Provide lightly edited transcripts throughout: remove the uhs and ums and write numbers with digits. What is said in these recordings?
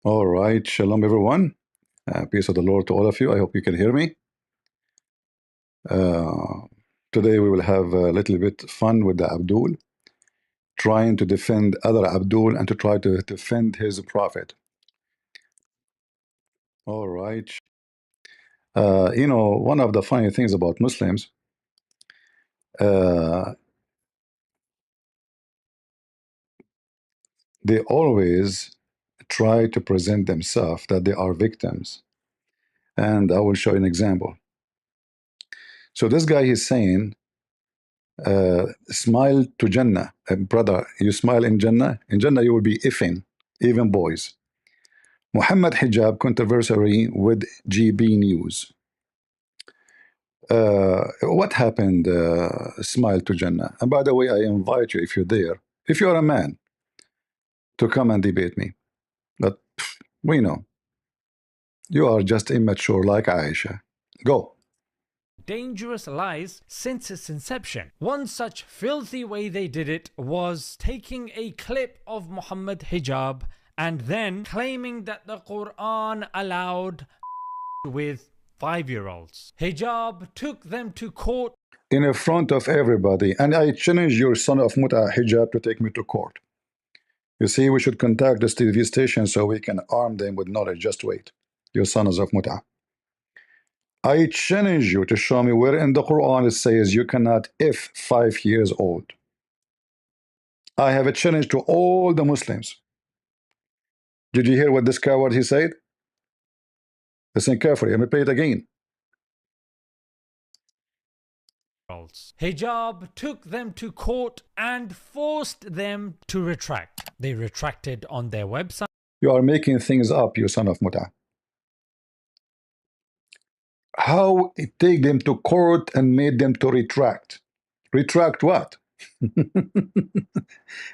All right, shalom everyone. Peace of the Lord to all of you. I hope you can hear me. Today we will have a little bit fun with the Abdul, trying to defend other Abdul and to try to defend his prophet. All right. One of the funny things about Muslims, they always try to present themselves that they are victims. And I will show you an example. So this guy is saying, smile to Jannah. Brother, you smile in Jannah you will be effing, even boys. Muhammad Hijab controversy with GB News. What happened, smile to Jannah? And by the way, I invite you, if you're there, if you're a man, to come and debate me. But we know. You are just immature like Aisha. Go. Dangerous lies since its inception. One such filthy way they did it was taking a clip of Muhammad Hijab and then claiming that the Quran allowed with 5-year-olds. Hijab took them to court In front of everybody, and I challenge your son of Muta Hijab to take me to court. You see, we should contact this TV station so we can arm them with knowledge. Just wait. Your sons of Muta. I challenge you to show me where in the Quran it says you cannot if 5 years old. I have a challenge to all the Muslims. Did you hear what this coward he said? Listen carefully. Let me play it again. Hijab took them to court and forced them to retract. They retracted on their website. You are making things up, you son of Muta. How it take them to court and made them to retract? Retract what?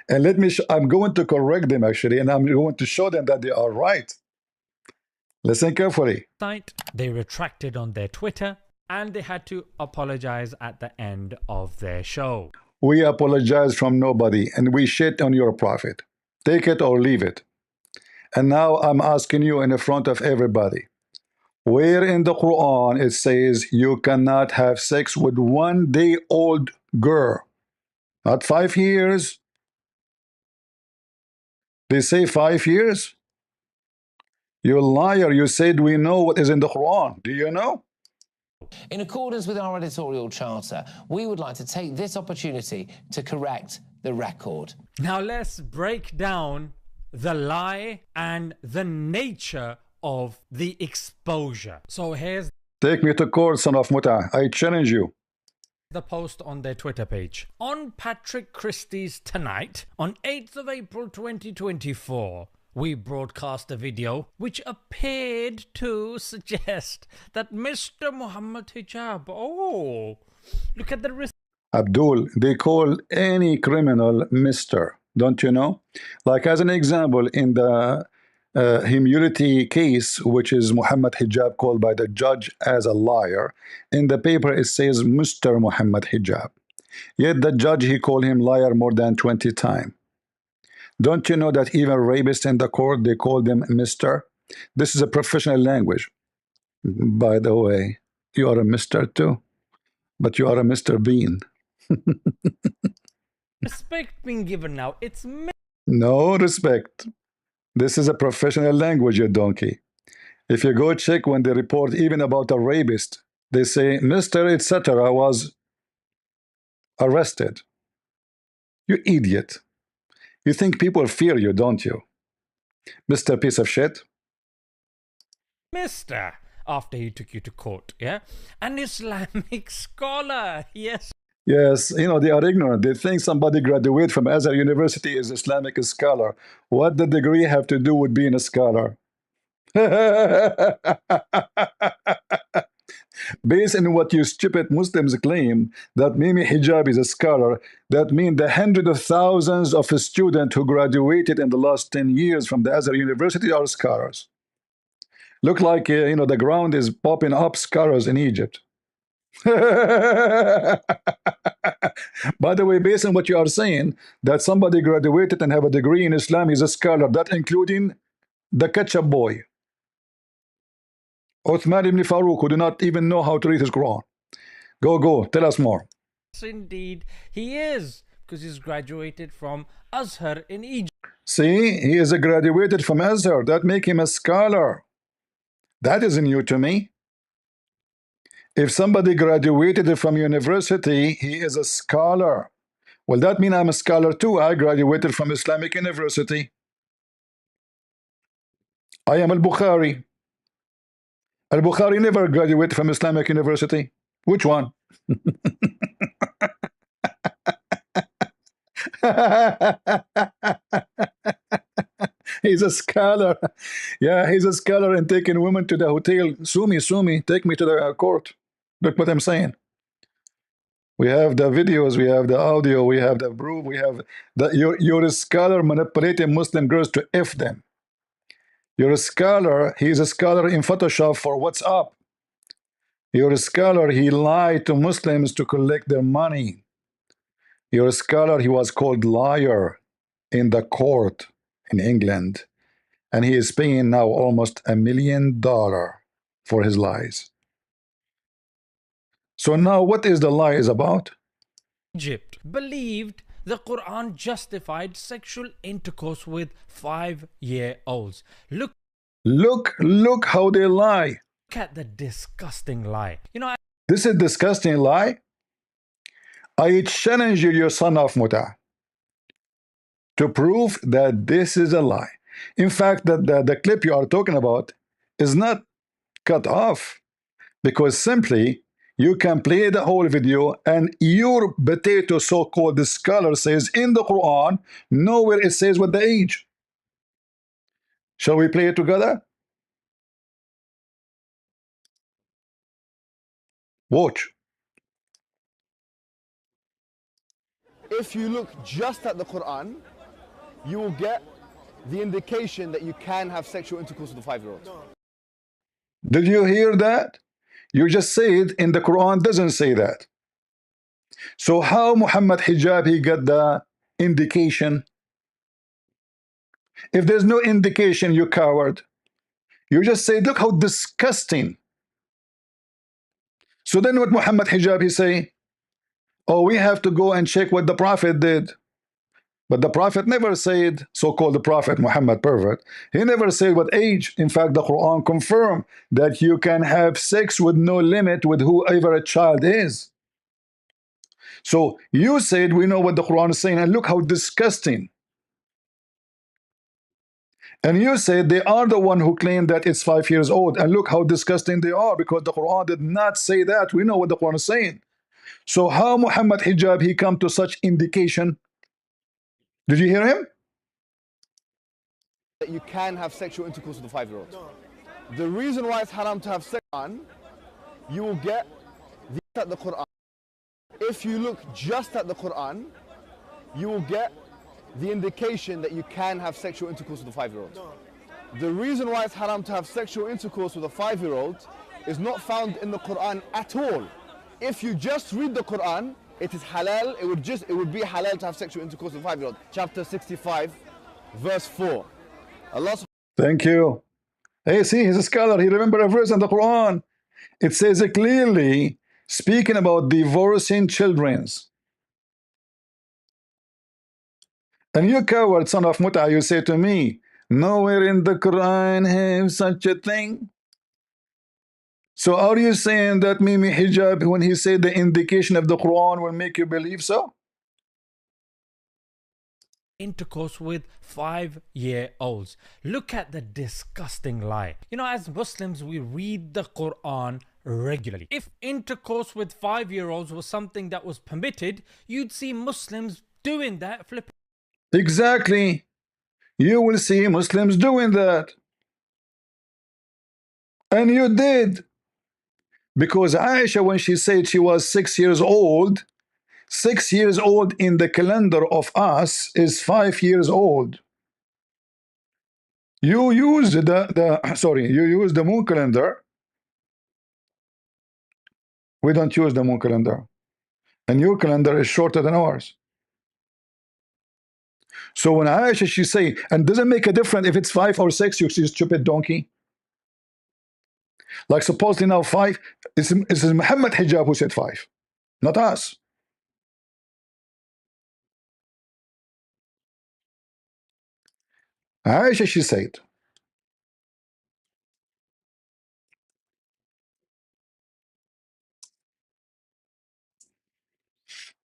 And let me I'm going to correct them actually, and I'm going to show them that they are right. Listen carefully. They retracted on their Twitter and they had to apologize at the end of their show. We apologize from nobody and we shit on your prophet. Take it or leave it. And now I'm asking you in the front of everybody, where in the Quran it says you cannot have sex with 1 day old girl? Not 5 years. They say 5 years? You liar, you said we know what is in the Quran. Do you know? In accordance with our editorial charter, we would like to take this opportunity to correct the record. Now let's break down the lie and the nature of the exposure. So here's Take me to court, son of Muta. I challenge you. The post on their Twitter page. On Patrick Christie's Tonight, on 8th of April 2024, we broadcast a video which appeared to suggest that Mr. Muhammad Hijab, look at the risk. Abdul, they call any criminal Mr. Don't you know? Like as an example, in the humility case, which is Muhammad Hijab called by the judge as a liar, in the paper it says Mr. Muhammad Hijab. Yet the judge, he called him liar more than 20 times. Don't you know that even rapists in the court, they call them Mr.? This is a professional language. By the way, you are a Mr. too, but you are a Mr. Bean. Respect being given now. It's no respect. This is a professional language, you donkey. If you go check when they report even about a rapist, they say Mr. etc. was arrested. You idiot. You think people fear you, don't you? Mr. Piece of shit. Mr. After he took you to court, yeah? An Islamic scholar, yes. Yes, you know, they are ignorant. They think somebody graduated from Azhar University is Islamic scholar. What the degree have to do with being a scholar? Based on what you stupid Muslims claim, that Mimi Hijab is a scholar, that means the hundreds of thousands of students who graduated in the last 10 years from the Azhar University are scholars. Look like, the ground is popping up scholars in Egypt. By the way, based on what you are saying, that somebody graduated and have a degree in Islam is a scholar, that including the ketchup boy, Uthman ibn Farouk, who do not even know how to read his Quran. Go, tell us more. Yes, indeed, he is, because he's graduated from Azhar in Egypt. See, he is a graduated from Azhar. That make him a scholar. That isn't new to me. If somebody graduated from university, he is a scholar. Well, that means I'm a scholar too. I graduated from Islamic University. I am al-Bukhari. Al-Bukhari never graduated from Islamic University. Which one? He's a scholar. Yeah, he's a scholar and taking women to the hotel. Sue me, take me to the court. Look what I'm saying. We have the videos, we have the audio, we have the proof, we have the you're a scholar manipulating Muslim girls to F them. You're a scholar, he's a scholar in Photoshop for WhatsApp. You're a scholar, he lied to Muslims to collect their money. You're a scholar, he was called liar in the court in England. And he is paying now almost $1 million for his lies. So now what is the lie is about? Egypt believed the Quran justified sexual intercourse with 5-year-olds. Look how they lie. Look at the disgusting lie. This is disgusting lie. I challenge you, your son of Muta, to prove that this is a lie. In fact, the clip you are talking about is not cut off, because simply you can play the whole video and your potato so-called scholar says in the Quran, nowhere it says what the age. Shall we play it together? Watch. If you look just at the Quran, you will get the indication that you can have sexual intercourse with a 5-year-old. Did you hear that? You just said in the Quran doesn't say that. So how Muhammad Hijab he got the indication? If there's no indication, you coward. You just say, look how disgusting. So then what Muhammad Hijab he say? Oh, we have to go and check what the Prophet did. But the Prophet never said, so-called the Prophet Muhammad pervert, he never said what age. In fact, the Quran confirmed that you can have sex with no limit with whoever a child is. So you said we know what the Quran is saying, and look how disgusting. And you said they are the one who claimed that it's 5 years old, and look how disgusting they are, because the Quran did not say that. We know what the Quran is saying. So how Muhammad Hijab he come to such indication? Did you hear him? That you can have sexual intercourse with a 5-year-old. The reason why it's haram to have sex on, you will get the Quran. If you look just at the Quran, you will get the indication that you can have sexual intercourse with a 5-year-old. The reason why it's haram to have sexual intercourse with a 5-year-old is not found in the Quran at all. If you just read the Quran, it is halal, it would be halal to have sexual intercourse with a 5-year-old. Chapter 65, verse 4. Allah. Thank you. Hey, see, he's a scholar. He remembered a verse in the Quran. It says it clearly, speaking about divorcing children. And you coward son of Muta, you say to me, nowhere in the Quran have such a thing. So are you saying that Mimi Hijab, when he said the indication of the Quran, will make you believe so? Intercourse with 5-year-olds. Look at the disgusting lie. As Muslims, we read the Quran regularly. If intercourse with 5-year-olds was something that was permitted, you'd see Muslims doing that flipping. Exactly. You will see Muslims doing that. And you did. Because Aisha, when she said she was 6 years old, 6 years old in the calendar of us is 5 years old. You use you use the moon calendar. We don't use the moon calendar. And your calendar is shorter than ours. So when Aisha, she say, and doesn't make a difference if it's 5 or 6, you stupid donkey. Like supposedly now 5, it's Muhammad Hijab who said 5, not us. Aisha, she said,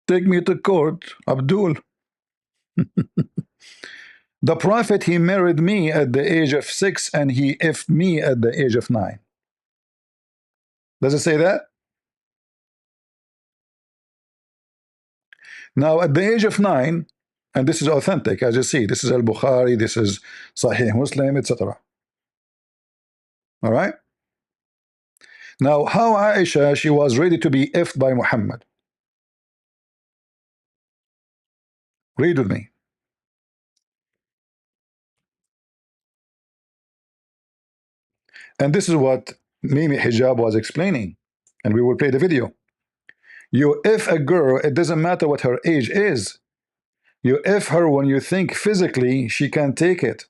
take me to court, Abdul. The Prophet, he married me at the age of 6 and he effed me at the age of 9. Does it say that? Now at the age of 9, and this is authentic, as you see, this is Al-Bukhari, this is Sahih Muslim, etc. All right? Now, how Aisha, she was ready to be effed by Muhammad? Read with me. And this is what Mimi Hijab was explaining. And we will play the video. You F a girl, it doesn't matter what her age is. You F her when you think physically she can take it.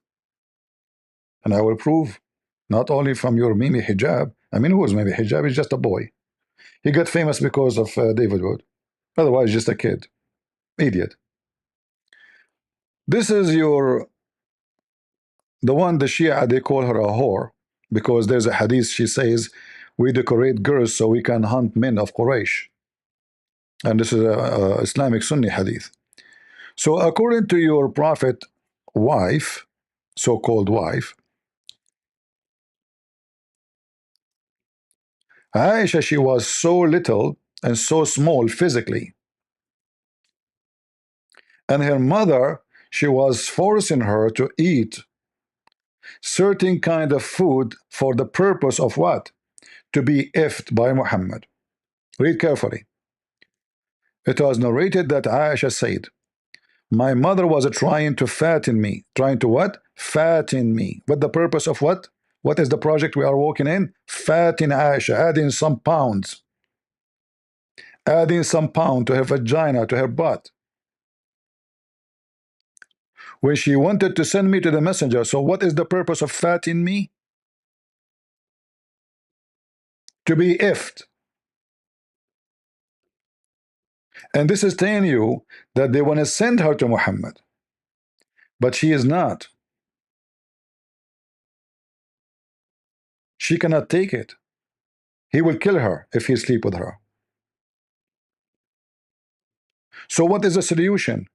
And I will prove, not only from your Mimi Hijab. I mean, who was Mimi Hijab? He's just a boy. He got famous because of David Wood. Otherwise, just a kid. Idiot. This is the one, the Shia, they call her a whore. Because there's a hadith, she says, we decorate girls so we can hunt men of Quraysh. And this is a Islamic Sunni hadith. So according to your prophet wife, so-called wife, Aisha, she was so little and so small physically. And her mother, she was forcing her to eat certain kind of food for the purpose of what? To be effed by Muhammad. Read carefully. It was narrated that Aisha said, my mother was trying to fatten me. Trying to what? Fatten me. What the purpose of what? What is the project we are working in? Fatten Aisha, adding some pounds. Adding some pound to her vagina, to her butt. When she wanted to send me to the messenger, so what is the purpose of fatting me? To be effed. And this is telling you that they want to send her to Muhammad. But she is not. She cannot take it. He will kill her if he sleep with her. So what is the solution?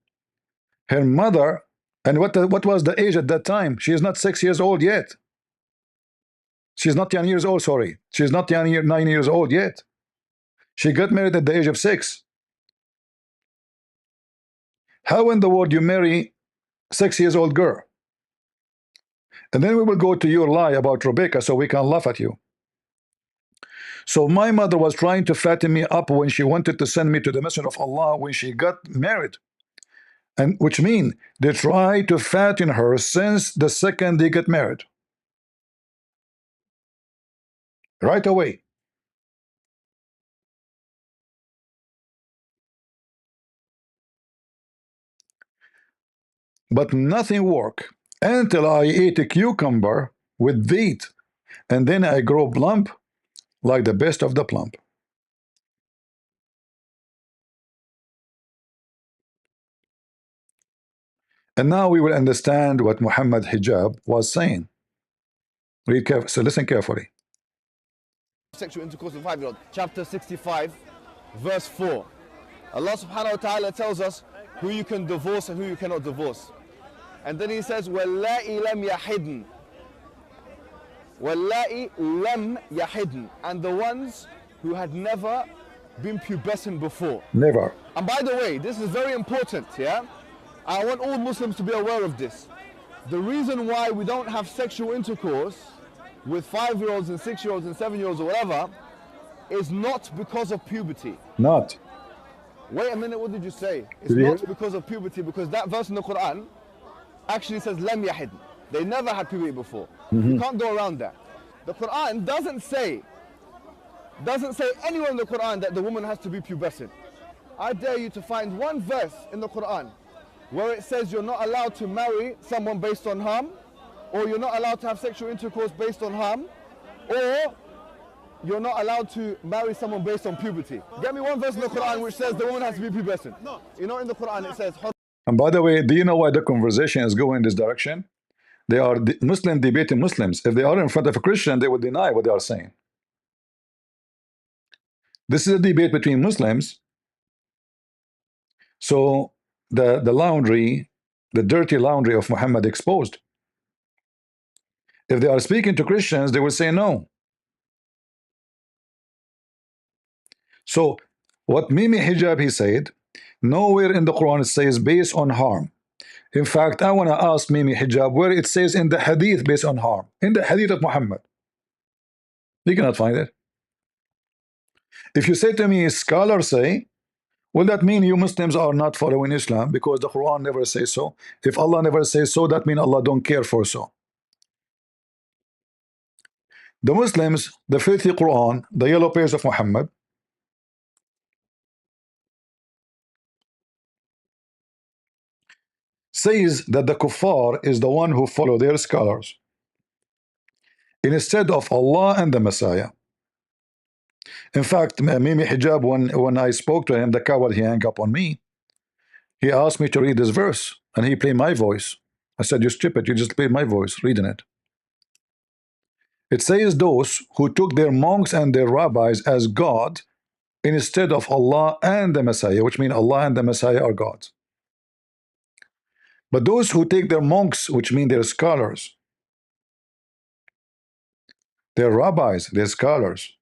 Her mother, and what was the age at that time? She is not 6 years old yet. She's not 10 years old, sorry. She's not 9 years old yet. She got married at the age of 6. How in the world you marry 6 years old girl? And then we will go to your lie about Rebecca so we can laugh at you. So my mother was trying to fatten me up when she wanted to send me to the Messenger of Allah when she got married. And which means they try to fatten her since the second they get married. Right away. But nothing worked until I ate a cucumber with wheat, and then I grow plump like the best of the plump. And now we will understand what Muhammad Hijab was saying. Read carefully. So listen carefully. Sexual intercourse with a 5-year-old. Chapter 65, verse 4. Allah subhanahu wa ta'ala tells us who you can divorce and who you cannot divorce. And then he says, وَاللَّائِ لَمْ يَحِدْنَ. وَاللَّائِ لَمْ يَحِدْنَ. And the ones who had never been pubescent before. Never. And by the way, this is very important, yeah? I want all Muslims to be aware of this. The reason why we don't have sexual intercourse with 5-year-olds and 6-year-olds and 7-year-olds or whatever is not because of puberty. Not. Wait a minute, what did you say? It's not because of puberty, because that verse in the Quran actually says lam yahid. They never had puberty before. You can't go around that. The Quran doesn't say anywhere in the Quran that the woman has to be pubescent. I dare you to find one verse in the Quran where it says you're not allowed to marry someone based on harm, or you're not allowed to have sexual intercourse based on harm, or you're not allowed to marry someone based on puberty. Get me one verse in the Quran which says the woman has to be pubescent. No. You know, in the Quran it says. And by the way, do you know why the conversation is going in this direction? They are Muslim debating Muslims. If they are in front of a Christian, they will deny what they are saying. This is a debate between Muslims. So the laundry, the dirty laundry of Muhammad exposed. If they are speaking to Christians, they will say no. So what Mimi Hijab he said, nowhere in the Quran it says based on harm. In fact, I want to ask Mimi Hijab where it says in the hadith based on harm. In the hadith of Muhammad. You cannot find it. If you say to me, scholars say, will that mean you Muslims are not following Islam because the Quran never says so? If Allah never says so, that means Allah don't care for so. The Muslims, the filthy Quran, the yellow page of Muhammad, says that the kuffar is the one who follow their scholars instead of Allah and the Messiah. In fact, Mimi Hijab, when I spoke to him, the coward, he hung up on me. He asked me to read this verse, and he played my voice. I said, you stupid, you just played my voice reading it. It says those who took their monks and their rabbis as God instead of Allah and the Messiah, which means Allah and the Messiah are gods. But those who take their monks, which mean their scholars, their rabbis, their scholars,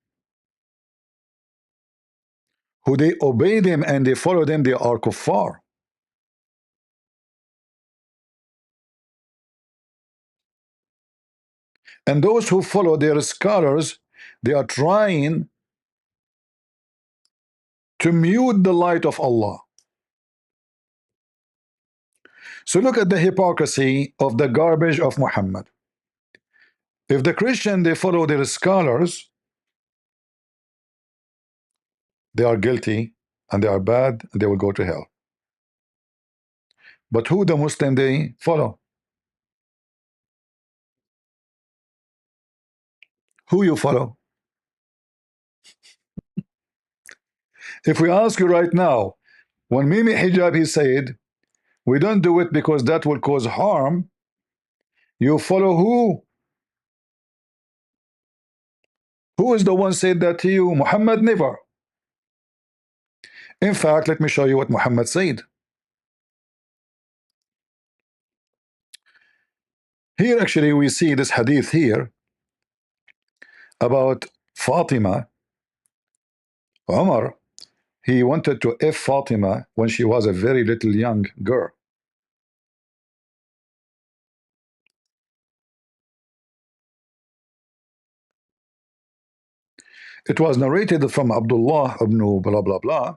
who they obey them and they follow them, they are kuffar. And those who follow their scholars, they are trying to mute the light of Allah. So look at the hypocrisy of the garbage of Muhammad. If the Christian, they follow their scholars, they are guilty and they are bad and they will go to hell. But who the Muslim they follow? Who you follow? If we ask you right now, when Mimi Hijab he said, we don't do it because that will cause harm, you follow who? Who is the one said that to you? Muhammad never. In fact, let me show you what Muhammad said. Here actually we see this hadith here about Fatima. Umar, he wanted to F Fatima when she was a very little young girl. It was narrated from Abdullah ibn blah blah blah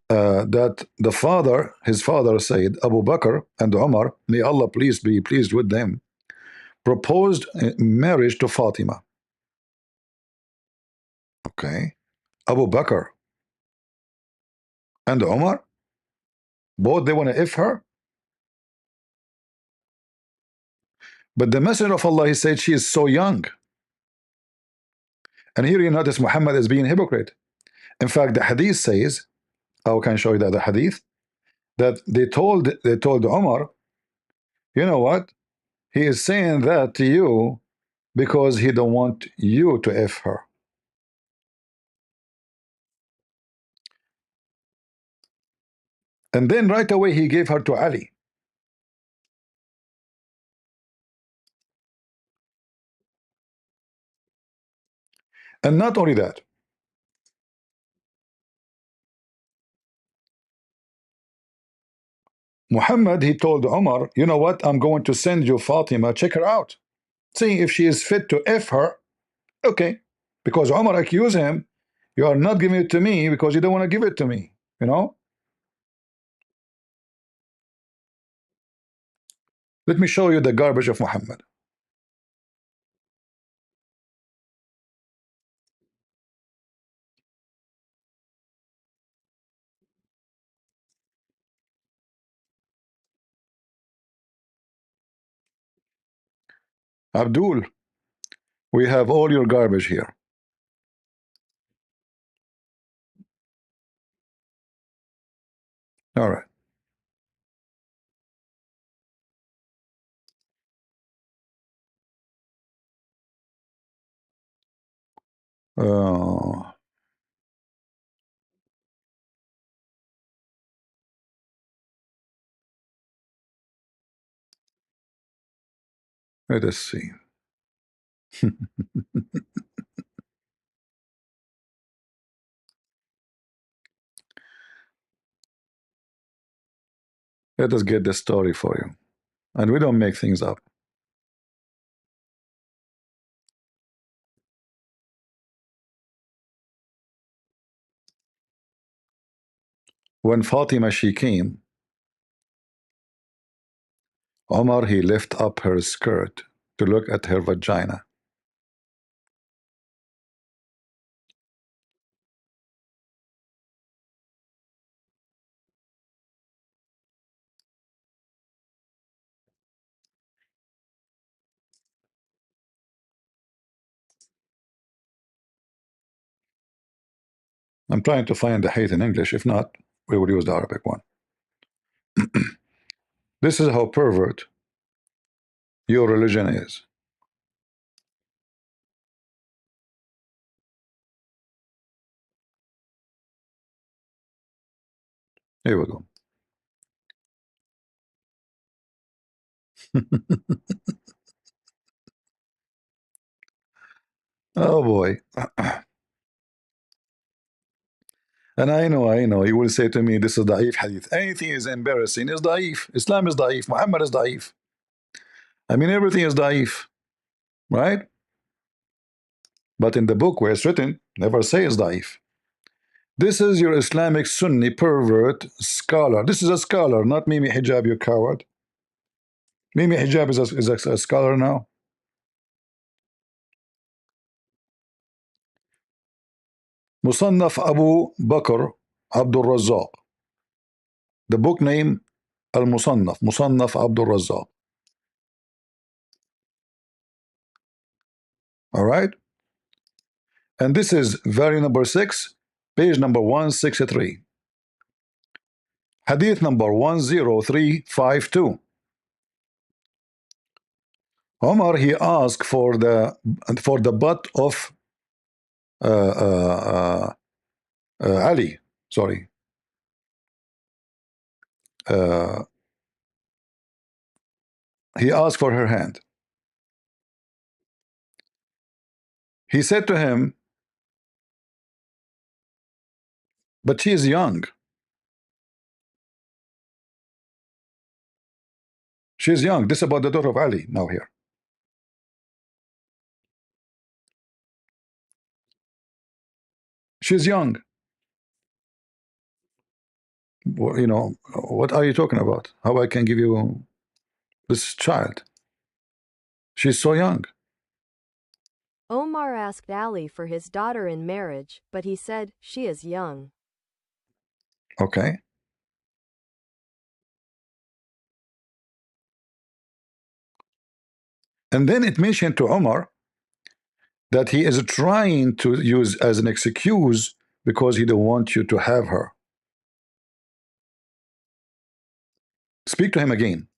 that the father, his father said, Abu Bakr and Umar, may Allah please be pleased with them, proposed marriage to Fatima. Okay, Abu Bakr and Umar, both they want to F her. But the Messenger of Allah, he said she is so young. And here you notice Muhammad is being hypocrite. In fact, the hadith says, I can show you that the hadith, that they told Umar, you know what? He is saying that to you because he don't want you to F her. And then right away he gave her to Ali. And not only that, Muhammad, he told Umar, you know what? I'm going to send you Fatima, check her out. See if she is fit to F her. Okay. Because Umar accused him, you are not giving it to me because you don't want to give it to me. You know? Let me show you the garbage of Muhammad. Abdul, we have all your garbage here. All right. Uh, let us see. Let us get the story for you. And we don't make things up. When Fatima she came, Omar he lift up her skirt to look at her vagina. I'm trying to find the hate in English. If not, we will use the Arabic one. This is how pervert your religion is. Here we go. Oh boy. And I know, you will say to me, this is da'if hadith. Anything is embarrassing is da'if. Islam is da'if. Muhammad is da'if. I mean, everything is da'if, right? But in the book where it's written, never say it's da'if. This is your Islamic Sunni pervert scholar. This is a scholar, not Mimi Hijab, you coward. Mimi Hijab is a scholar now. Musannaf Abu Bakr Abdul Razzaq. The book name Al-Musannaf, Musannaf Abdul Razzaq. All right? And this is volume number 6, page number 163. Hadith number 10352. Omar he asked for the butt of Ali. Sorry. He asked for her hand. He said to him, but she is young. She is young. This is about the daughter of Ali now here. She's young. You know, what are you talking about? How I can give you this child? She's so young. Omar asked Ali for his daughter in marriage, but he said, she is young. Okay. And then it mentioned to Omar that he is trying to use as an excuse because he don't want you to have her. Speak to him again.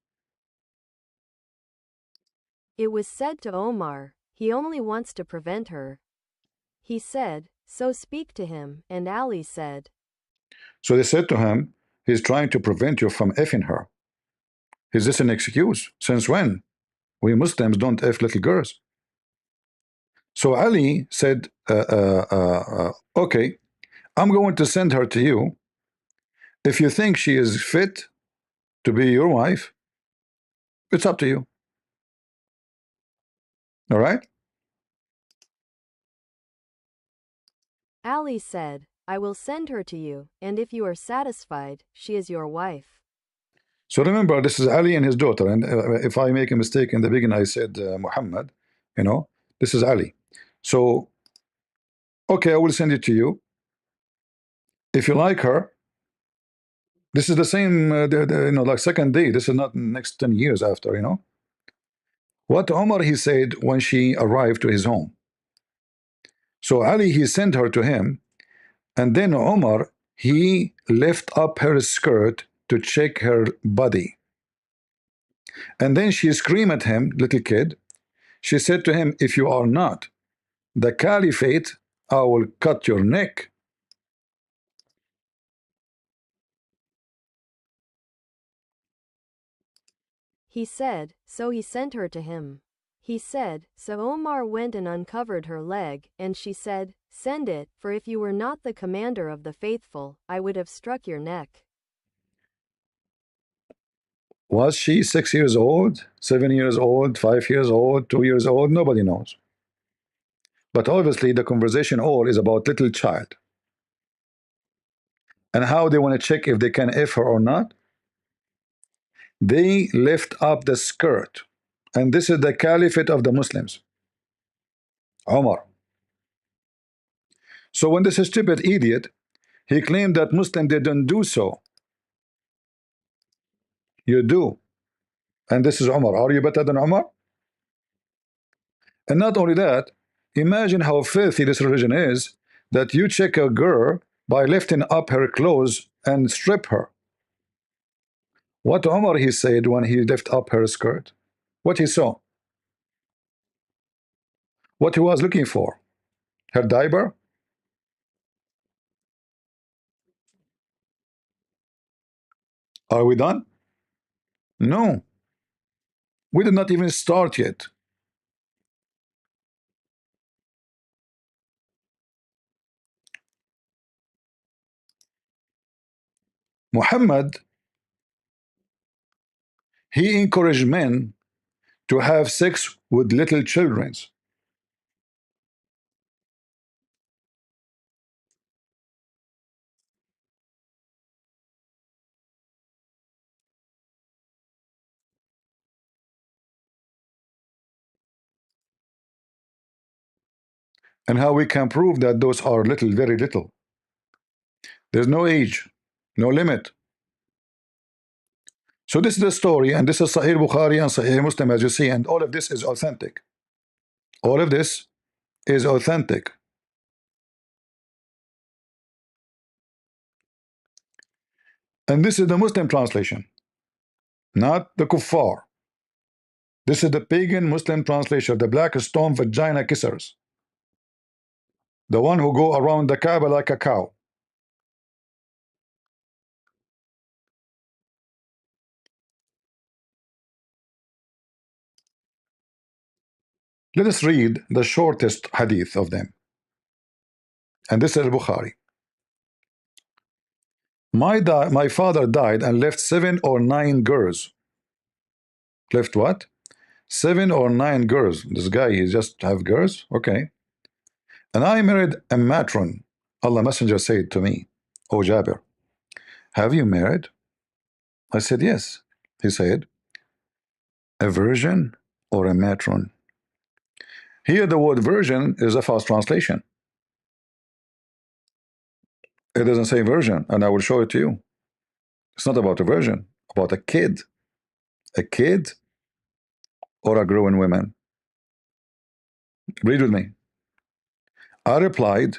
It was said to Omar, he only wants to prevent her. He said, so speak to him, and Ali said. So they said to him, he's trying to prevent you from effing her. Is this an excuse? Since when? We Muslims don't F little girls. So Ali said, okay, I'm going to send her to you. If you think she is fit to be your wife, it's up to you. All right? Ali said, I will send her to you, and if you are satisfied, she is your wife. So remember, this is Ali and his daughter. And if I make a mistake in the beginning, I said Muhammad, you know, this is Ali. So, okay, I will send it to you. If you like her, this is the same, you know, like second day. This is not next 10 years after, you know. What Umar he said when she arrived to his home. So Ali he sent her to him, and then Umar he lift up her skirt to check her body. And then she screamed at him, little kid. She said to him, if you are not the caliphate, I will cut your neck. He said, so he sent her to him. He said, so Omar went and uncovered her leg, and she said, send it, for if you were not the commander of the faithful, I would have struck your neck. Was she 6 years old, 7 years old, 5 years old, 2 years old? Nobody knows. But obviously the conversation all is about little child. And how they want to check if they can F her or not? They lift up the skirt. And this is the caliphate of the Muslims, Omar. So when this stupid idiot, he claimed that Muslim didn't do so. You do. And this is Omar. Are you better than Omar? And not only that, imagine how filthy this religion is, that you check a girl by lifting up her clothes and strip her. What Omar he said when he lifted up her skirt? What he saw? What he was looking for? Her diaper? Are we done? No. We did not even start yet. Muhammad, he encouraged men to have sex with little children. And how we can prove that those are little, very little? There's no age, no limit. So this is the story, and this is Sahih Bukhari and Sahih Muslim, as you see, and all of this is authentic. All of this is authentic. And this is the Muslim translation, not the kuffar. This is the pagan Muslim translation, the black stone vagina kissers, the one who go around the Kaaba like a cow. Let us read the shortest hadith of them. And this is Bukhari. My father died and left 7 or 9 girls. Left what? 7 or 9 girls. This guy, he just have girls? Okay. And I married a matron. Allah Messenger said to me, O Jabir, have you married? I said, yes. He said, a virgin or a matron? Here the word virgin is a fast translation. It doesn't say virgin, and I will show it to you. It's not about a virgin, about a kid. A kid or a growing woman? Read with me. I replied,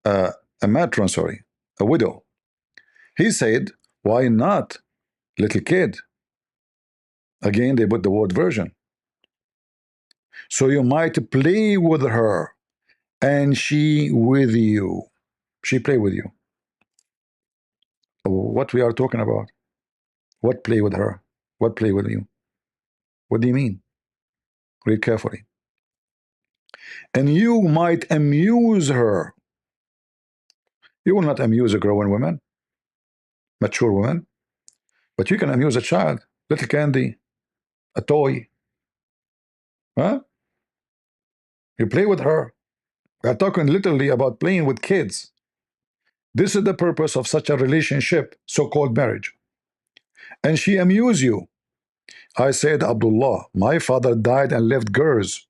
a matron, sorry, a widow. He said, why not little kid? Again, they put the word virgin. So you might play with her, and she with you. She play with you. What we are talking about? What play with her? What play with you? What do you mean? Read carefully. And you might amuse her. You will not amuse a growing woman, mature woman, but you can amuse a child, little candy, a toy. Huh? You play with her. We are talking literally about playing with kids. This is the purpose of such a relationship, so-called marriage. And she amuse you. I said, Abdullah, my father died and left girls.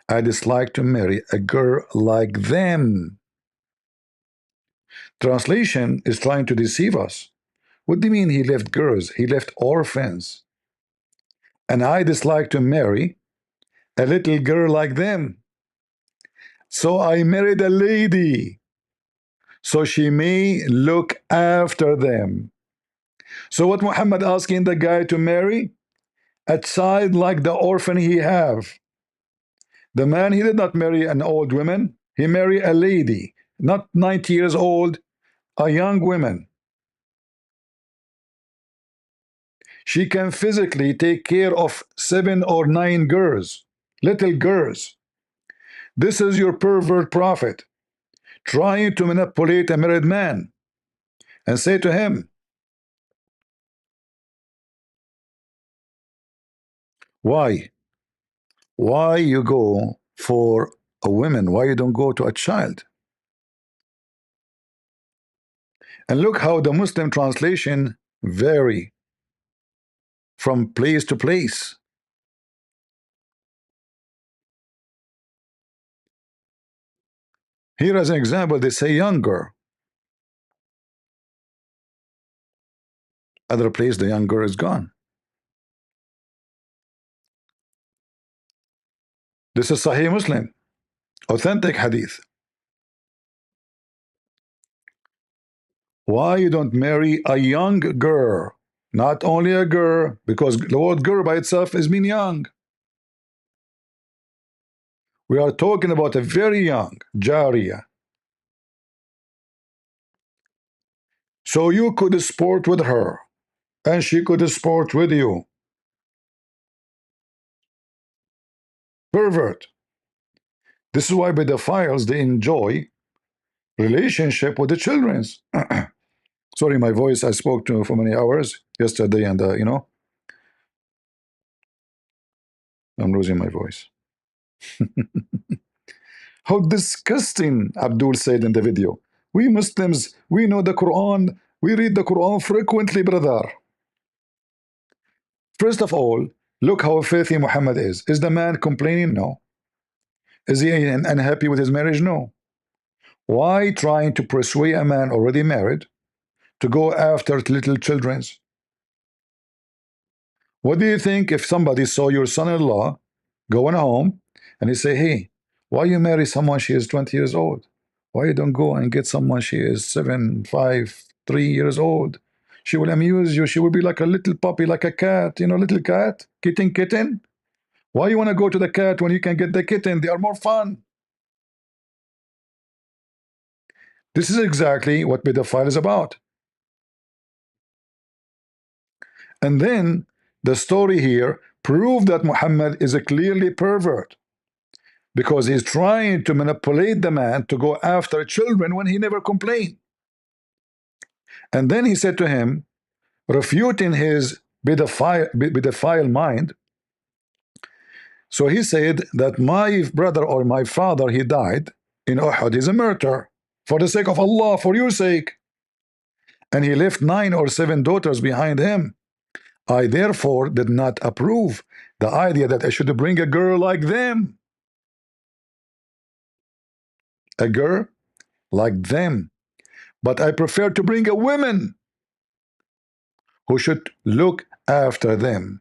I dislike to marry a girl like them. Translation is trying to deceive us. What do you mean he left girls? He left orphans. and I dislike to marry a little girl like them. So I married a lady, so she may look after them. So what Muhammad asking the guy to marry? A child like the orphan he have. The man, he did not marry an old woman. He married a lady, not 90 years old, a young woman. She can physically take care of 7 or 9 girls, little girls. This is your pervert prophet trying to manipulate a married man and say to him, why? Why you go for a woman? Why you don't go to a child? And look how the Muslim translation vary from place to place. Here as an example, they say younger. Other place, the younger is gone. This is Sahih Muslim, authentic hadith. Why you don't marry a young girl? Not only a girl, because the word girl by itself is mean young. We are talking about a very young Jariya. So you could sport with her, and she could sport with you. Pervert. This is why pedophiles, they enjoy relationship with the children's. Sorry, my voice, I spoke to for many hours yesterday, and you know, I'm losing my voice. How disgusting, Abdul said in the video. We Muslims, we know the Quran, we read the Quran frequently, brother. First of all, look how filthy Muhammad is. Is the man complaining? No. Is he unhappy with his marriage? No. Why trying to persuade a man already married to go after little children's? What do you think if somebody saw your son-in-law going home and he say, hey, why you marry someone she is 20 years old? Why you don't go and get someone she is 7, 5, 3 years old? She will amuse you. She will be like a little puppy, like a cat, you know, little cat, kitten. Why you want to go to the cat when you can get the kitten? They are more fun. This is exactly what pedophile is about. And then the story here proved that Muhammad is a clearly pervert, because he's trying to manipulate the man to go after children when he never complained. And then he said to him, refuting his pedophile mind. So he said that my brother or my father, he died in Uhud, is a murderer for the sake of Allah, for your sake. And he left 9 or 7 daughters behind him. I therefore did not approve the idea that I should bring a girl like them. A girl like them. But I prefer to bring a woman who should look after them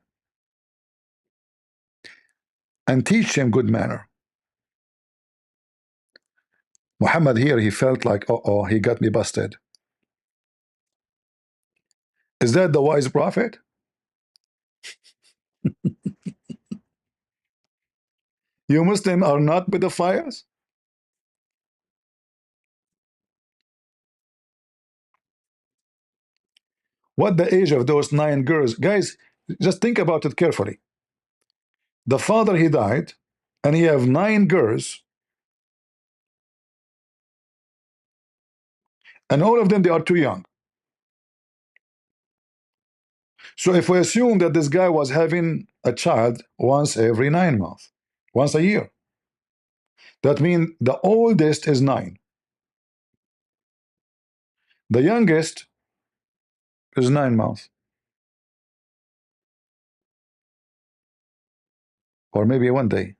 and teach them good manner. Muhammad here, he felt like, oh, he got me busted. Is that the wise prophet? You Muslims are not pedophiles? What the age of those 9 girls? Guys, just think about it carefully. The father, he died, and he have 9 girls, and all of them, they are too young. So if we assume that this guy was having a child once every 9 months, once a year, that means the oldest is 9. The youngest is 9 months. Or maybe 1 day.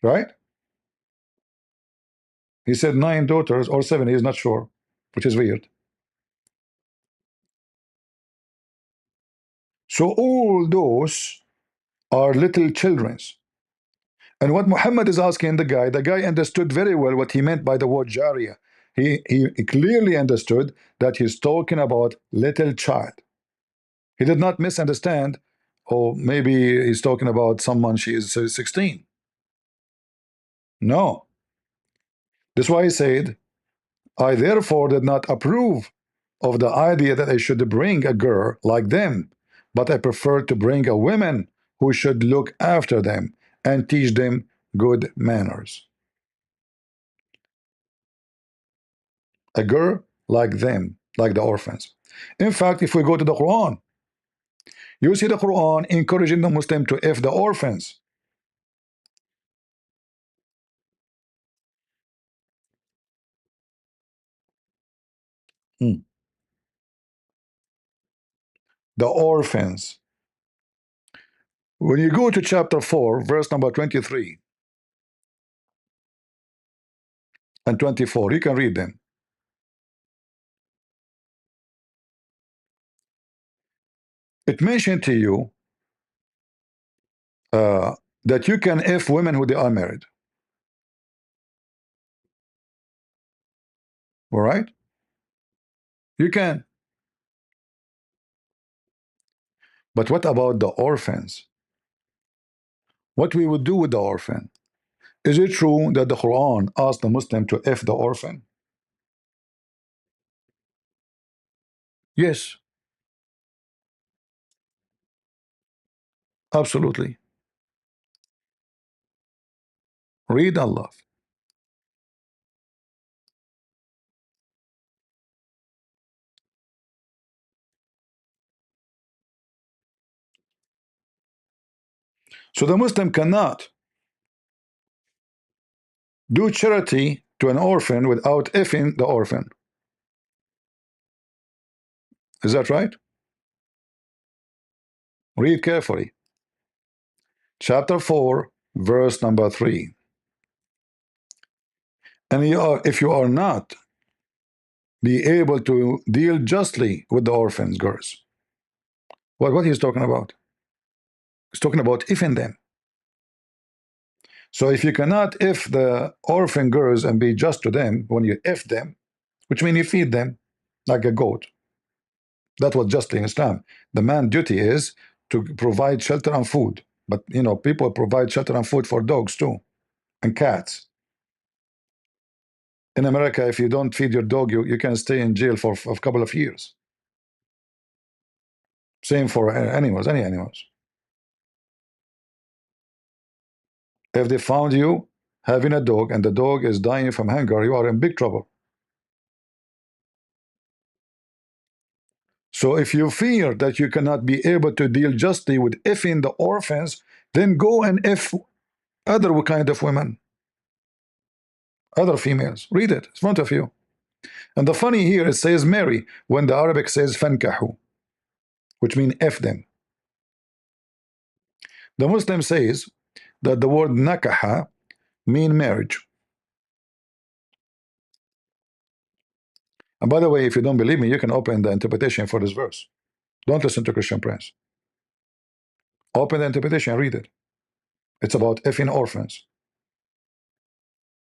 Right? He said 9 daughters or 7, he's not sure, which is weird. So all those are little children's. And what Muhammad is asking the guy understood very well what he meant by the word Jariya. He clearly understood that he's talking about little child. He did not misunderstand, or maybe he's talking about someone she is 16. No. That's why he said, I therefore did not approve of the idea that I should bring a girl like them, but I prefer to bring a woman who should look after them and teach them good manners. A girl like them, like the orphans. In fact, if we go to the Quran, you see the Quran encouraging the Muslim to F the orphans. The orphans. When you go to chapter 4, verse number 23 and 24, you can read them. It mentioned to you that you can F women who they are married. All right? You can. But what about the orphans? What we would do with the orphan? Is it true that the Quran asked the Muslim to F the orphan? Yes, absolutely. Read Allah. So the Muslim cannot do charity to an orphan without effing the orphan. Is that right? Read carefully. Chapter 4, verse number 3. And if you are not be able to deal justly with the orphans, girls. What he's talking about? He's talking about effing them. So if you cannot if the orphan girls and be just to them when you if them, which means you feed them like a goat. That's what justly in Islam. The man's duty is to provide shelter and food. But you know, people provide shelter and food for dogs too, and cats. In America, if you don't feed your dog, you can stay in jail for a couple of years. Same for animals, any animals. If they found you having a dog and the dog is dying from hunger, you are in big trouble. So if you fear that you cannot be able to deal justly with effing the orphans, then go and F other kind of women, other females. Read it in front of you. And the funny here, it says marry, when the Arabic says fankahu, which means F them. The Muslim says that the word nakaha mean marriage. And by the way, if you don't believe me, you can open the interpretation for this verse. Don't listen to Christian Prince. Open the interpretation and read it. It's about effing orphans,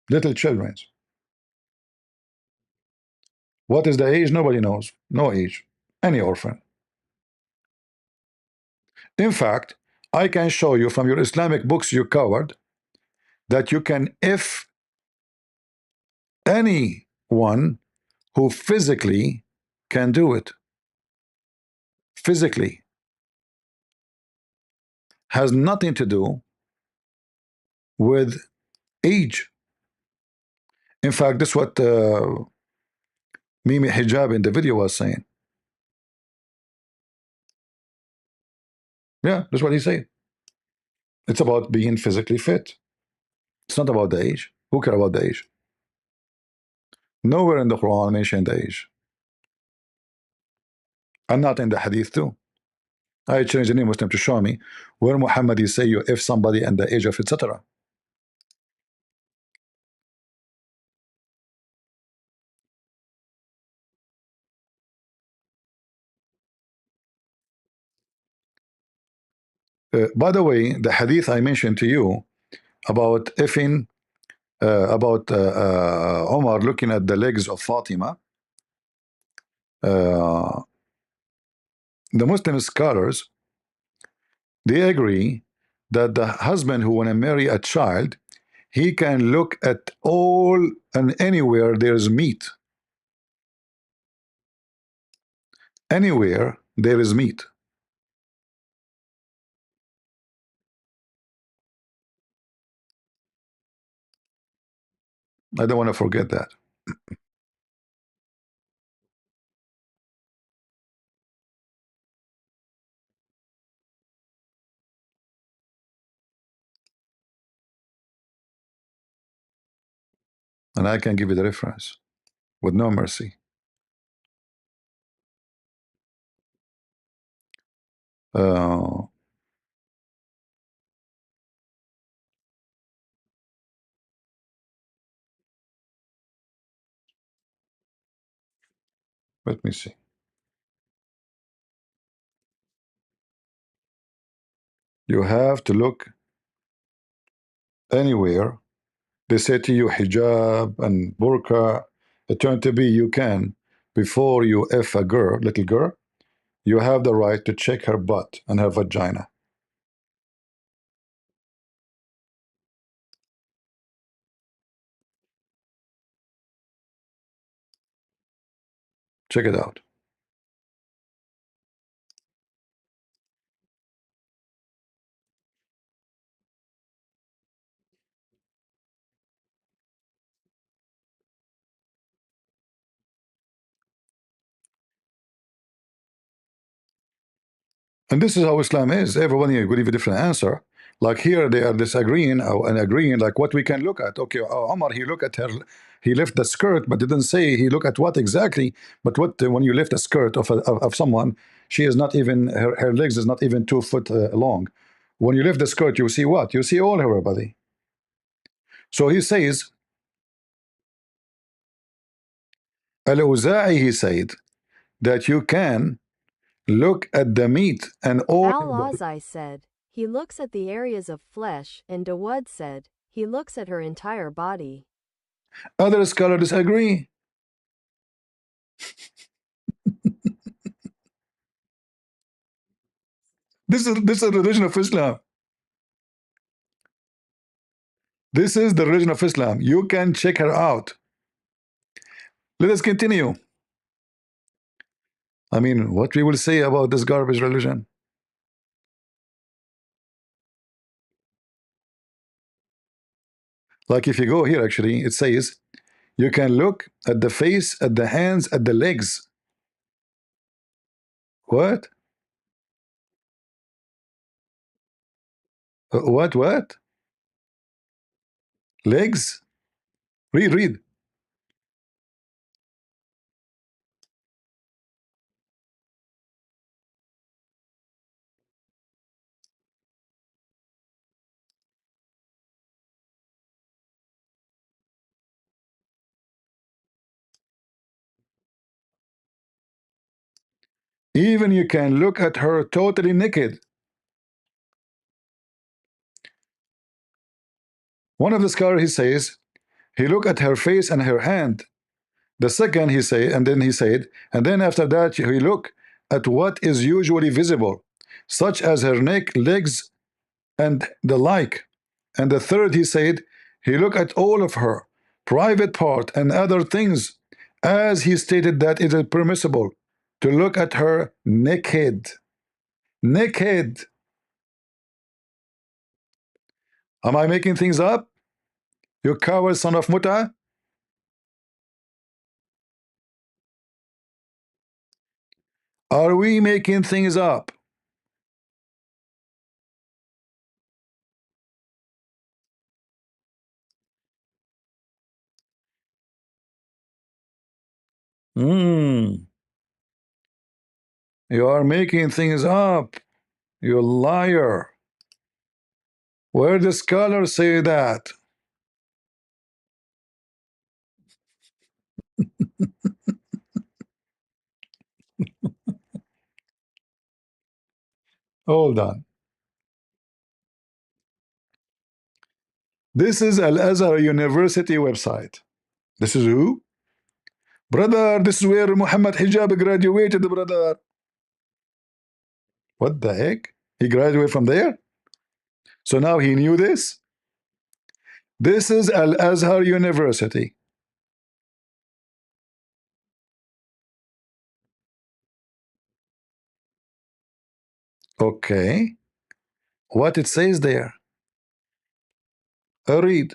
little children. What is the age? Nobody knows. No age. Any orphan. In fact, I can show you from your Islamic books, you coward, that you can if anyone who physically can do it. Physically. Has nothing to do with age. In fact, this is what Mimi Hijab in the video was saying. Yeah, that's what he said. It's about being physically fit. It's not about the age. Who cares about the age? Nowhere in the Quran mentioned the age. And not in the Hadith too. I challenge any Muslim to show me where Muhammad is say you if somebody and the age of etc. By the way, the hadith I mentioned to you about effing, about Omar looking at the legs of Fatima, the Muslim scholars, they agree that the husband who want to marry a child, he can look at all and anywhere there's meat. Anywhere there is meat. I don't want to forget that. And I can give you the reference with no mercy. Let me see. You have to look anywhere. They say to you hijab and burqa. It turned to be you can, before you F a girl, little girl, you have the right to check her butt and her vagina. Check it out. And this is how Islam is. Everyone here will give a different answer. Like here, they are disagreeing and agreeing, like what we can look at. Okay, Omar, he looked at her, he left the skirt, but didn't say he looked at what exactly. But what when you lift a skirt of someone, she is not even, her legs is not even 2 foot long. When you lift the skirt, you see what? You see all her body. So he says, Al-Uza'i, he said, that you can look at the meat and all. Al-Azai said, he looks at the areas of flesh, and Dawud said, he looks at her entire body. Other scholars disagree. This is the religion of Islam. This is the religion of Islam. You can check her out. Let us continue. I mean, what we will say about this garbage religion? Like if you go here, actually, it says you can look at the face, at the hands, at the legs. What? What? Legs? Read. Even you can look at her totally naked. One of the scholars, he says, he looked at her face and her hand. The second, he said, and then after that, he look at what is usually visible, such as her neck, legs, and the like. And the third, he said, he looked at all of her private part and other things, as he stated that it is permissible to look at her naked. Naked. Am I making things up? You coward son of Muta? Are we making things up? You are making things up. You liar. Where the scholars say that? Hold on. This is Al Azhar University website. This is who? Brother, this is where Muhammad Hijab graduated, brother. What the heck? He graduated from there? So now he knew this? This is Al Azhar University. Okay. What it says there? Read.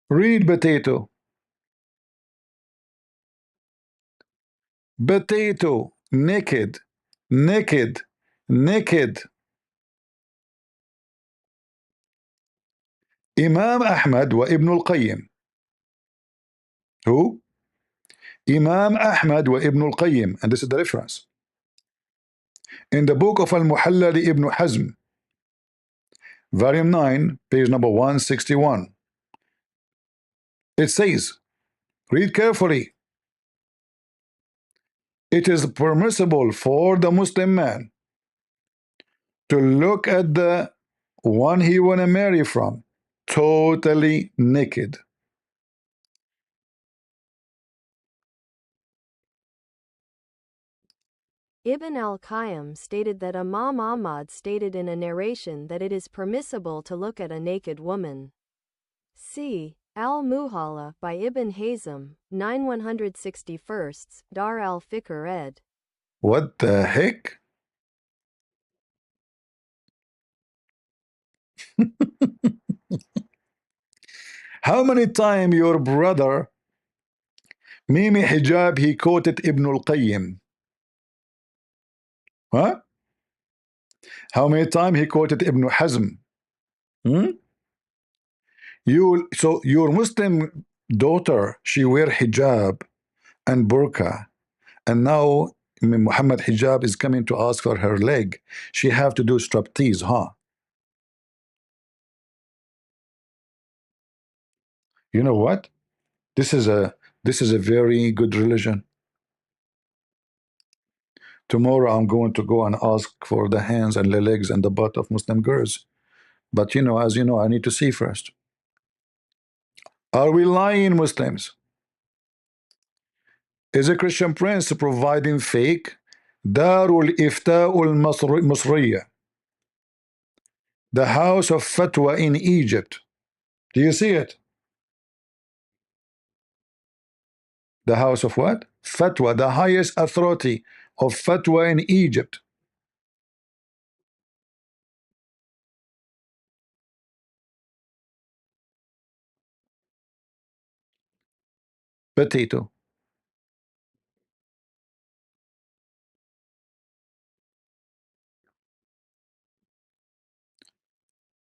Read, potato. Potato. Naked. Naked. Naked. Imam Ahmad wa Ibn al-Qayyim. Who? Imam Ahmad wa Ibn al-Qayyim. And this is the reference. In the book of Al-Muhalla li Ibn Hazm, volume 9, page number 161. It says, read carefully. It is permissible for the Muslim man to look at the one he want to marry from totally naked. Ibn al-Qayyim stated that Imam Ahmad stated in a narration that it is permissible to look at a naked woman. See Al-Muhalla by Ibn Hazm, 9161, Dar al-Fikr ed. What the heck? How many times your brother Mimi Hijab he quoted Ibn al-Qayyim? Huh? How many times he quoted Ibn Hazm? So your Muslim daughter, she wear hijab and burqa, and now Muhammad Hijab is coming to ask for her leg. She have to do striptease, huh? You know what? This is a very good religion. Tomorrow I'm going to go and ask for the hands and the legs and the butt of Muslim girls. But as you know, I need to see first. Are we lying, Muslims? Is a Christian prince providing fake Darul Ifta'ul Masriya, the house of fatwa in Egypt? Do you see it? The house of what? Fatwa, the highest authority of fatwa in Egypt. Potato.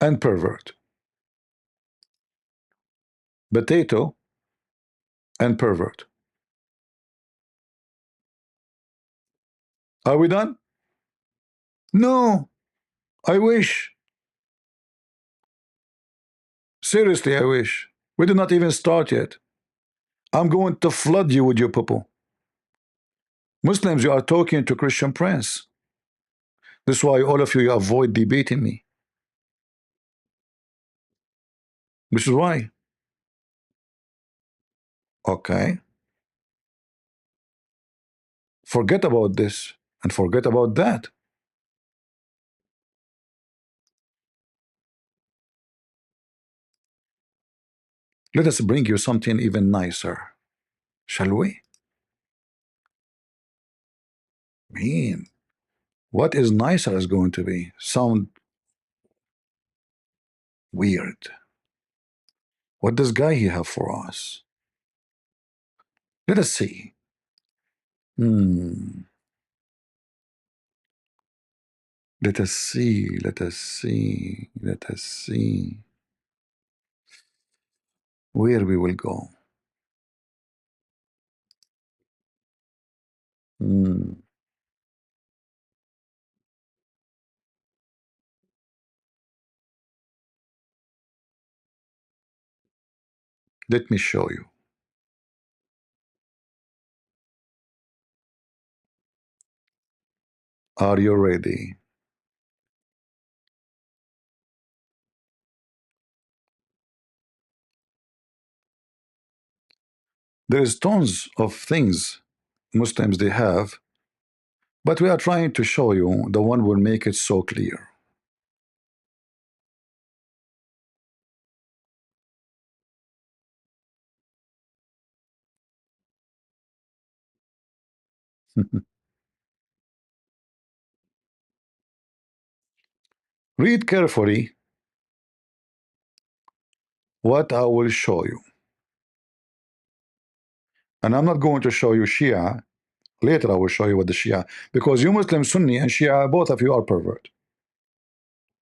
And pervert. Potato and pervert. Are we done? No. I wish. Seriously, I wish. We did not even start yet. I'm going to flood you with your poo-poo. Muslims, you are talking to Christian prince. This is why all of you avoid debating me. This is why. Okay. Forget about this and forget about that. Let us bring you something even nicer, shall we? Man, what is nicer is going to be? Sound weird. What does guy he have for us? Let us see. Let us see. Let us see. Let us see where we will go. Let me show you. Are you ready? There is tons of things Muslims they have, but we are trying to show you the one will make it so clear. Read carefully what I will show you. And I'm not going to show you Shia. Later I will show you what the Shia, because you Muslim Sunni and Shia, both of you are pervert.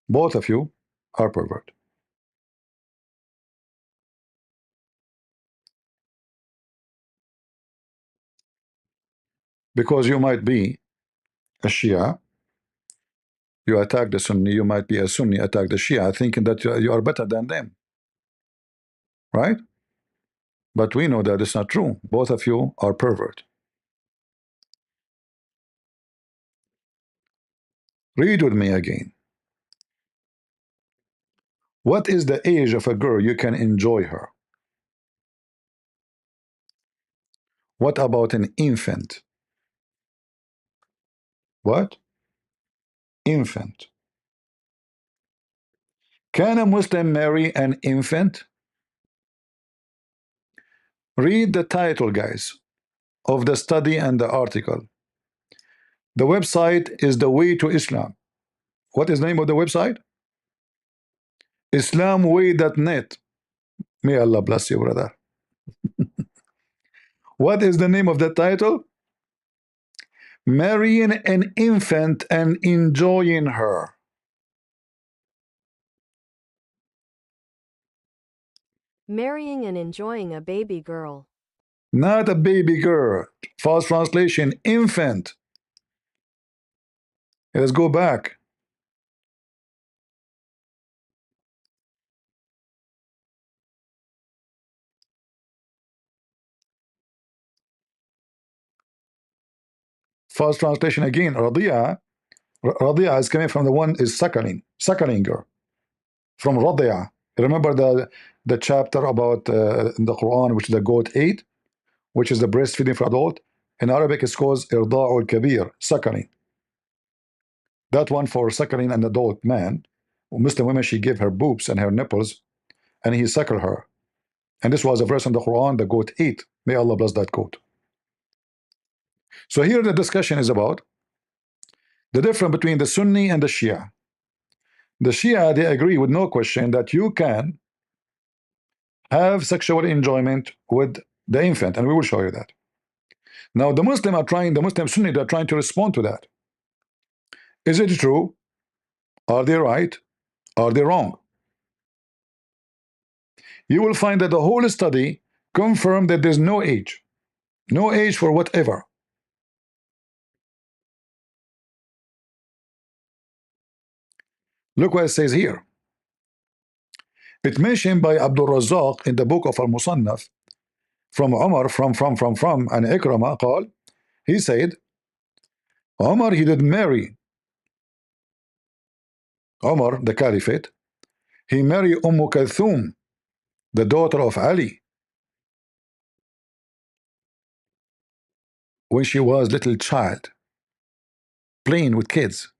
Both of you are pervert. Because you might be a Shia, you attack the Sunni, you might be a Sunni, attack the Shia, thinking that you are better than them. Right? But we know that it's not true. Both of you are pervert. Read with me again. What is the age of a girl you can enjoy her? What about an infant? What? Infant. Can a Muslim marry an infant? Read the title, guys, of the study and the article. The website is The Way to Islam. What is the name of the website? Islamway.net. May Allah bless you, brother. What is the name of the title? Marrying an infant and enjoying her. Marrying and enjoying a baby girl. Not a baby girl. False translation, infant. Let's go back. False translation again. Radia. Radia is coming from the one is suckling girl. From Radia. Remember the chapter about in the Quran, which is the goat ate, which is the breastfeeding for adult. In Arabic, it's called irda'ul kabir, suckling. That one for suckling an adult man. Muslim women, she gave her boobs and her nipples, and he suckled her. And this was a verse in the Quran, the goat ate. May Allah bless that goat. So here the discussion is about the difference between the Sunni and the Shia. The Shia, they agree with no question that you can have sexual enjoyment with the infant, and we will show you that. Now the Muslim Sunni, they're trying to respond to that. Is it true? Are they right? Are they wrong? You will find that the whole study confirmed that there's no age for whatever. Look what it says here. It's mentioned by Abdul Razzaq in the book of Al-Musannaf from Umar, from and Ikramah قال, he said, Umar, he did marry. Umar, the Caliphate, he married Kulthum, the daughter of Ali, when she was little child, playing with kids.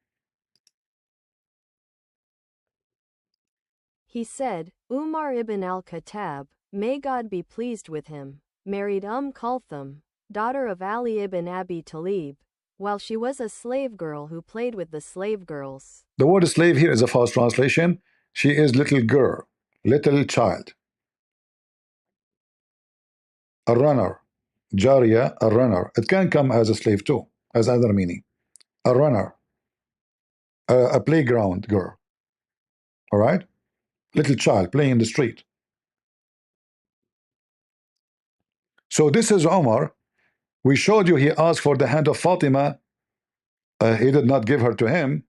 He said, Umar ibn al-Khattab, may God be pleased with him, married Kulthum, daughter of Ali ibn Abi Talib, while she was a slave girl who played with the slave girls. The word slave here is a false translation. She is little girl, little child. A runner, Jariya, a runner. It can come as a slave too, as other meaning. A runner, a playground girl. All right? Little child playing in the street. So this is Omar. We showed you he asked for the hand of Fatima. He did not give her to him.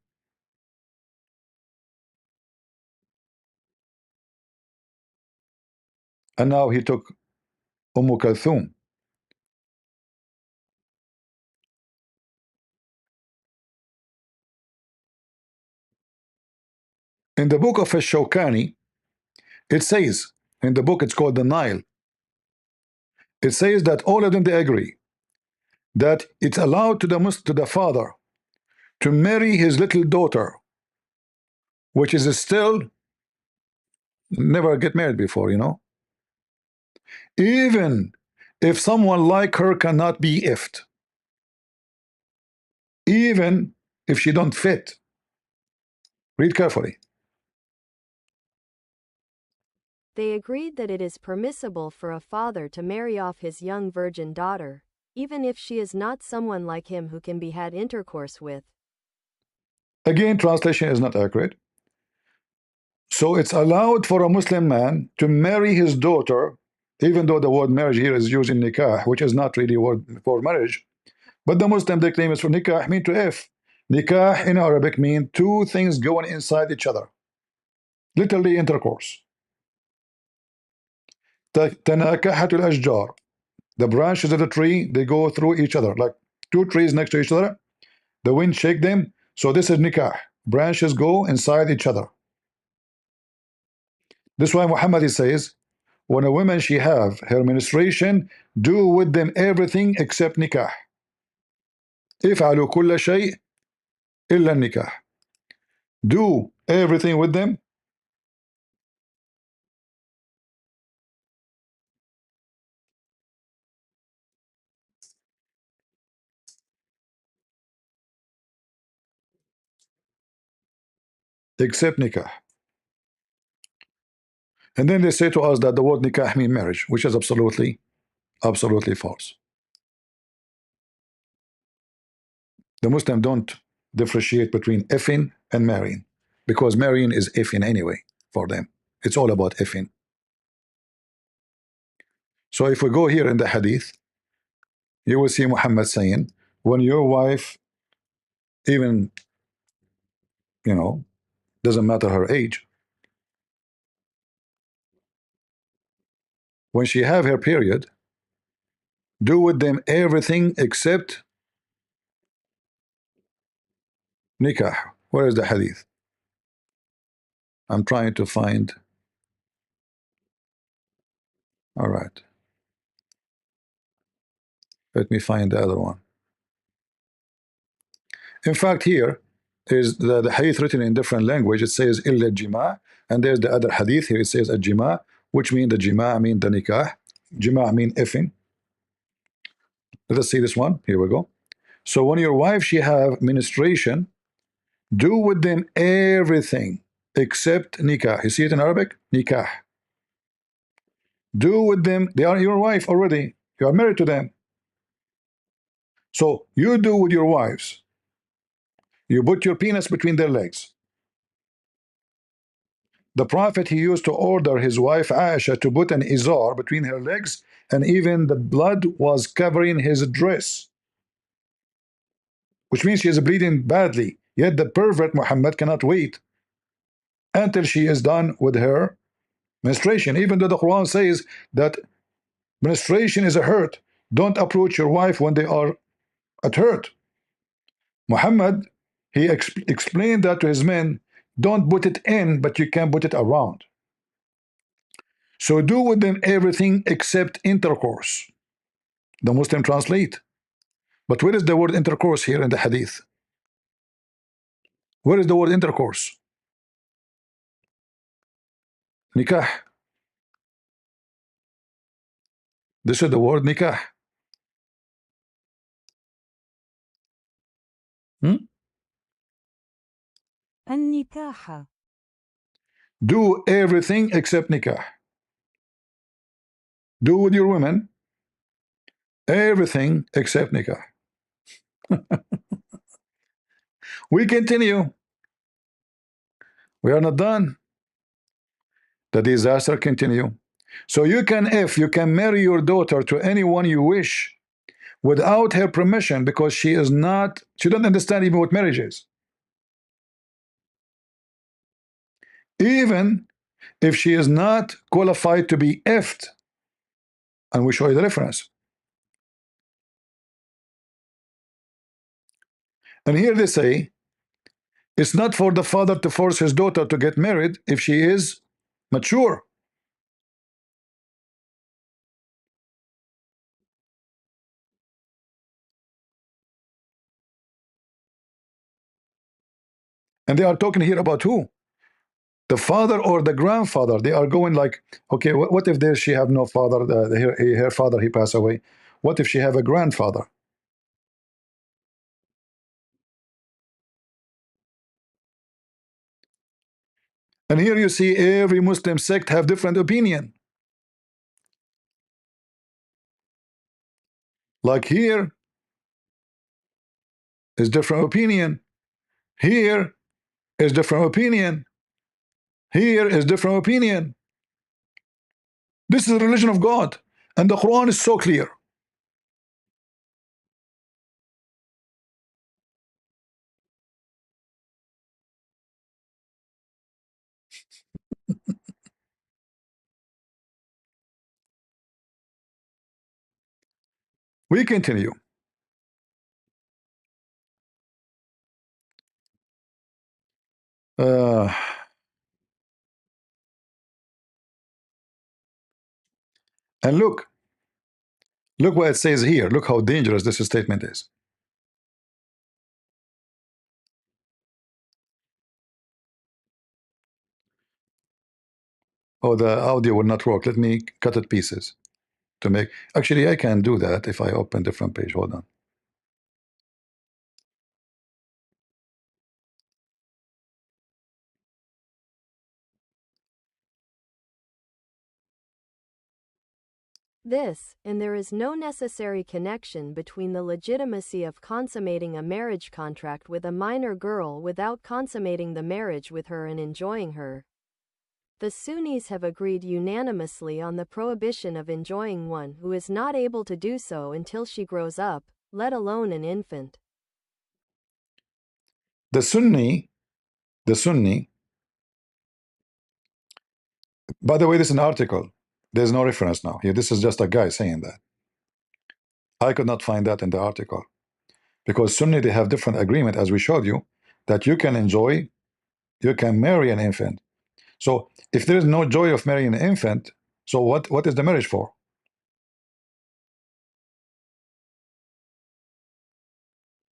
And now he took Kulthum. In the book of Ash-Shawkani, it says, in the book it's called the Nile, It says that all of them, they agree that it's allowed to the father to marry his little daughter, which is still never get married before, you know, even if someone like her cannot be ifed, even if she don't fit. Read carefully. They agreed that it is permissible for a father to marry off his young virgin daughter, even if she is not someone like him who can be had intercourse with. Again, translation is not accurate. So it's allowed for a Muslim man to marry his daughter, even though the word marriage here is used in nikah, which is not really a word for marriage. But the Muslim, they claim it's for nikah, mean to if. Nikah in Arabic mean two things going inside each other. Literally intercourse. Tanakahatul ashjar. The branches of the tree, they go through each other, like two trees next to each other. The wind shake them. So this is nikah. Branches go inside each other. This is why Muhammad says, when a woman she have her menstruation, do with them everything except nikah. افعلوا كل شيء إلا النكاح. Do everything with them except nikah. And then they say to us that the word nikah means marriage, which is absolutely false. The Muslim don't differentiate between effing and marrying, because marrying is effing anyway for them. It's all about effing. So if we go here in the hadith, you will see Muhammad saying, when your wife, even, you know, doesn't matter her age, when she have her period, do with them everything except nikah. Where is the hadith? I'm trying to find. All right, let me find the other one. In fact, here is the hadith written in different language. It says illa jima, and there's the other hadith here. It says a jima, which mean the jima mean the nikah. Jima mean effing. Let us see this one. Here we go. So when your wife she have menstruation, do with them everything except nikah. You see it in Arabic? Nikah. Do with them. They are your wife already. You are married to them. So you do with your wives. You put your penis between their legs. The Prophet, he used to order his wife Aisha to put an izar between her legs, and even the blood was covering his dress, which means she is bleeding badly. Yet the pervert Muhammad cannot wait until she is done with her menstruation, even though the Quran says that menstruation is a hurt. Don't approach your wife when they are at hurt. Muhammad, he explained that to his men. Don't put it in, but you can put it around. So do with them everything except intercourse. The Muslim translate. But where is the word intercourse here in the hadith? Where is the word intercourse? Nikah. This is the word nikah. النكاح. Do everything except nikah. Do with your women everything except nikah. We continue. We are not done. The disaster continue. So you can marry your daughter to anyone you wish without her permission, because she doesn't understand even what marriage is. Even if she is not qualified to be effed, and we show you the difference. And here they say it's not for the father to force his daughter to get married if she is mature. And they are talking here about who? The father or the grandfather. They are going like, okay, what if there she have no father? Her father, he passed away. What if she have a grandfather? And here you see every Muslim sect have different opinion. Like here is different opinion. Here is different opinion. Here is different opinion. This is the religion of God. And the Quran is so clear. We continue. And look what it says here. Look how dangerous this statement is. Oh, the audio will not work. Let me cut it pieces to make. Actually, I can do that if I open different page. Hold on. This, and there is no necessary connection between the legitimacy of consummating a marriage contract with a minor girl without consummating the marriage with her and enjoying her. The Sunnis have agreed unanimously on the prohibition of enjoying one who is not able to do so until she grows up, let alone an infant. The Sunni, by the way, this is an article. There's no reference now here. This is just a guy saying that. I could not find that in the article because Sunni, they have different agreement, as we showed you, that you can enjoy, you can marry an infant. So if there is no joy of marrying an infant, so what is the marriage for?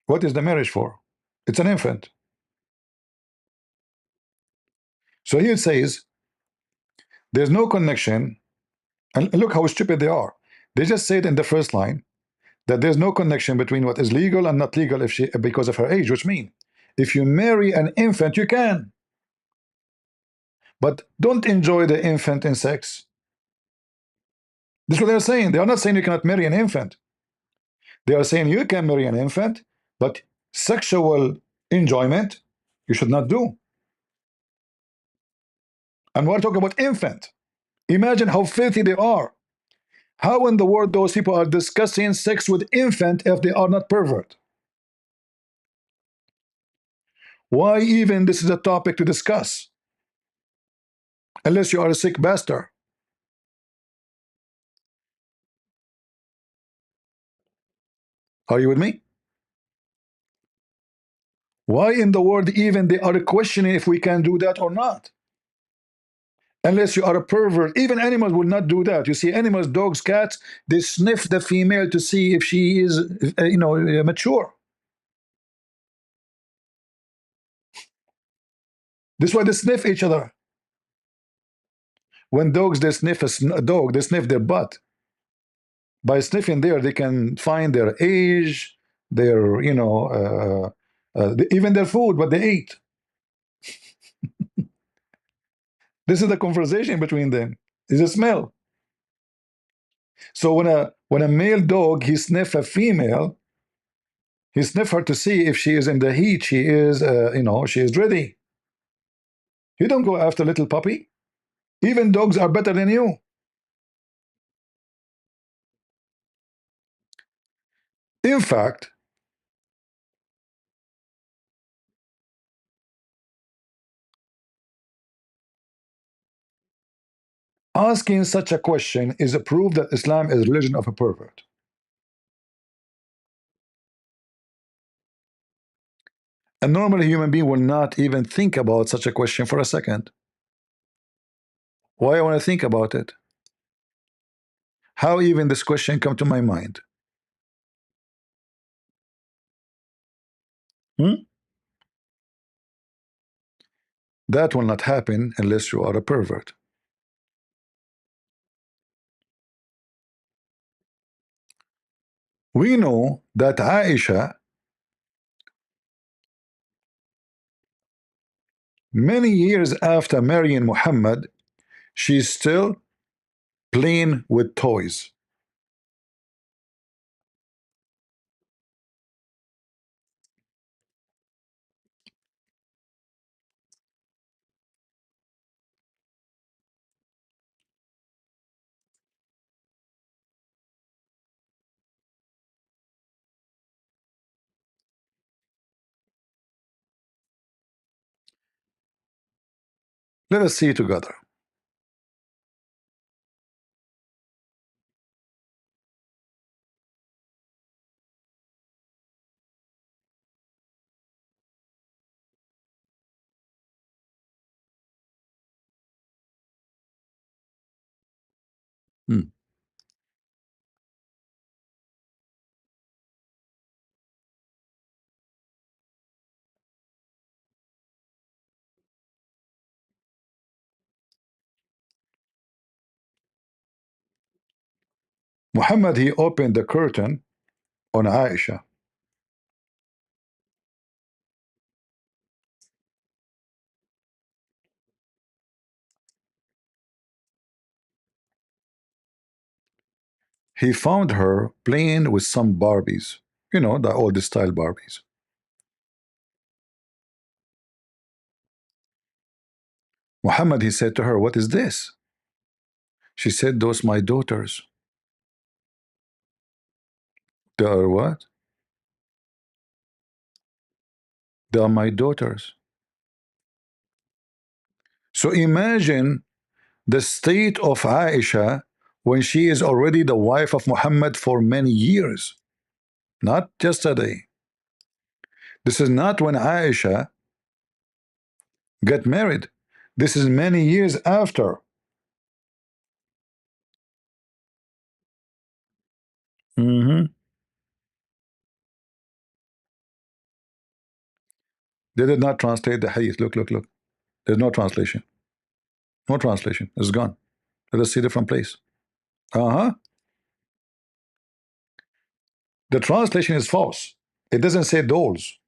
What is the marriage for? It's an infant. So here it says there's no connection, and look how stupid they are. They just said in the first line that there's no connection between what is legal and not legal if she because of her age, which means if you marry an infant, you can, but don't enjoy the infant in sex. This is what they're saying. They are not saying you cannot marry an infant. They are saying you can marry an infant, but sexual enjoyment you should not do. And we're talking about infant. Imagine how filthy they are. How in the world those people are discussing sex with infant if they are not pervert? Why even this is a topic to discuss? Unless you are a sick bastard. Are you with me? Why in the world even they are questioning if we can do that or not? Unless you are a pervert. Even animals will not do that. You see animals, dogs, cats, they sniff the female to see if she is mature. This is why they sniff each other. When dogs, they sniff a dog, they sniff their butt. By sniffing there, they can find their age, their, even their food, what they ate. This is the conversation between them. It's a smell. So when a male dog, he sniff a female, he sniff her to see if she is in the heat, she is, she is ready. You don't go after little puppy. Even dogs are better than you. In fact, asking such a question is a proof that Islam is a religion of a pervert. A normal human being will not even think about such a question for a second. Why I want to think about it? How even this question come to my mind? That will not happen unless you are a pervert. We know that Aisha, many years after marrying Muhammad, she's still playing with toys. Let us see together. Muhammad, he opened the curtain on Aisha. He found her playing with some Barbies, you know, the old style Barbies. Muhammad, he said to her, "What is this?" She said, "Those my daughters." They are what? They are my daughters. So imagine the state of Aisha when she is already the wife of Muhammad for many years, not yesterday. This is not when Aisha got married. This is many years after. They did not translate the hadith. Look, look, look. There's no translation. No translation. It's gone. Let us see different place. The translation is false. It doesn't say dolls.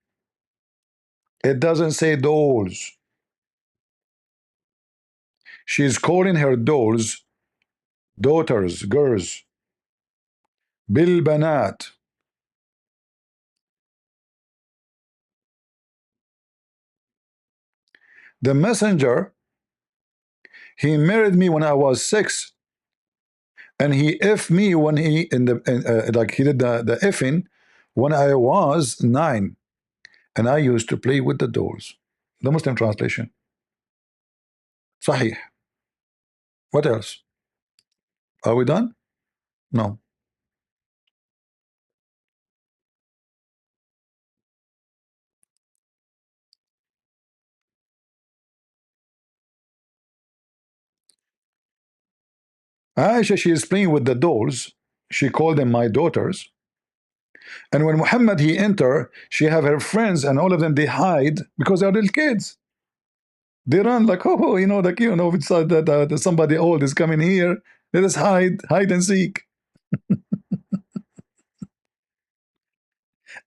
It doesn't say dolls. She's calling her dolls daughters, girls. Bilbanat. The messenger, he married me when I was 6, and he effed me when he like he did the effing when I was 9, and I used to play with the dolls. The Muslim translation. Sahih. What else? Are we done? No. Aisha, she is playing with the dolls. She called them my daughters. And when Muhammad he enter, she have her friends, and all of them they hide because they're little kids. They run like, oh, you know, like, you know, it's that somebody old is coming here. Let us hide and seek.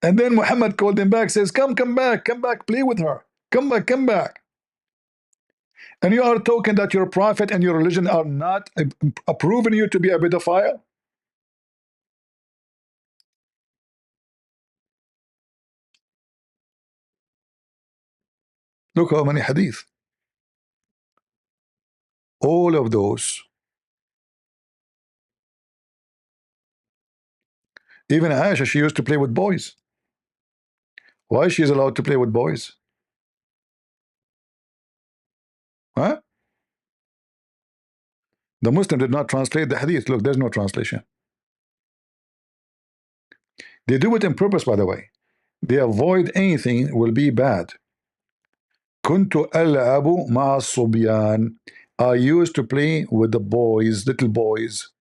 And then Muhammad called them back, says, come back, play with her. Come back, come back. And you are talking that your prophet and your religion are not approving you to be a pedophile? Look how many hadith. All of those. Even Aisha, she used to play with boys. Why she is allowed to play with boys? Huh? The Muslim did not translate the hadith. Look, there's no translation. They do it on purpose, by the way. They avoid anything will be bad. كنت ألعب مع الصبيان. I used to play with the boys, little boys.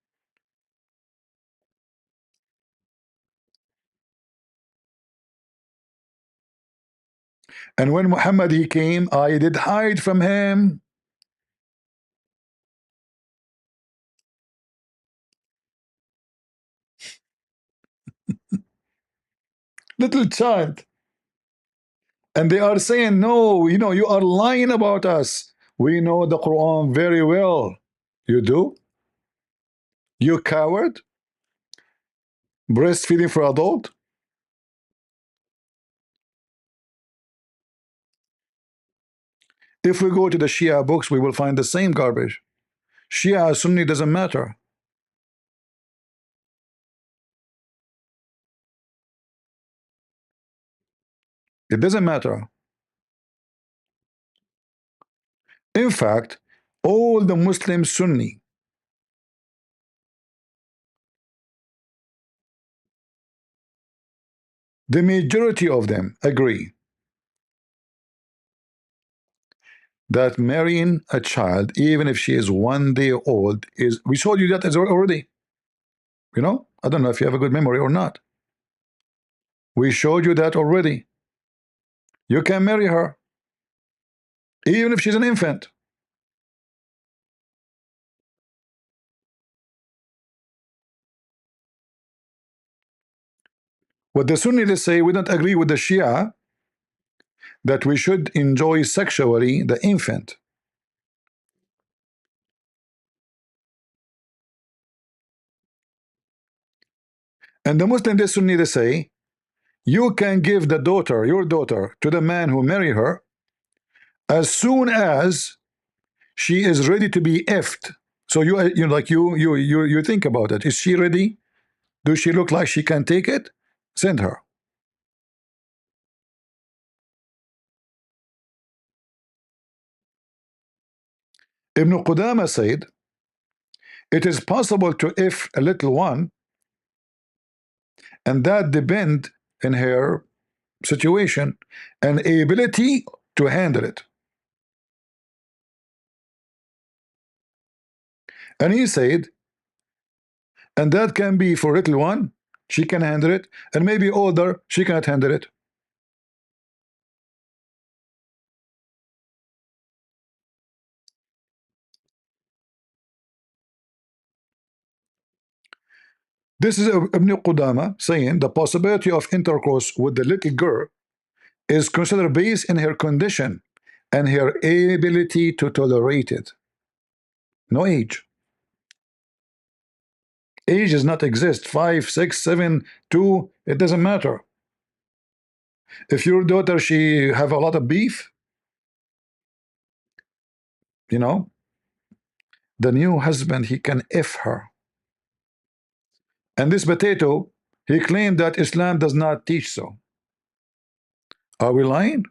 And when Muhammad he came, I did hide from him. Little child. And they are saying, no, you know, you are lying about us. We know the Quran very well. You do? You coward? Breastfeeding for adult? If we go to the Shia books, we will find the same garbage. Shia, Sunni doesn't matter. It doesn't matter. In fact, all the Muslim Sunni, the majority of them agree that marrying a child, even if she is 1 day old, is, we showed you that as already. You know, I don't know if you have a good memory or not. We showed you that already. You can marry her, even if she's an infant. What the Sunnis say, we don't agree with the Shia that we should enjoy sexually the infant. And the Muslim, the Sunni, they say, you can give the daughter, your daughter, to the man who marry her as soon as she is ready to be effed. So you think about it. Is she ready? Does she look like she can take it? Send her. Ibn Qudama said, it is possible to if a little one, and that depend in her situation and ability to handle it. And he said, and that can be for little one, she can handle it, and maybe older, she cannot handle it. This is Ibn Qudama saying the possibility of intercourse with the little girl is considered based in her condition and her ability to tolerate it. No age. Age does not exist. 5, 6, 7, 2, it doesn't matter. If your daughter, she have a lot of beef, you know, the new husband, he can F her. And this potato, he claimed that Islam does not teach so. Are we lying?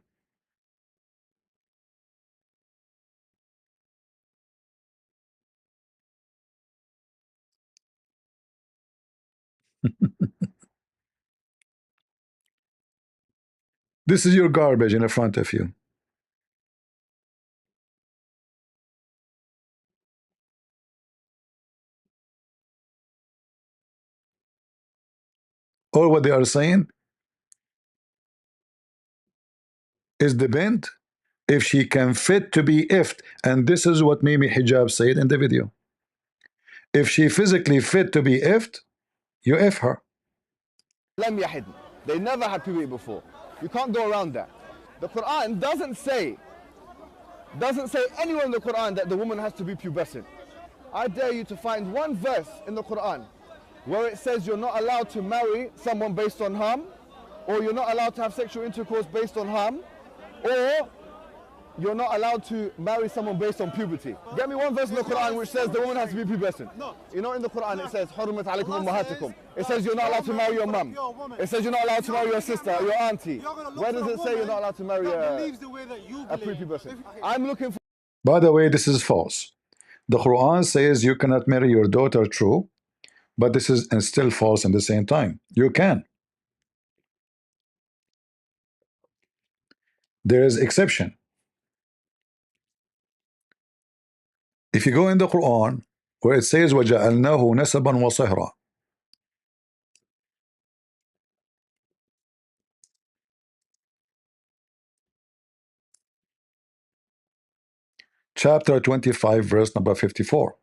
This is your garbage in front of you. All what they are saying is the bent if she can fit to be ifed. And this is what Mimi Hijab said in the video. If she physically fit to be ifed, you F her. They never had puberty before. You can't go around that. The Quran doesn't say anywhere in the Quran that the woman has to be pubescent. I dare you to find one verse in the Quran where it says you're not allowed to marry someone based on harm, or you're not allowed to have sexual intercourse based on harm, or you're not allowed to marry someone based on puberty. Get me one verse in the Quran which says the woman has to be pubescent. You know, in the Quran it says حُرِّمَتْ عَلَيْكُمْ أُمَّهَاتُكُمْ. It says you're not allowed to marry your mum. It says you're not allowed to marry your sister, your auntie. Where does it say you're not allowed to marry a prepubescent? I'm looking for... By the way, this is false. The Quran says you cannot marry your daughter, true, but this is still false at the same time. You can. There is exception. If you go in the Quran where it says وَجَعَلْنَاهُ نَسَبًا وَصِهْرًا, chapter 25, verse number 54.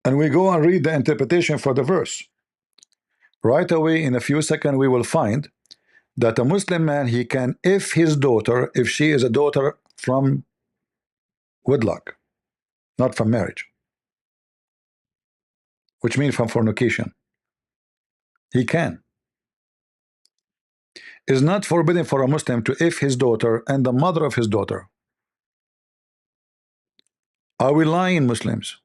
And we go and read the interpretation for the verse. Right away, in a few seconds, we will find that a Muslim man, he can, if his daughter, if she is a daughter from wedlock, not from marriage, which means from fornication, he can. It's not forbidden for a Muslim to if his daughter and the mother of his daughter. Are we lying, Muslims?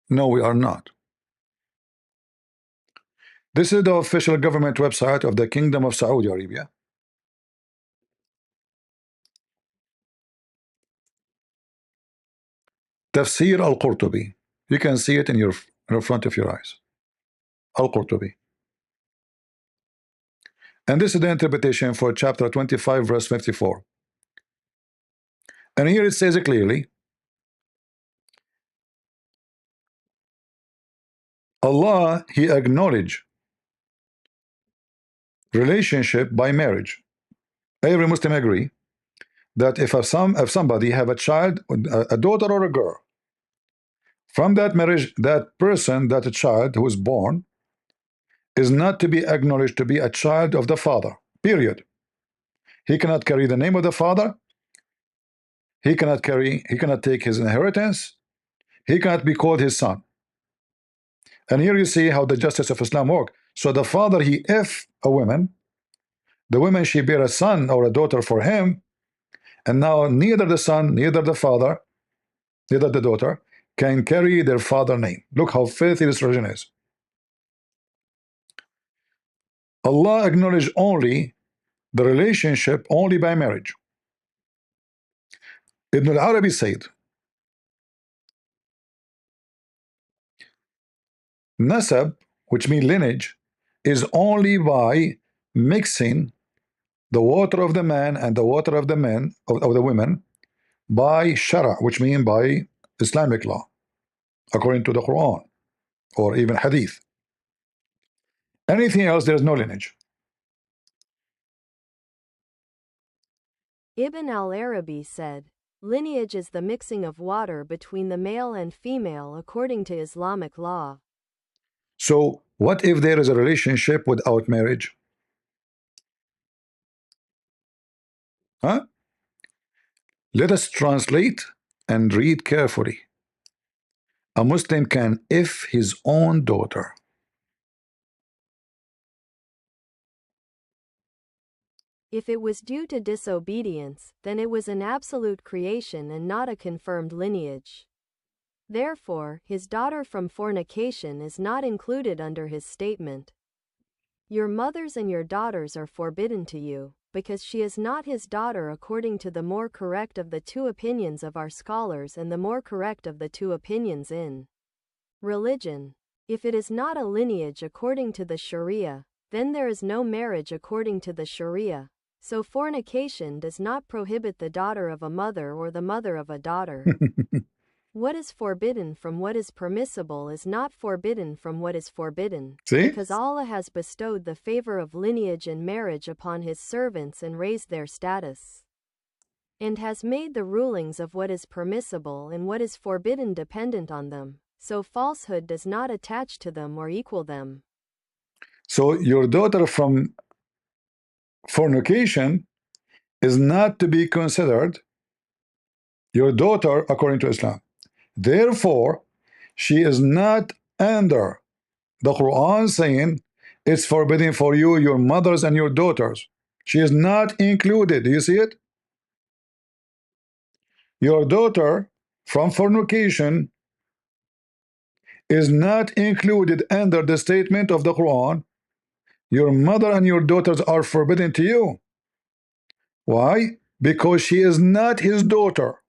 No, we are not. This is the official government website of the Kingdom of Saudi Arabia. Tafsir al-Qurtubi. You can see it in front of your eyes. Al-Qurtubi. And this is the interpretation for chapter 25, verse 54. And here it says it clearly, Allah, He acknowledged relationship by marriage. Every Muslim agree that if somebody have a child, a daughter or a girl, from that marriage, that person, that child who is born, is not to be acknowledged to be a child of the father, period. He cannot carry the name of the father. He cannot take his inheritance. He cannot be called his son. And here you see how the justice of Islam work. So the father, he if a woman, the woman, she bear a son or a daughter for him, and now neither the son, neither the father, neither the daughter can carry their father name. Look how filthy this religion is. Allah acknowledged only the relationship only by marriage. Ibn al-Arabi said, Nasab, which means lineage, is only by mixing the water of the man and the water of the men of the women by shara, which means by Islamic law, according to the Quran or even hadith. Anything else, there is no lineage. Ibn al-Arabi said, lineage is the mixing of water between the male and female according to Islamic law. So what if there is a relationship without marriage? Huh? Let us translate and read carefully. A Muslim can if his own daughter. If it was due to disobedience, then it was an absolute creation and not a confirmed lineage. Therefore, his daughter from fornication is not included under his statement. Your mothers and your daughters are forbidden to you, because she is not his daughter according to the more correct of the two opinions of our scholars and the more correct of the two opinions in religion. If it is not a lineage according to the Sharia, then there is no marriage according to the Sharia. So fornication does not prohibit the daughter of a mother or the mother of a daughter. What is forbidden from what is permissible is not forbidden from what is forbidden. See? Because Allah has bestowed the favor of lineage and marriage upon His servants and raised their status, and has made the rulings of what is permissible and what is forbidden dependent on them, so falsehood does not attach to them or equal them. So your daughter from fornication is not to be considered your daughter according to Islam. Therefore, she is not under the Quran saying it's forbidden for you, your mothers and your daughters. She is not included. Do you see it? Your daughter from fornication is not included under the statement of the Quran. Your mother and your daughters are forbidden to you. Why? Because she is not his daughter,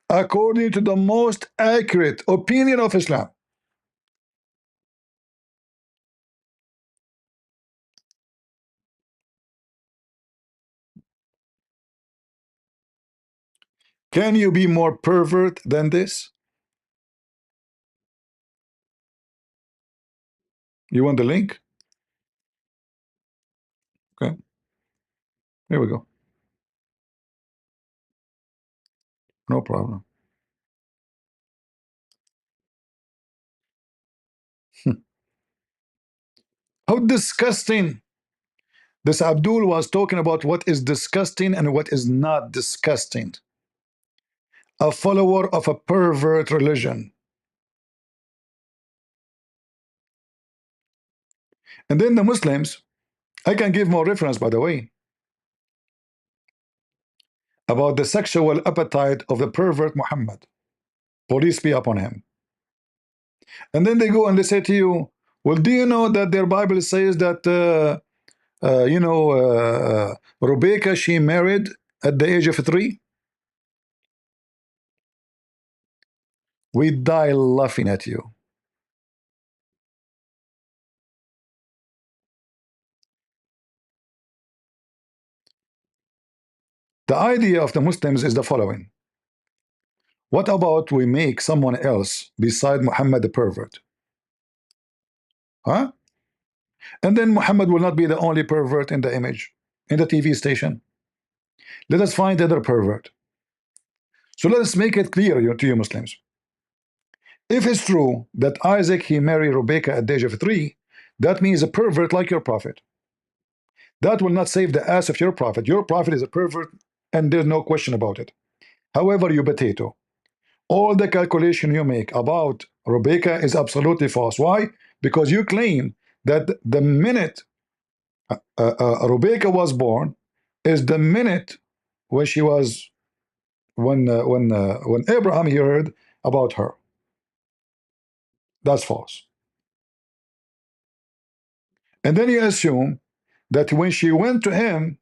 according to the most accurate opinion of Islam. Can you be more pervert than this? You want the link? Okay. Here we go. No problem. How disgusting. This Abdul was talking about what is disgusting and what is not disgusting. A follower of a pervert religion. And then the Muslims, I can give more reference, by the way, about the sexual appetite of the pervert Muhammad. Police be upon him. And then they go and they say to you, well, do you know that their Bible says that, Rebecca, she married at the age of 3? We die laughing at you. The idea of the Muslims is the following. What about we make someone else beside Muhammad the pervert? Huh? And then Muhammad will not be the only pervert in the image, in the TV station. Let us find other pervert. So let us make it clear to you Muslims. If it's true that Isaac, he married Rebecca at the age of 3, that means a pervert like your prophet. That will not save the ass of your prophet. Your prophet is a pervert, and there's no question about it. However, you potato, all the calculation you make about Rebecca is absolutely false. Why? Because you claim that the minute Rebecca was born is the minute when she was when Abraham he heard about her. That's false. And then you assume that when she went to him,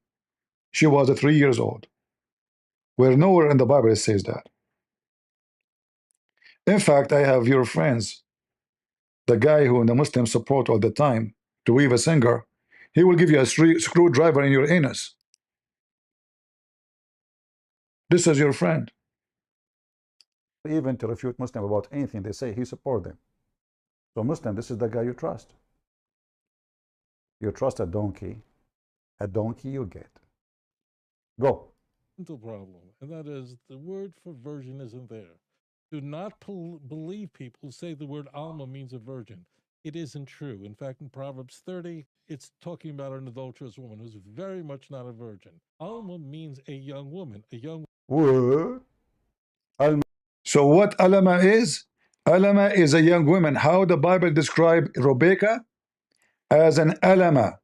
she was 3 years old. Where nowhere in the Bible it says that. In fact, I have your friends, the guy who in the Muslims support all the time, to weave a singer, he will give you a screwdriver in your anus. This is your friend. Even to refute Muslim about anything they say, he support them. So Muslim, this is the guy you trust. You trust a donkey you get. Go. Problem, and that is the word for virgin isn't there. Do not believe people who say the word Alma means a virgin. It isn't true. In fact, in Proverbs 30, it's talking about an adulterous woman who's very much not a virgin. Alma means a young woman, a young. What? So what Alama is? Alama is a young woman. How the Bible describe Rebecca? As an Alama.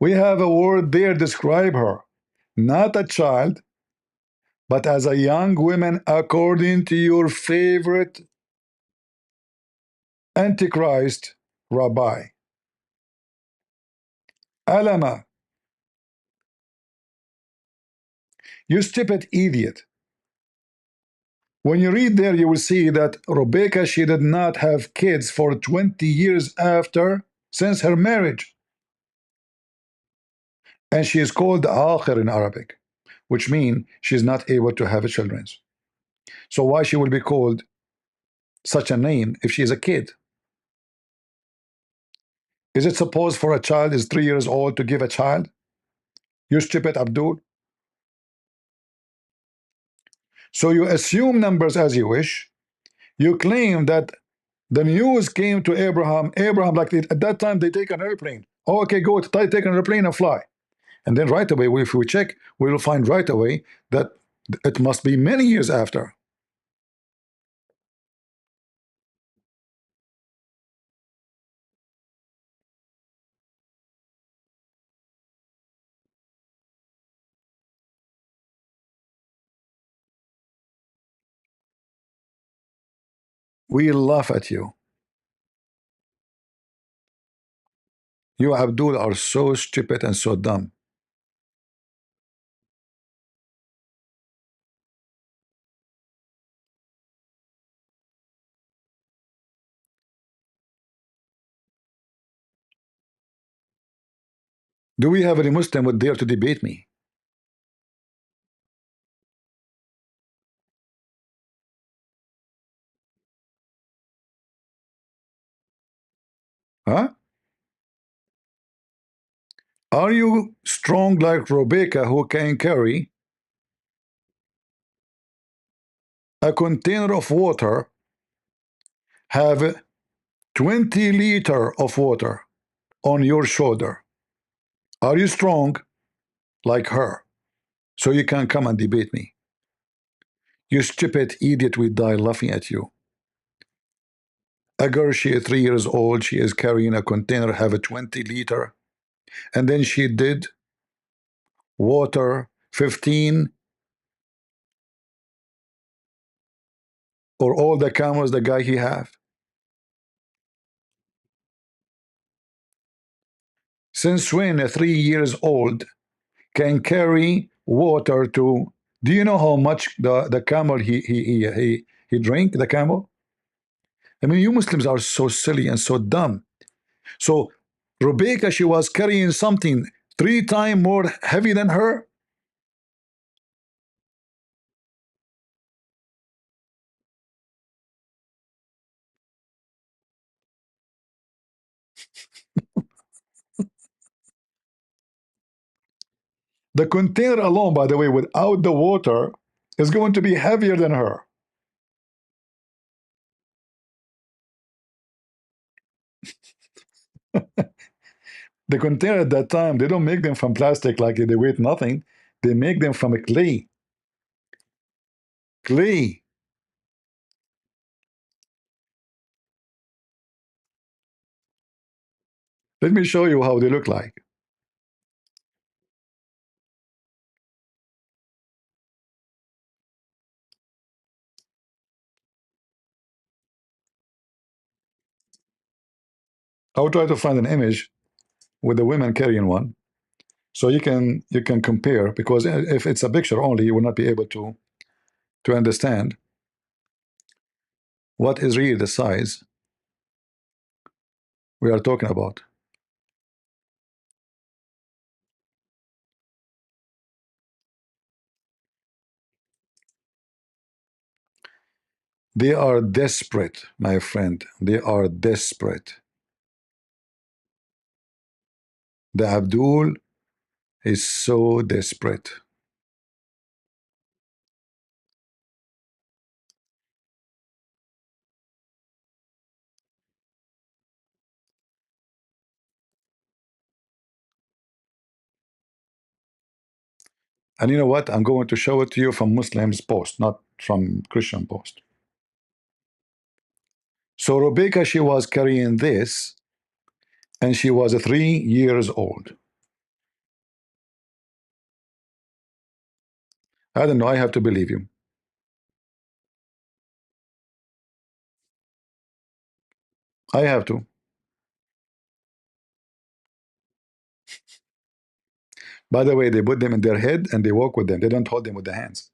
We have a word there describe her. Not a child, but as a young woman according to your favorite Antichrist rabbi. Alama. You stupid idiot. When you read there, you will see that Rebecca, she did not have kids for 20 years after, since her marriage. And she is called Akhir in Arabic, which means she's not able to have children. So why she will be called such a name if she is a kid? Is it supposed for a child is 3 years old to give a child? You stupid Abdul. So you assume numbers as you wish. You claim that the news came to Abraham. Abraham, like at that time, they take an airplane. Oh, okay, go take an airplane and fly. And then right away, if we check, we will find right away that it must be many years after. We laugh at you. You, Abdul, are so stupid and so dumb. Do we have any Muslim would dare to debate me? Huh? Are you strong like Rebecca, who can carry a container of water, have 20 liter of water on your shoulder? Are you strong like her? So you can come and debate me. You stupid idiot, we die laughing at you. A girl, she is 3 years old, she is carrying a container, have a 20 liter, and then she did water 15, or all the camels the guy he have. Since when a 3 years old can carry water to, do you know how much the camel he drink, the camel? I mean, you Muslims are so silly and so dumb. So Rebecca, she was carrying something 3 times more heavy than her. The container alone, by the way, without the water, is going to be heavier than her. The container at that time, they don't make them from plastic like they weigh nothing. They make them from a clay. Clay. Let me show you how they look like. I'll try to find an image with the women carrying one, so you can compare, because if it's a picture only, you will not be able to understand what is really the size we are talking about. They are desperate, my friend. They are desperate. The Abdul is so desperate. And you know what? I'm going to show it to you from Muslims post, not from Christian post. So Rebecca, she was carrying this, and she was 3 years old. I don't know. I have to believe you. I have to. By the way, they put them in their head and they walk with them. They don't hold them with the hands.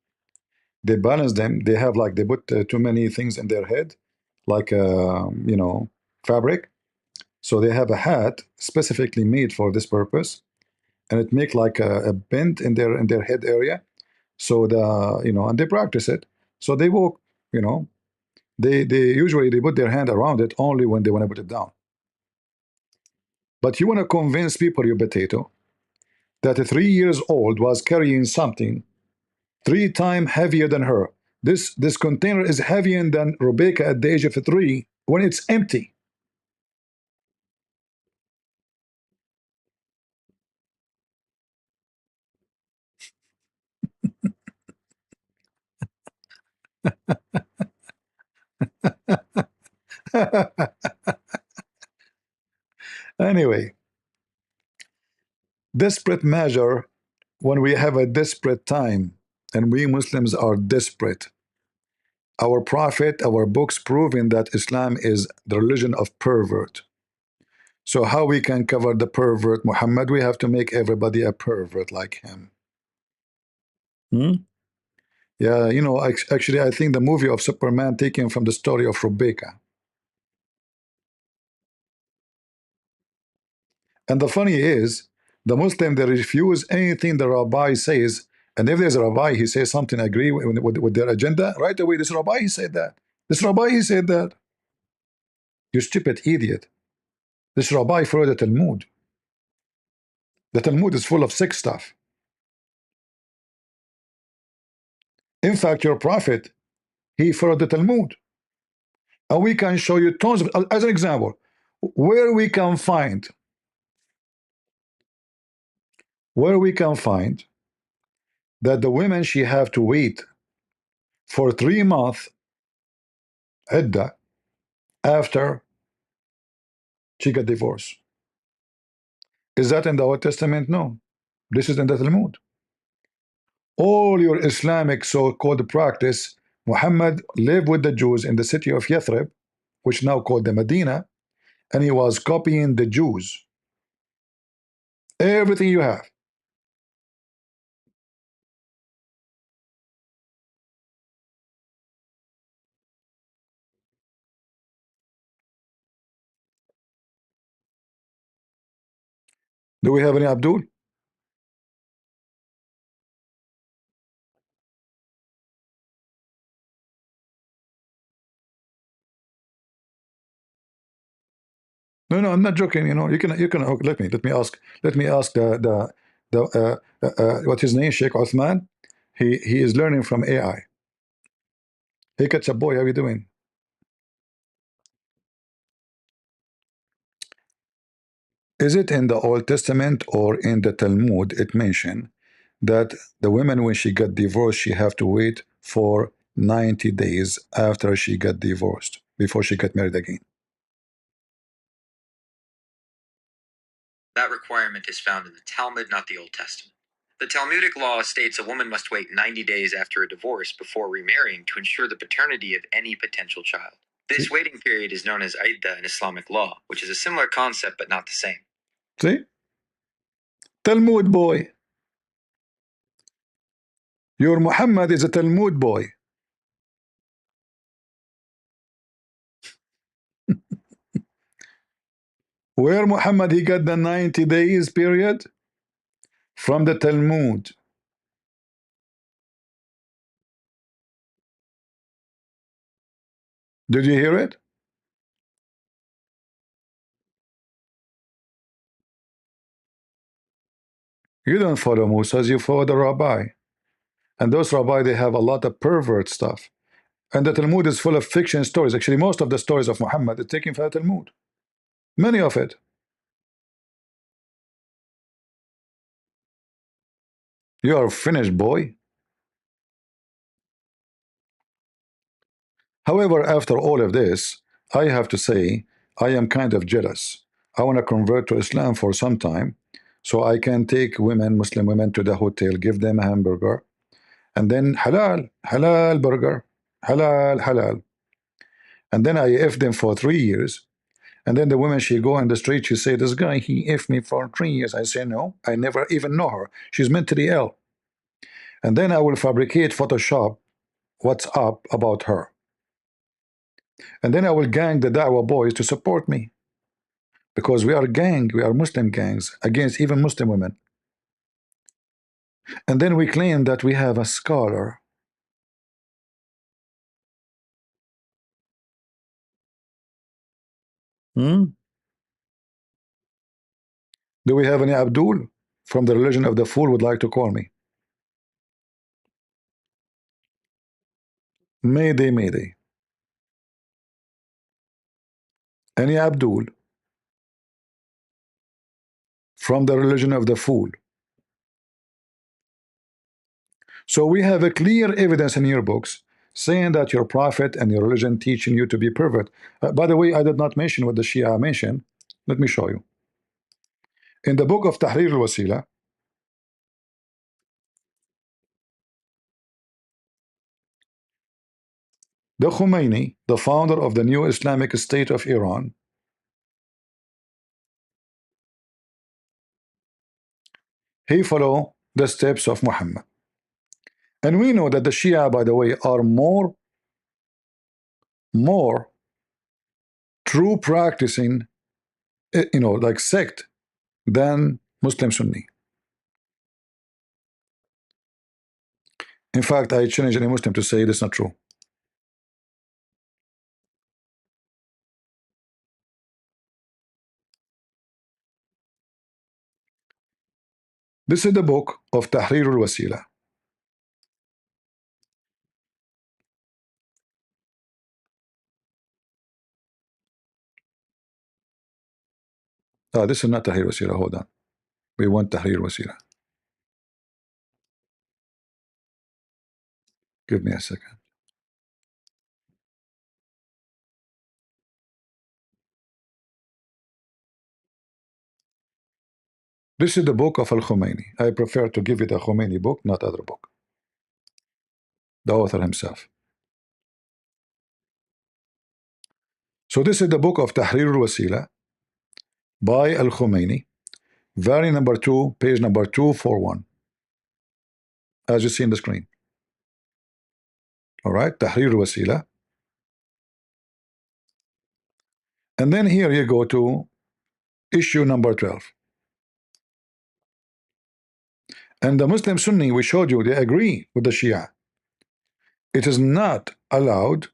They balance them. They have like, they put too many things in their head, like you know, fabric. So they have a hat specifically made for this purpose, and it make like a bend in their head area. So the, you know, and they practice it. So they walk, you know, they usually they put their hand around it only when they want to put it down. But you want to convince people, you potato, that a 3 years old was carrying something 3 times heavier than her. This container is heavier than Rebecca at the age of 3 when it's empty. Anyway, desperate measure when we have a desperate time, and we Muslims are desperate. Our prophet, our books proving that Islam is the religion of pervert. So how we can cover the pervert Muhammad? We have to make everybody a pervert like him. Yeah, you know, actually, I think the movie of Superman taken from the story of Rebecca. And the funny is, the Muslim, they refuse anything the rabbi says. And if there's a rabbi, he says something agree with their agenda, right away, this rabbi, he said that. This rabbi, he said that. You stupid idiot. This rabbi followed the Talmud. The Talmud is full of sick stuff. In fact, your prophet, he followed the Talmud. And we can show you tons of, as an example, where we can find that the women she have to wait for 3 months iddah after she got divorced. Is that in the Old Testament? No. This is in the Talmud. All your Islamic so-called practice, Muhammad lived with the Jews in the city of Yathrib, which now called the Medina, and he was copying the Jews. Everything you have. Do we have any Abdul? No, no, I'm not joking. You know, you can. Oh, let me ask what his name, Sheikh Uthman. He is learning from AI. Hey, catch up boy, how you doing? Is it in the Old Testament or in the Talmud? It mentioned that the women, when she got divorced, she have to wait for 90 days after she got divorced before she got married again. That requirement is found in the Talmud, not the Old Testament. The Talmudic law states a woman must wait 90 days after a divorce before remarrying to ensure the paternity of any potential child. This waiting period is known as iddah in Islamic law, which is a similar concept but not the same. See? Talmud boy. Your Muhammad is a Talmud boy. Where Muhammad he got the 90 days period? From the Talmud. Did you hear it? You don't follow Musa's, you follow the rabbi. And those rabbi, they have a lot of pervert stuff. And the Talmud is full of fiction stories. Actually, most of the stories of Muhammad are taken from the Talmud. Many of it. You are finished, boy. However, after all of this, I have to say, I am kind of jealous. I want to convert to Islam for some time, so I can take women, Muslim women, to the hotel, give them a hamburger, and then halal, halal burger, halal, halal. And then I F them for 3 years. And then the woman, she go in the street, she say, this guy, he F me for 3 years. I say, no, I never even know her. She's mentally ill. And then I will fabricate Photoshop what's up about her. And then I will gang the Da'wah boys to support me. Because we are a gang, we are Muslim gangs against even Muslim women. And then we claim that we have a scholar. Do we have any Abdul from the religion of the fool would like to call me? Mayday, mayday. Any Abdul from the religion of the fool? So we have a clear evidence in your books saying that your prophet and your religion teaching you to be pervert. By the way, I did not mention what the Shia mentioned. Let me show you. In the book of Tahrir al-Wasila, the Khomeini, the founder of the new Islamic State of Iran, he followed the steps of Muhammad. And we know that the Shia, by the way, are more true practicing, like sect than Muslim Sunni. In fact, I challenge any Muslim to say it is not true. This is the book of Tahrir al-Wasila. This is not Tahrir al-Wasila. Hold on. We want Tahrir al-Wasila. Give me a second. This is the book of Al-Khomeini. I prefer to give you the Khomeini book, not other book. The author himself. So this is the book of Tahrir al-Wasila by Al-Khomeini, volume number 2, page number 241, as you see in the screen. All right, Tahrir al-Wasila. And then here you go to issue number 12. And the Muslim Sunni, we showed you, they agree with the Shia. It is not allowed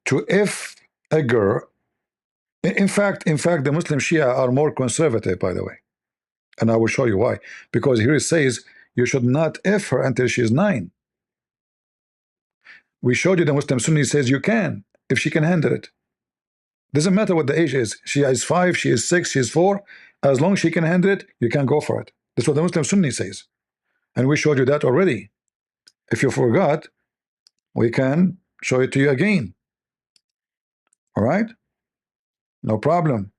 to if a girl. In fact, the Muslim Shia are more conservative, by the way. And I will show you why. Because here it says you should not if her until she is 9. We showed you the Muslim Sunni says you can, if she can handle it. Doesn't matter what the age is. She is 5, she is 6, she is 4. As long as she can handle it, you can go for it. That's what the Muslim Sunni says. And we showed you that already. If you forgot, we can show it to you again. All right? No problem.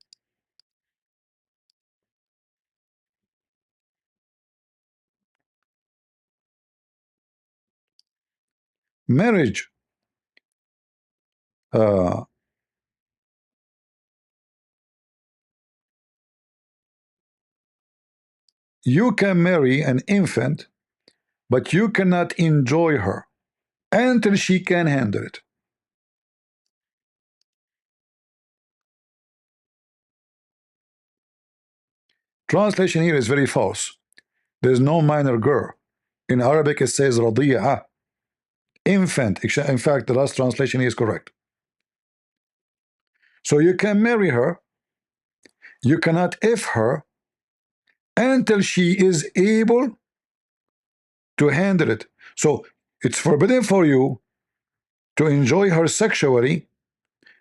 Marriage. You can marry an infant, but you cannot enjoy her until she can handle it. Translation here is very false. There's no minor girl. In Arabic it says radi'a, infant. In fact, the last translation is correct. So you can marry her, you cannot if her until she is able to handle it. So it's forbidden for you to enjoy her sexually,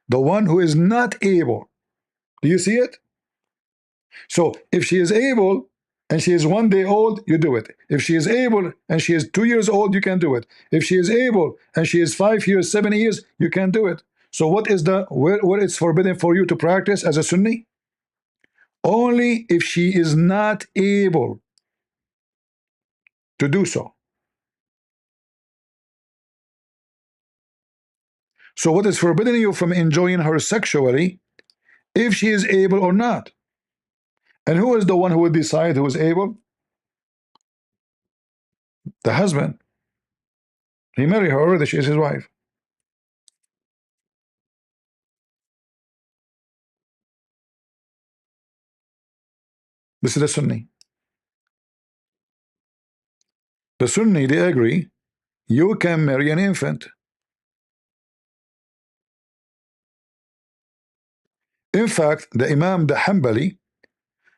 the one who is not able. Do you see it? So if she is able and she is 1 day old, you do it. If she is able and she is 2 years old, you can do it. If she is able and she is 5 years, 7 years, you can do it. So what is what it's forbidden for you to practice as a Sunni? Only if she is not able to do so. So what is forbidden you from enjoying her sexually, if she is able or not? And who is the one who will decide who is able? The husband. He married her already, she is his wife. This is the Sunni. The Sunni, they agree, you can marry an infant. In fact, the Imam, the Hanbali,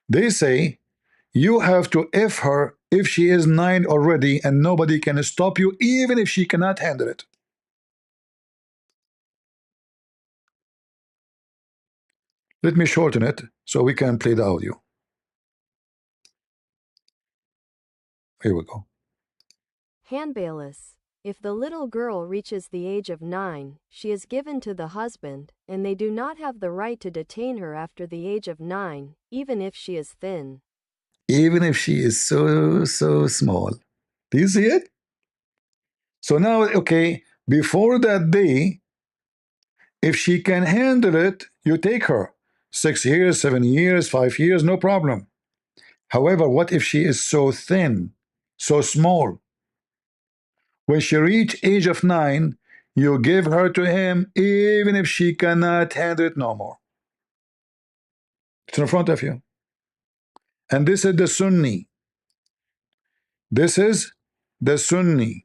they say you have to if her if she is 9 already and nobody can stop you, even if she cannot handle it. Let me shorten it so we can play the audio. Here we go. Hanbalis. If the little girl reaches the age of 9, she is given to the husband, and they do not have the right to detain her after the age of 9, even if she is thin. Even if she is so small. Do you see it? So now, okay, before that day, if she can handle it, you take her. 6 years, 7 years, 5 years, no problem. However, what if she is so thin, so small? When she reach age of 9, you give her to him, even if she cannot handle it no more. It's in front of you. And this is the Sunni. This is the Sunni.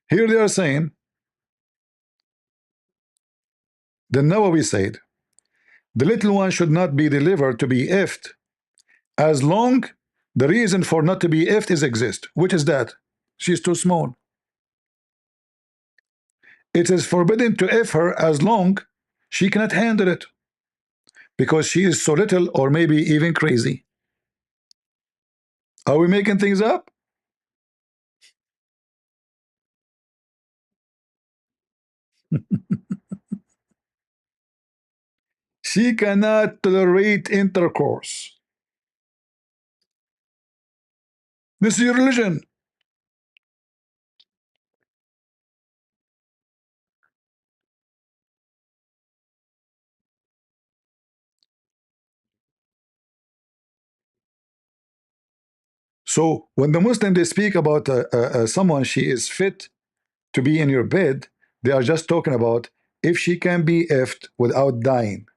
Here they are saying, the Nawawi said, The little one should not be delivered to be effed as long the reason for not to be effed is exist. Which is that? She's too small. It is forbidden to eff her as long she cannot handle it because she is so little or maybe even crazy. Are we making things up? She cannot tolerate intercourse. This is your religion. So when the Muslim they speak about someone she is fit to be in your bed, they are just talking about if she can be effed without dying.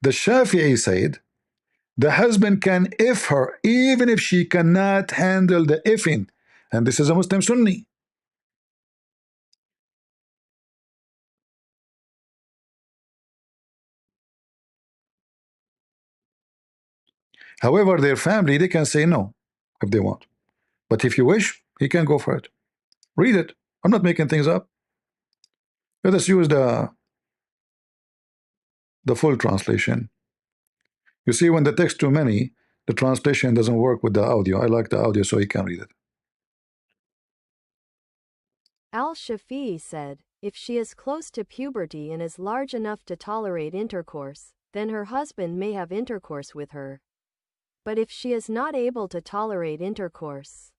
The Shafi'i said the husband can eff her even if she cannot handle the effing, and this is a Muslim Sunni. However, their family they can say no if they want, but if you wish, he can go for it. Read it. I'm not making things up. Let us use the full translation. You see, when the text too many, the translation doesn't work with the audio. I like the audio so you can read it. Al-Shafi'i said, if she is close to puberty and is large enough to tolerate intercourse, then her husband may have intercourse with her. But if she is not able to tolerate intercourse,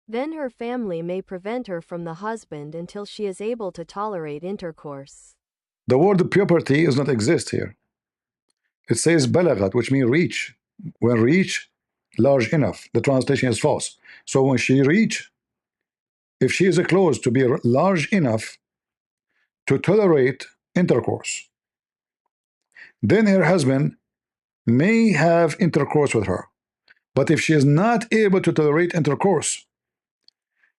then her family may prevent her from the husband until she is able to tolerate intercourse. The word puberty does not exist here. It says balagat, which means reach. When reach large enough, the translation is false. So when she reach, if she is close to be large enough to tolerate intercourse, then her husband may have intercourse with her. But if she is not able to tolerate intercourse,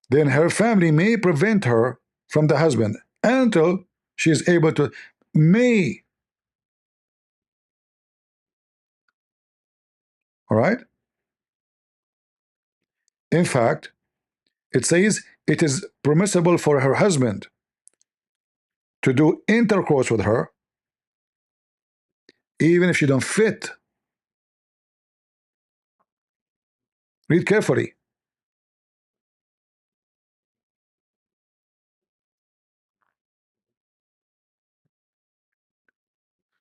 then her family may prevent her from the husband until she is able to. May. All right. In fact, it says it is permissible for her husband to do intercourse with her even if she don't fit. Read carefully.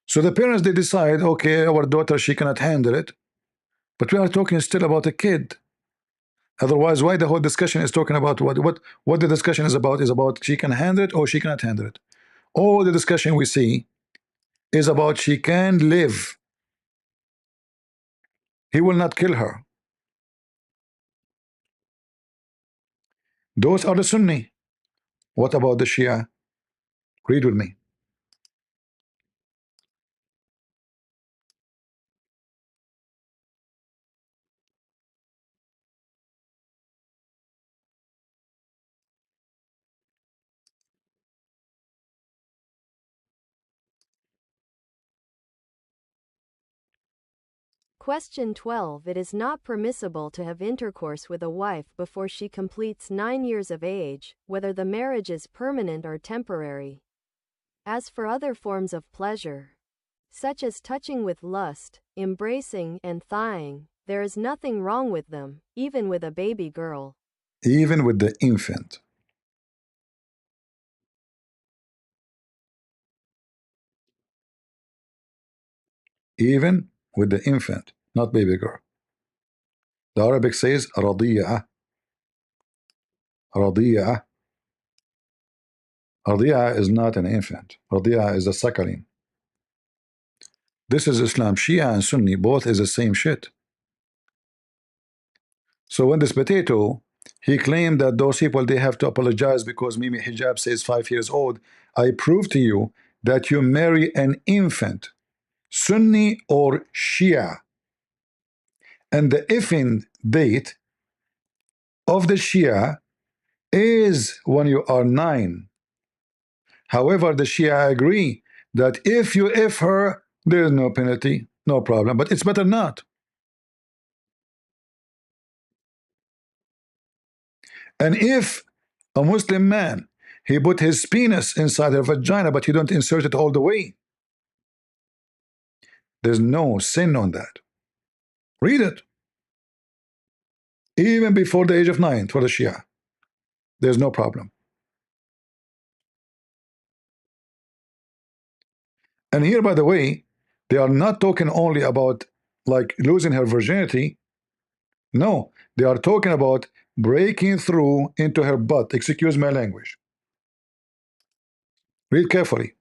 So the parents they decide, okay, our daughter she cannot handle it, but we are talking still about a kid. Otherwise, why the whole discussion is talking about what the discussion is about she can handle it or she cannot handle it. All the discussion we see is about she can live. He will not kill her. Those are the Sunni. What about the Shia? Read with me. Question 12. It is not permissible to have intercourse with a wife before she completes 9 years of age, whether the marriage is permanent or temporary. As for other forms of pleasure, such as touching with lust, embracing, and thighing, there is nothing wrong with them, even with a baby girl. Even with the infant. Even with the infant, not baby girl. The Arabic says رضيعة. رضيعة. رضيعة is not an infant. رضيعة is a suckling. This is Islam. Shia and Sunni both is the same shit. So when this potato he claimed that those people they have to apologize because Mimi Hijab says 5 years old, I prove to you that you marry an infant, Sunni or Shia, and the effing date of the Shia is when you are 9. However, the Shia agree that if you if her, there is no penalty, no problem, but it's better not. And if a Muslim man, he put his penis inside her vagina, but he don't insert it all the way, there's no sin on that. Read it. Even before the age of 9 for the Shia, there's no problem. And here, by the way, they are not talking only about like losing her virginity. No, they are talking about breaking through into her butt. Excuse my language. Read carefully.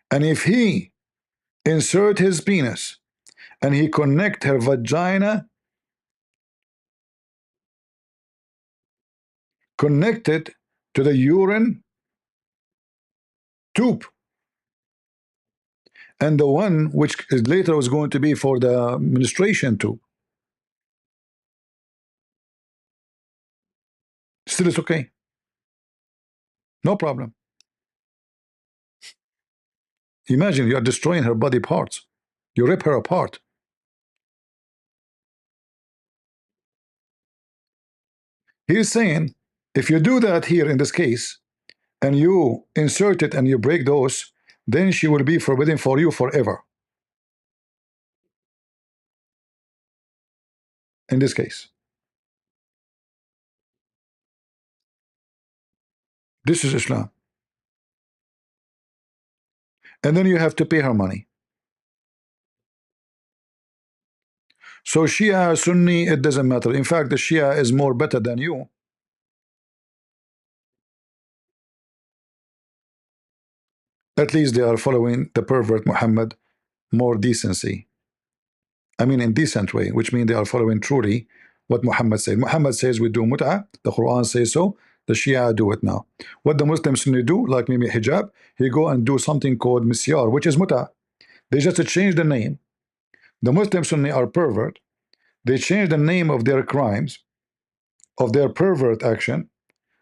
And if he insert his penis and he connect her vagina, connected to the urine tube, and the one which is later was going to be for the menstruation tube, still it's okay. No problem. Imagine you are destroying her body parts. You rip her apart. He's saying if you do that here in this case, and you insert it and you break those, then she will be forbidden for you forever. In this case, this is Islam. And then you have to pay her money. So Shia, Sunni, it doesn't matter. In fact, the Shia is more better than you. At least they are following the pervert Muhammad more decency. I mean in decent way, which means they are following truly what Muhammad said. Muhammad says we do mut'ah, the Quran says so, the Shia do it now. What the Muslims Sunni do, like maybe hijab, he go and do something called misyar, which is mut'ah. They just change the name. The Muslim Sunni are pervert. They change the name of their crimes, of their pervert action.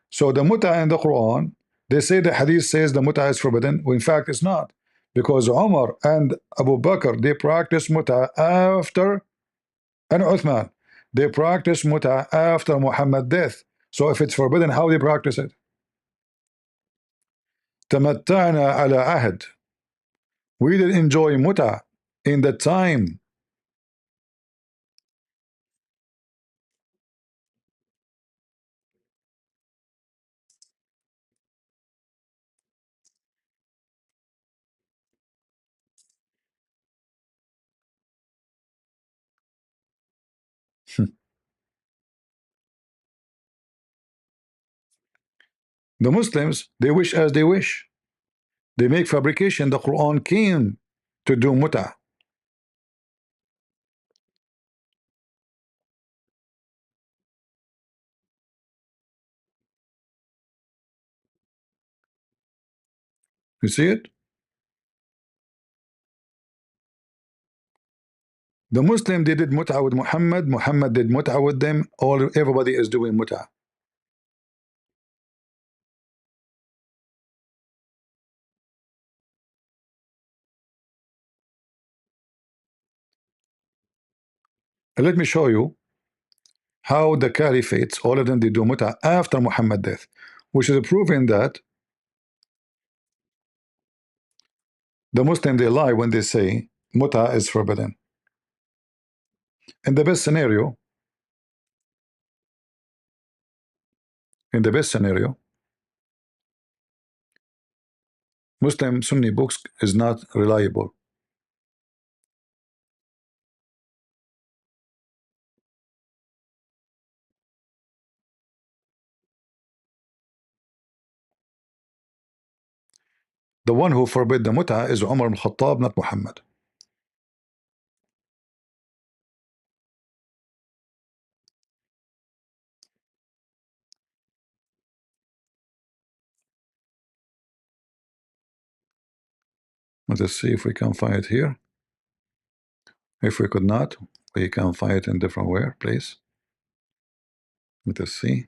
So the mut'ah in the Quran, they say the hadith says the mut'ah is forbidden. Well, in fact, it's not. Because Umar and Abu Bakr, they practice mut'ah after, and Uthman, they practice mut'ah after Muhammad's death. So if it's forbidden, how they practice it? Tamatta'na ala ahad. We did enjoy mut'ah in the time. The Muslims, they wish as they wish. They make fabrication. The Quran came to do mut'ah. You see it? The Muslim, they did mut'ah with Muhammad. Muhammad did mut'ah with them. Everybody is doing mut'ah. And let me show you how the caliphates, all of them, they do mut'ah after Muhammad's death, which is proving that the Muslim, they lie when they say mut'ah is forbidden. In the best scenario, Muslim Sunni books is not reliable. The one who forbid the mut'ah is Umar ibn Khattab, not Muhammad. Let us see if we can find it here. If we could not, we can find it in different way, place. Let us see.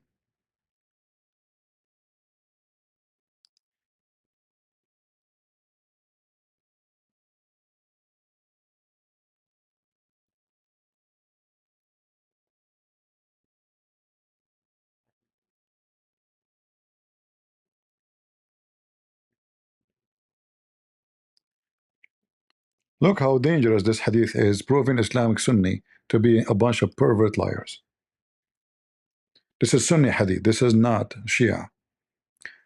Look how dangerous this hadith is, proving Islamic Sunni to be a bunch of pervert liars. This is Sunni hadith. This is not Shia.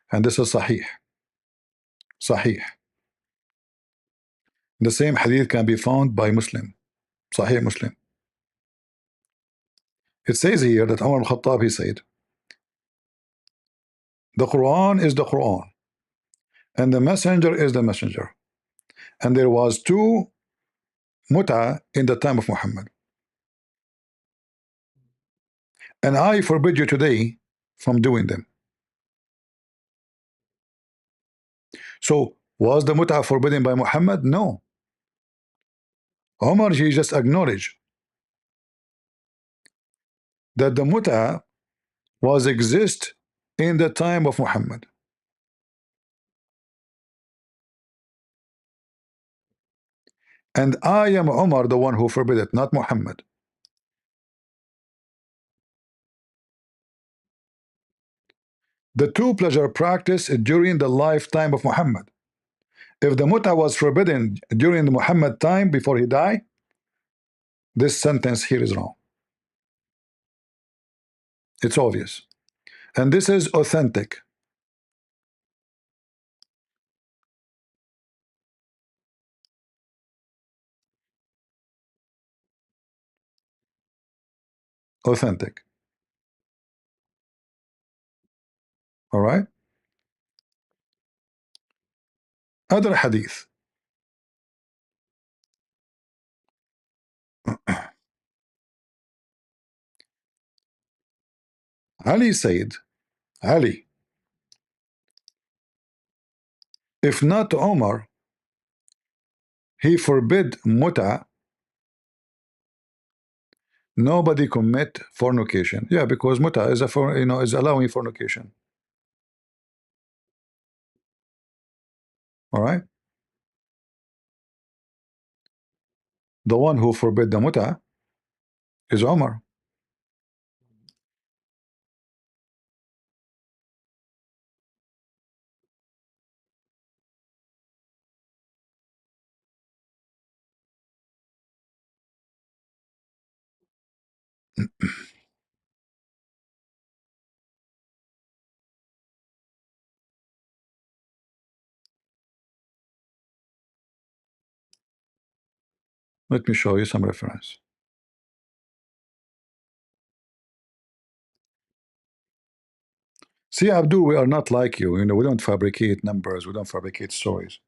And this is Sahih. Sahih. The same hadith can be found by Muslim. Sahih Muslim. It says here that Umar al-Khattab, he said, the Quran is the Quran, and the messenger is the messenger. And there was two mut'a in the time of Muhammad. And I forbid you today from doing them. So, was the mut'a forbidden by Muhammad? No. Umar, he just acknowledged that the mut'a was exist in the time of Muhammad. And I am Umar, the one who forbid it, not Muhammad. The two pleasure practice during the lifetime of Muhammad. If the mut'a was forbidden during the Muhammad time before he died, this sentence here is wrong. It's obvious. And this is authentic. Authentic. All right. Other hadith. Ali said, Ali, if not Omar, he forbid mut'a, nobody commit fornication. Yeah, because mut'a is is allowing fornication. All right. The one who forbid the mut'a is Omar. Let me show you some reference. See, Abdul, we are not like you. We don't fabricate numbers. We don't fabricate stories.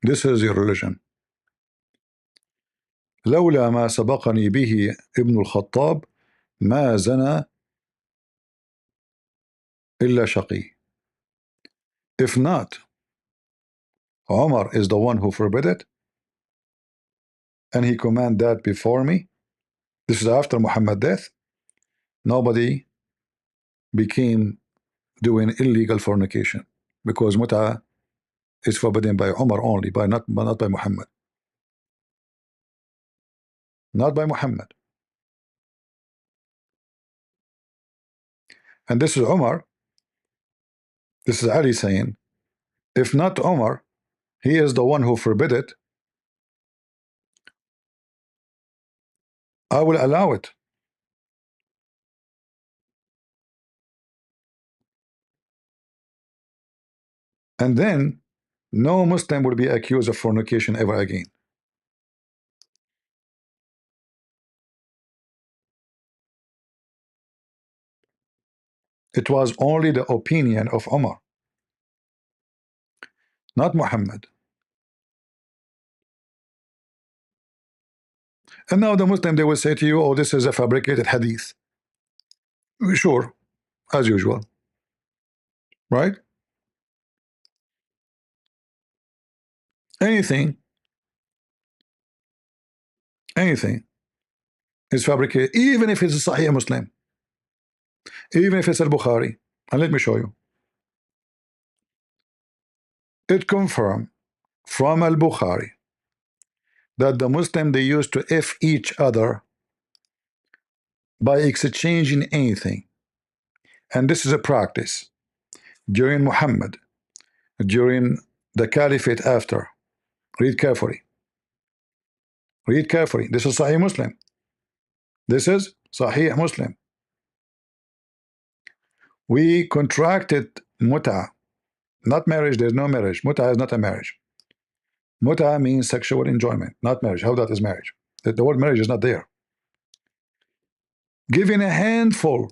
This is your religion. لولا ما سبقني به ابن الخطاب ما زنى إلا شقي. If not, Omar is the one who forbid it, and he command that before me. This is after Muhammad's death. Nobody became doing illegal fornication because mut'a is forbidden by Omar only, not by Muhammad. Not by Muhammad. And this is Omar. This is Ali saying, if not Omar, he is the one who forbid it, I will allow it. And then no Muslim will be accused of fornication ever again. It was only the opinion of Omar, not Muhammad. And now the Muslim, they will say to you, oh, this is a fabricated hadith. Sure, as usual. Right? Anything is fabricated, even if it's a Sahih Muslim, even if it's al-Bukhari. And let me show you. It confirmed from al-Bukhari that the Muslim, they used to F each other by exchanging anything. And this is a practice during Muhammad, during the caliphate after. Read carefully. Read carefully. This is Sahih Muslim. This is Sahih Muslim. We contracted muta, not marriage. There's no marriage. Muta is not a marriage. Muta means sexual enjoyment, not marriage. How that is marriage? The word marriage is not there. Giving a handful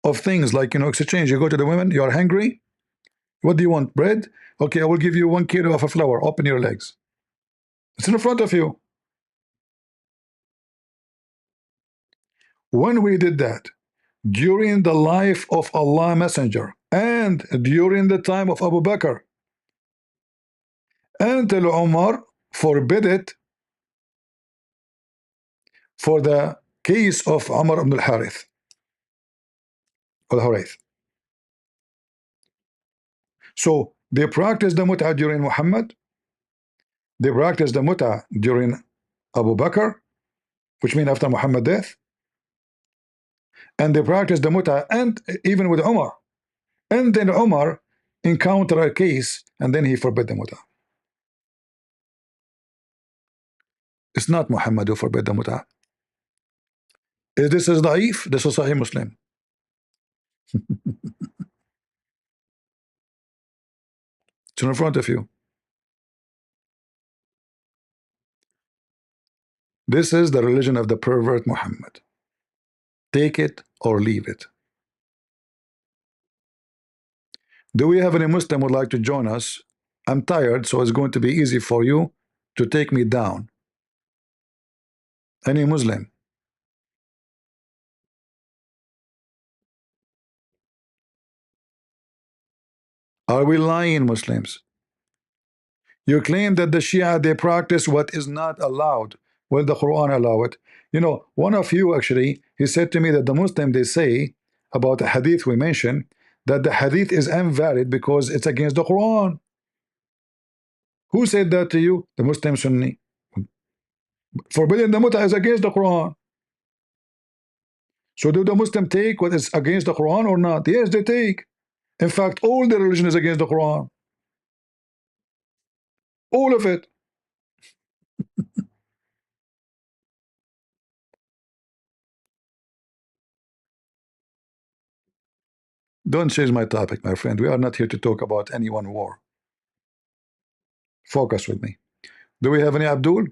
of things like, exchange. You go to the women, you are hungry. What do you want? Bread? Okay, I will give you 1 kilo of a flour. Open your legs. It's in front of you. When we did that, during the life of Allah Messenger and during the time of Abu Bakr, until Umar forbid it for the case of Umar ibn al-Harith. So they practiced the mut'ah during Muhammad, they practiced the mut'ah during Abu Bakr, which means after Muhammad's death, and they practiced the mut'ah and even with Umar. And then Umar encountered a case and then he forbid the mut'ah. It's not Muhammad who forbid the mut'ah. If this is da'if, this is Sahih Muslim. It's in front of you. This is the religion of the pervert Muhammad. Take it or leave it. Do we have any Muslim who would like to join us? I'm tired, so it's going to be easy for you to take me down. Any Muslim? Are we lying, Muslims? You claim that the Shia, they practice what is not allowed. Will the Quran allow it? One of you actually, he said to me that the Muslim, they say about the hadith we mentioned, that the hadith is invalid because it's against the Quran. Who said that to you? The Muslim Sunni. Forbidding the mut'ah is against the Quran. So do the Muslim take what is against the Quran or not? Yes, they take. In fact, all the religion is against the Quran. All of it. Don't change my topic, my friend. We are not here to talk about any one war. Focus with me. Do we have any Abdul?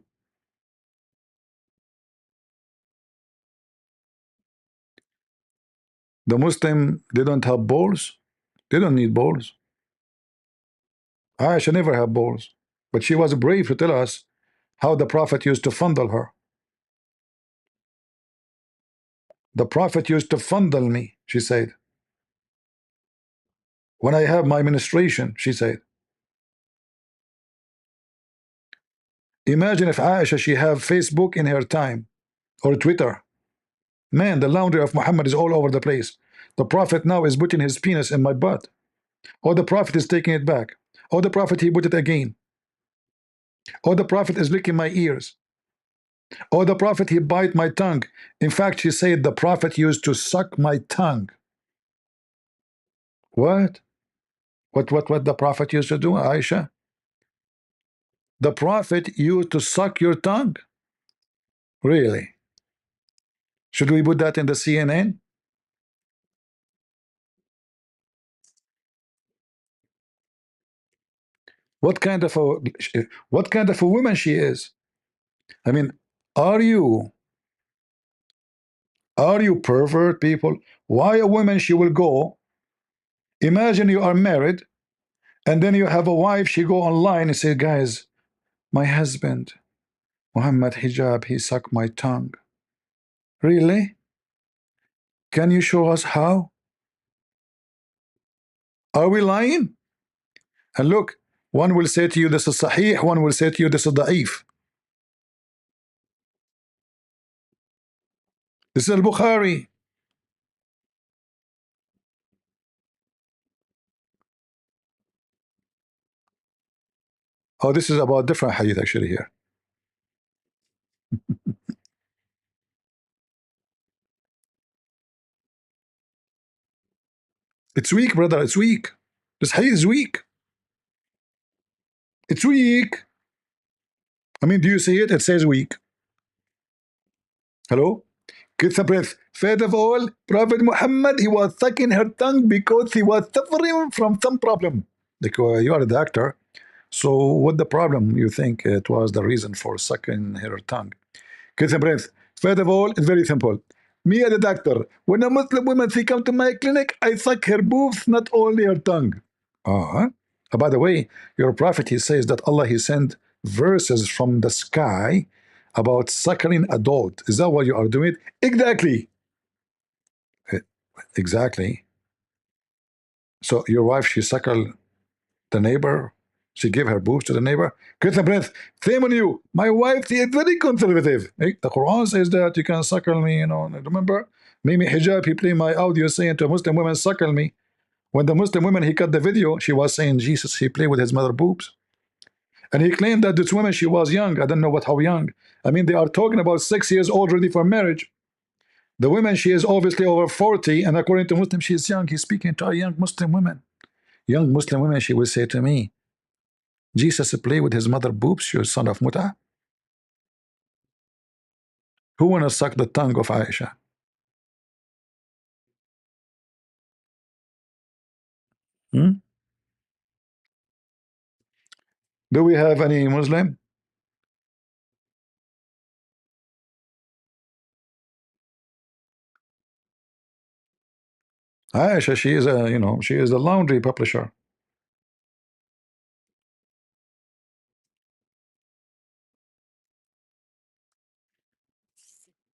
The Muslim, they don't have balls. They don't need balls. Aisha never had balls. But she was brave to tell us how the Prophet used to fondle her. The Prophet used to fondle me, she said. When I have my menstruation, she said. Imagine if Aisha, she have Facebook in her time or Twitter. Man, the laundry of Muhammad is all over the place. The Prophet now is putting his penis in my butt. Or the Prophet is taking it back. Or the Prophet, he put it again. Or the Prophet is licking my ears. Or the Prophet, he bite my tongue. In fact, she said the Prophet used to suck my tongue. What? What the Prophet used to do, Aisha? The Prophet used to suck your tongue? Really? Should we put that in the CNN? What kind of a woman she is? I mean, are you pervert people? Why a woman, she will go, imagine you are married and then you have a wife, she go online and say, guys, my husband Muhammad Hijab, he sucked my tongue. Really? Can you show us how? Are we lying? And look, one will say to you this is sahih, one will say to you this is da'if. This is al-Bukhari. Oh, this is about different hadith actually here. It's weak, brother. It's weak. This hadith is weak. It's weak. I mean, do you see it? It says weak. Hello? Get the breath. First of all, Prophet Muhammad, he was sucking her tongue because he was suffering from some problem. Like, you are a doctor. So what the problem you think it was the reason for sucking her tongue? Get the breath. First of all, it's very simple. Me as a doctor, when a Muslim woman she come to my clinic, I suck her boobs, not only her tongue. Uh-huh. By the way, your prophet, he says that Allah, he sent verses from the sky about suckling adult. Is that what you are doing? Exactly. Exactly. So your wife, she suckle the neighbor. She gave her boobs to the neighbor. Get the breath. Shame on you. My wife, she is very conservative. The Quran says that you can suckle me, you know. Remember? Mimi Hijab, he played my audio saying to Muslim women, suckle me. When the Muslim woman, he cut the video, she was saying Jesus, he played with his mother boobs. And he claimed that this woman, she was young. I don't know how young. I mean, they are talking about 6 years old ready for marriage. The woman, she is obviously over 40, and according to Muslim, she is young. He's speaking to a young Muslim woman. Young Muslim woman, she will say to me, Jesus played with his mother boobs, you son of Muta. Who wanna suck the tongue of Aisha? Hmm? Do we have any Muslim? Aisha, she is a, you know, she is a laundry publisher.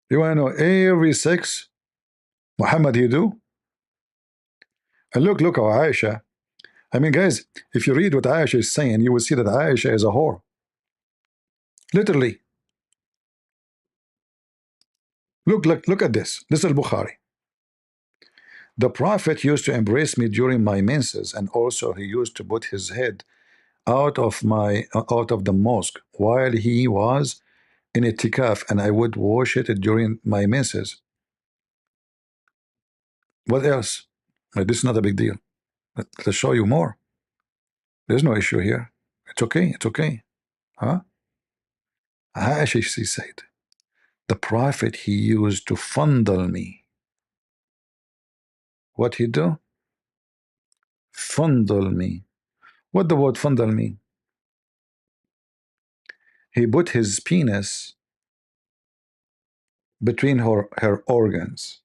You wanna know every sex Muhammad he do? And look how Aisha. I mean, guys, if you read what Aisha is saying, you will see that Aisha is a whore. Literally. Look at this. This is al-Bukhari. The Prophet used to embrace me during my menses, and also he used to put his head out of the mosque while he was in itikaf, and I would wash it during my menses. What else? This is not a big deal. Let's show you more. There's no issue here. It's okay. It's okay. Huh? Aisha, she said, the Prophet, he used to fondle me. What he do? Fondle me. What the word fondle mean? He put his penis between her organs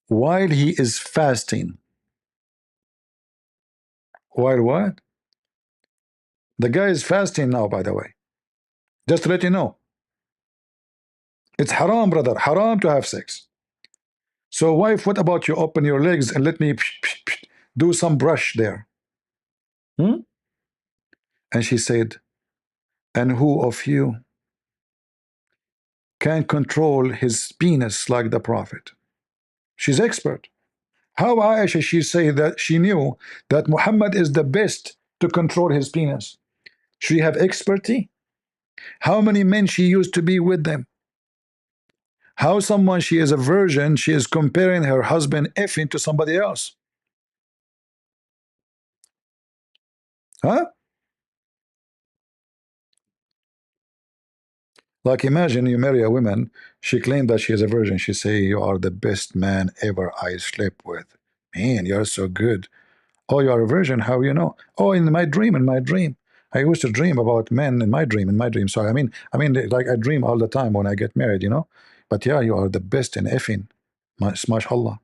while he is fasting. While what? The guy is fasting now, by the way. Just to let you know. It's haram, brother. Haram to have sex. So, wife, what about you open your legs and let me do some brush there? Hmm? And she said, and who of you can control his penis like the Prophet? She's expert. How Aisha, she say that she knew that Muhammad is the best to control his penis? She have expertise? How many men she used to be with them? How someone she is a virgin, she is comparing her husband effing to somebody else? Huh? Like imagine you marry a woman, she claimed that she is a virgin. She say, you are the best man ever I slept with. Man, you're so good. Oh, you are a virgin, how you know? Oh, in my dream. I used to dream about men in my dream. Sorry, I mean, like I dream all the time when I get married, you know? But yeah, you are the best in effing. MashaAllah.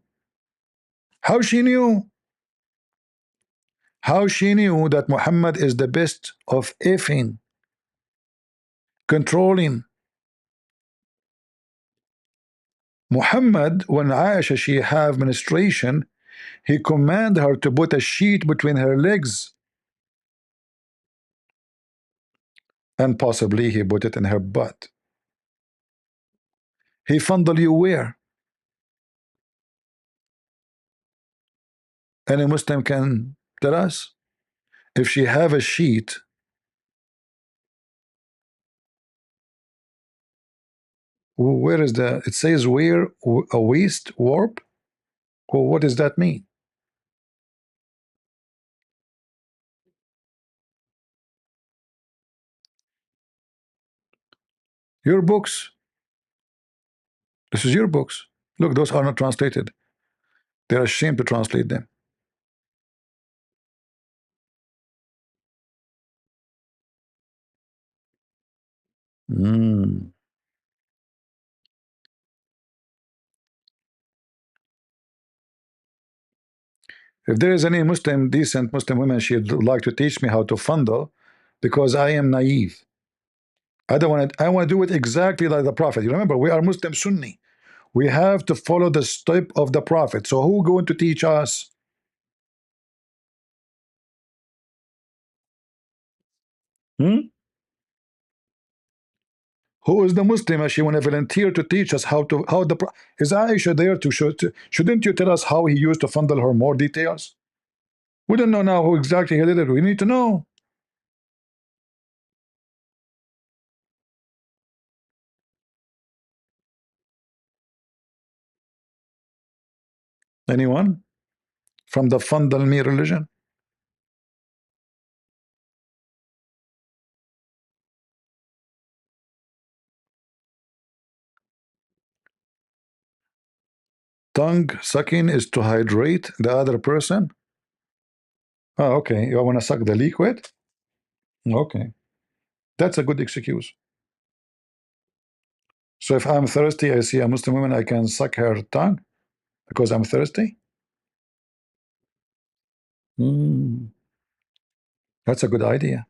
How she knew? How she knew that Muhammad is the best of effing? Controlling. Muhammad, when Aisha she have menstruation, he command her to put a sheet between her legs, and possibly he put it in her butt. He fondle you where? Any Muslim can tell us. If she have a sheet, where is the, it says where, a waist warp? Well, what does that mean? Your books. This is your books. Look, those are not translated. They're ashamed to translate them. Mm. If there is any Muslim, decent Muslim woman, she'd like to teach me how to fondle, because I am naive. I don't want to. I want to do it exactly like the Prophet. You remember, we are Muslim Sunni. We have to follow the step of the Prophet. So who going to teach us? Hmm? Who is the Muslim? She want to volunteer to teach us how to is Aisha there to show? Shouldn't you tell us how he used to fondle her, more details? We don't know now who exactly he did it. We need to know. Anyone from the fondle me religion? Tongue sucking is to hydrate the other person. Oh, okay. You want to suck the liquid? Okay, that's a good excuse. So if I'm thirsty, I see a Muslim woman, I can suck her tongue because I'm thirsty. Mm, that's a good idea.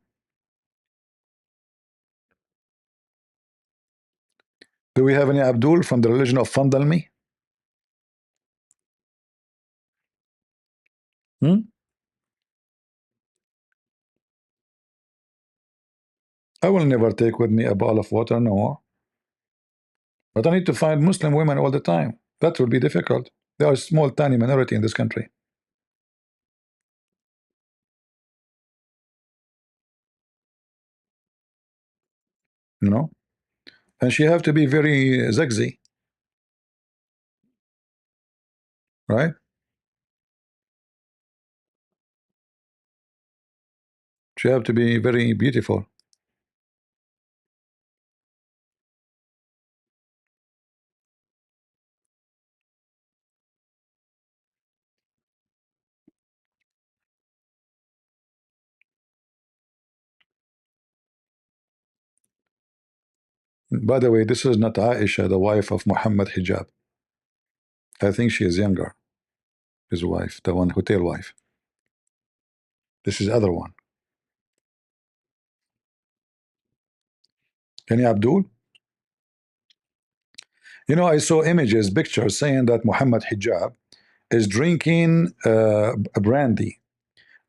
Do we have any Abdul from the religion of fondle me? Hmm? I will never take with me a bottle of water, no more. But I need to find Muslim women all the time. That will be difficult. They are a small, tiny minority in this country. You know? And she have to be very sexy, right? She have to be very beautiful. By the way, this is not Aisha, the wife of Muhammad Hijab. I think she is younger. His wife, the one hotel wife. This is other one. Any Abdul? You know, I saw images, pictures saying that Muhammad Hijab is drinking a brandy.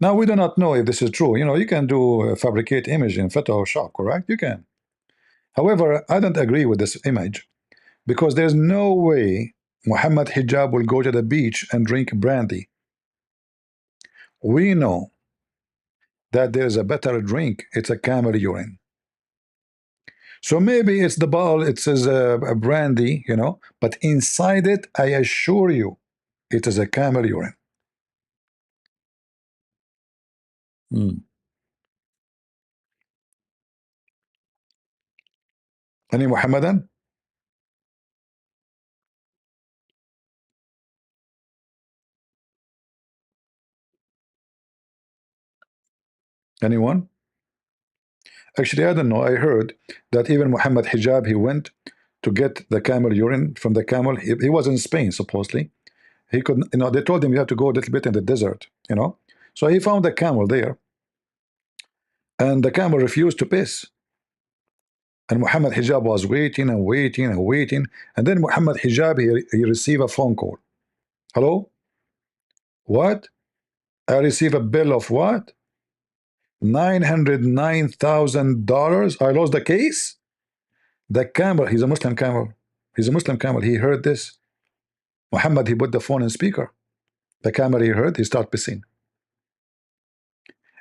Now we do not know if this is true. You know, you can do fabricate image in Photoshop, correct? You can. However, I don't agree with this image because there's no way Muhammad Hijab will go to the beach and drink brandy. We know that there's a better drink. It's a camel urine. So maybe it's the bottle, it says a brandy, you know, but inside it, I assure you, it is a camel urine. Hmm. Any Muhammadan? Anyone? Actually, I don't know. I heard that even Muhammad Hijab, he went to get the camel urine from the camel. He was in Spain, supposedly. He could, you know, they told him you have to go a little bit in the desert, you know. So he found a camel there, and the camel refused to piss. And Muhammad Hijab was waiting and waiting and waiting. And then Muhammad Hijab, he received a phone call. Hello? What? I receive a bill of what? $909,000. I lost the case. The camel, he's a Muslim camel. He's a Muslim camel. He heard this. Muhammad, he put the phone in speaker. The camel he heard, he started pissing.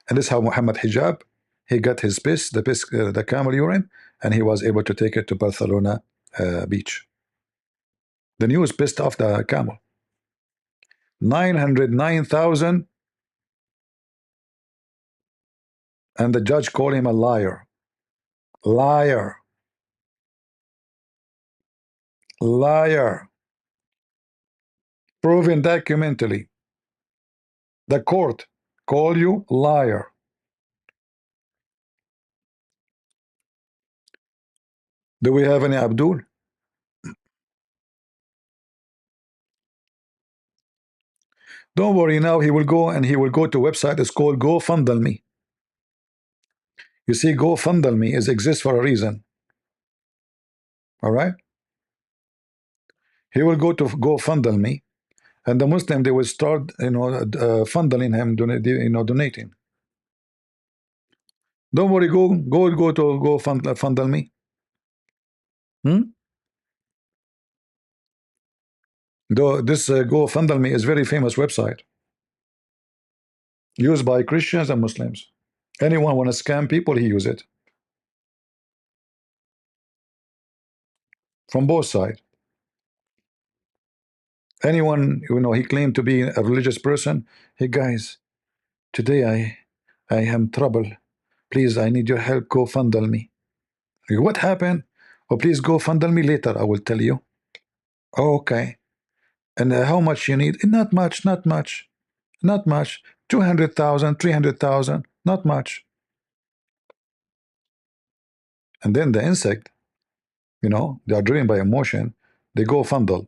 And this is how Muhammad Hijab, he got his piss, the camel urine, and he was able to take it to Barcelona beach. The news pissed off the camel. 909,000, and the judge called him a liar. Liar. Liar. Proven documentally. The court call you liar. Do we have any Abdul? Don't worry, now he will go and he will go to a website. It's called GoFundMe. You see, GoFundMe exists for a reason. All right? He will go to GoFundMe, and the Muslim, they will start, funneling him, donating. Don't worry, go to GoFundMe. Though this GoFundMe is very famous website used by Christians and Muslims. Anyone want to scam people, he use it. From both sides. Anyone, he claimed to be a religious person. Hey guys, today I am trouble. Please, I need your help. GoFundMe. What happened? Oh, please GoFundMe later. I will tell you. Oh, okay. And how much you need? Not much. Not much. Not much. 200,000, 300,000. Not much. And then the insect, they are driven by emotion. They go fundle.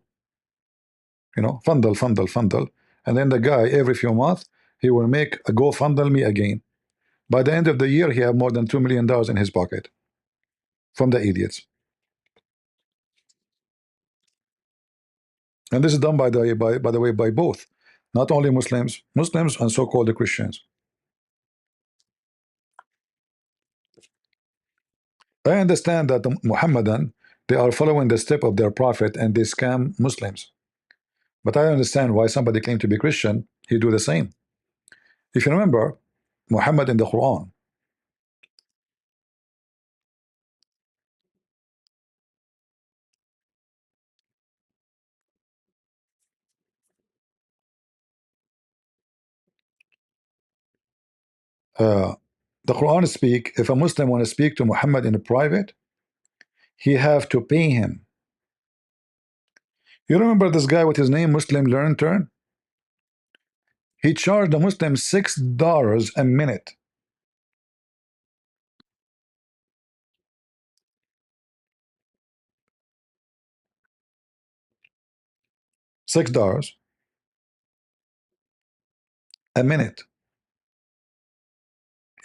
Fundle. And then the guy, every few months, he will make a GoFundMe again. By the end of the year, he have more than $2 million in his pocket from the idiots. And this is done by the way by both, not only Muslims and so-called Christians. I understand that the Muhammadan, they are following the step of their prophet and they scam Muslims. But I understand why somebody claimed to be Christian, he do the same. If you remember, Muhammad in the Quran, the Quran speak, if a Muslim want to speak to Muhammad in private, he have to pay him. You remember this guy with his name, Muslim Learn Turn? He charged the Muslim $6 a minute. $6 a minute.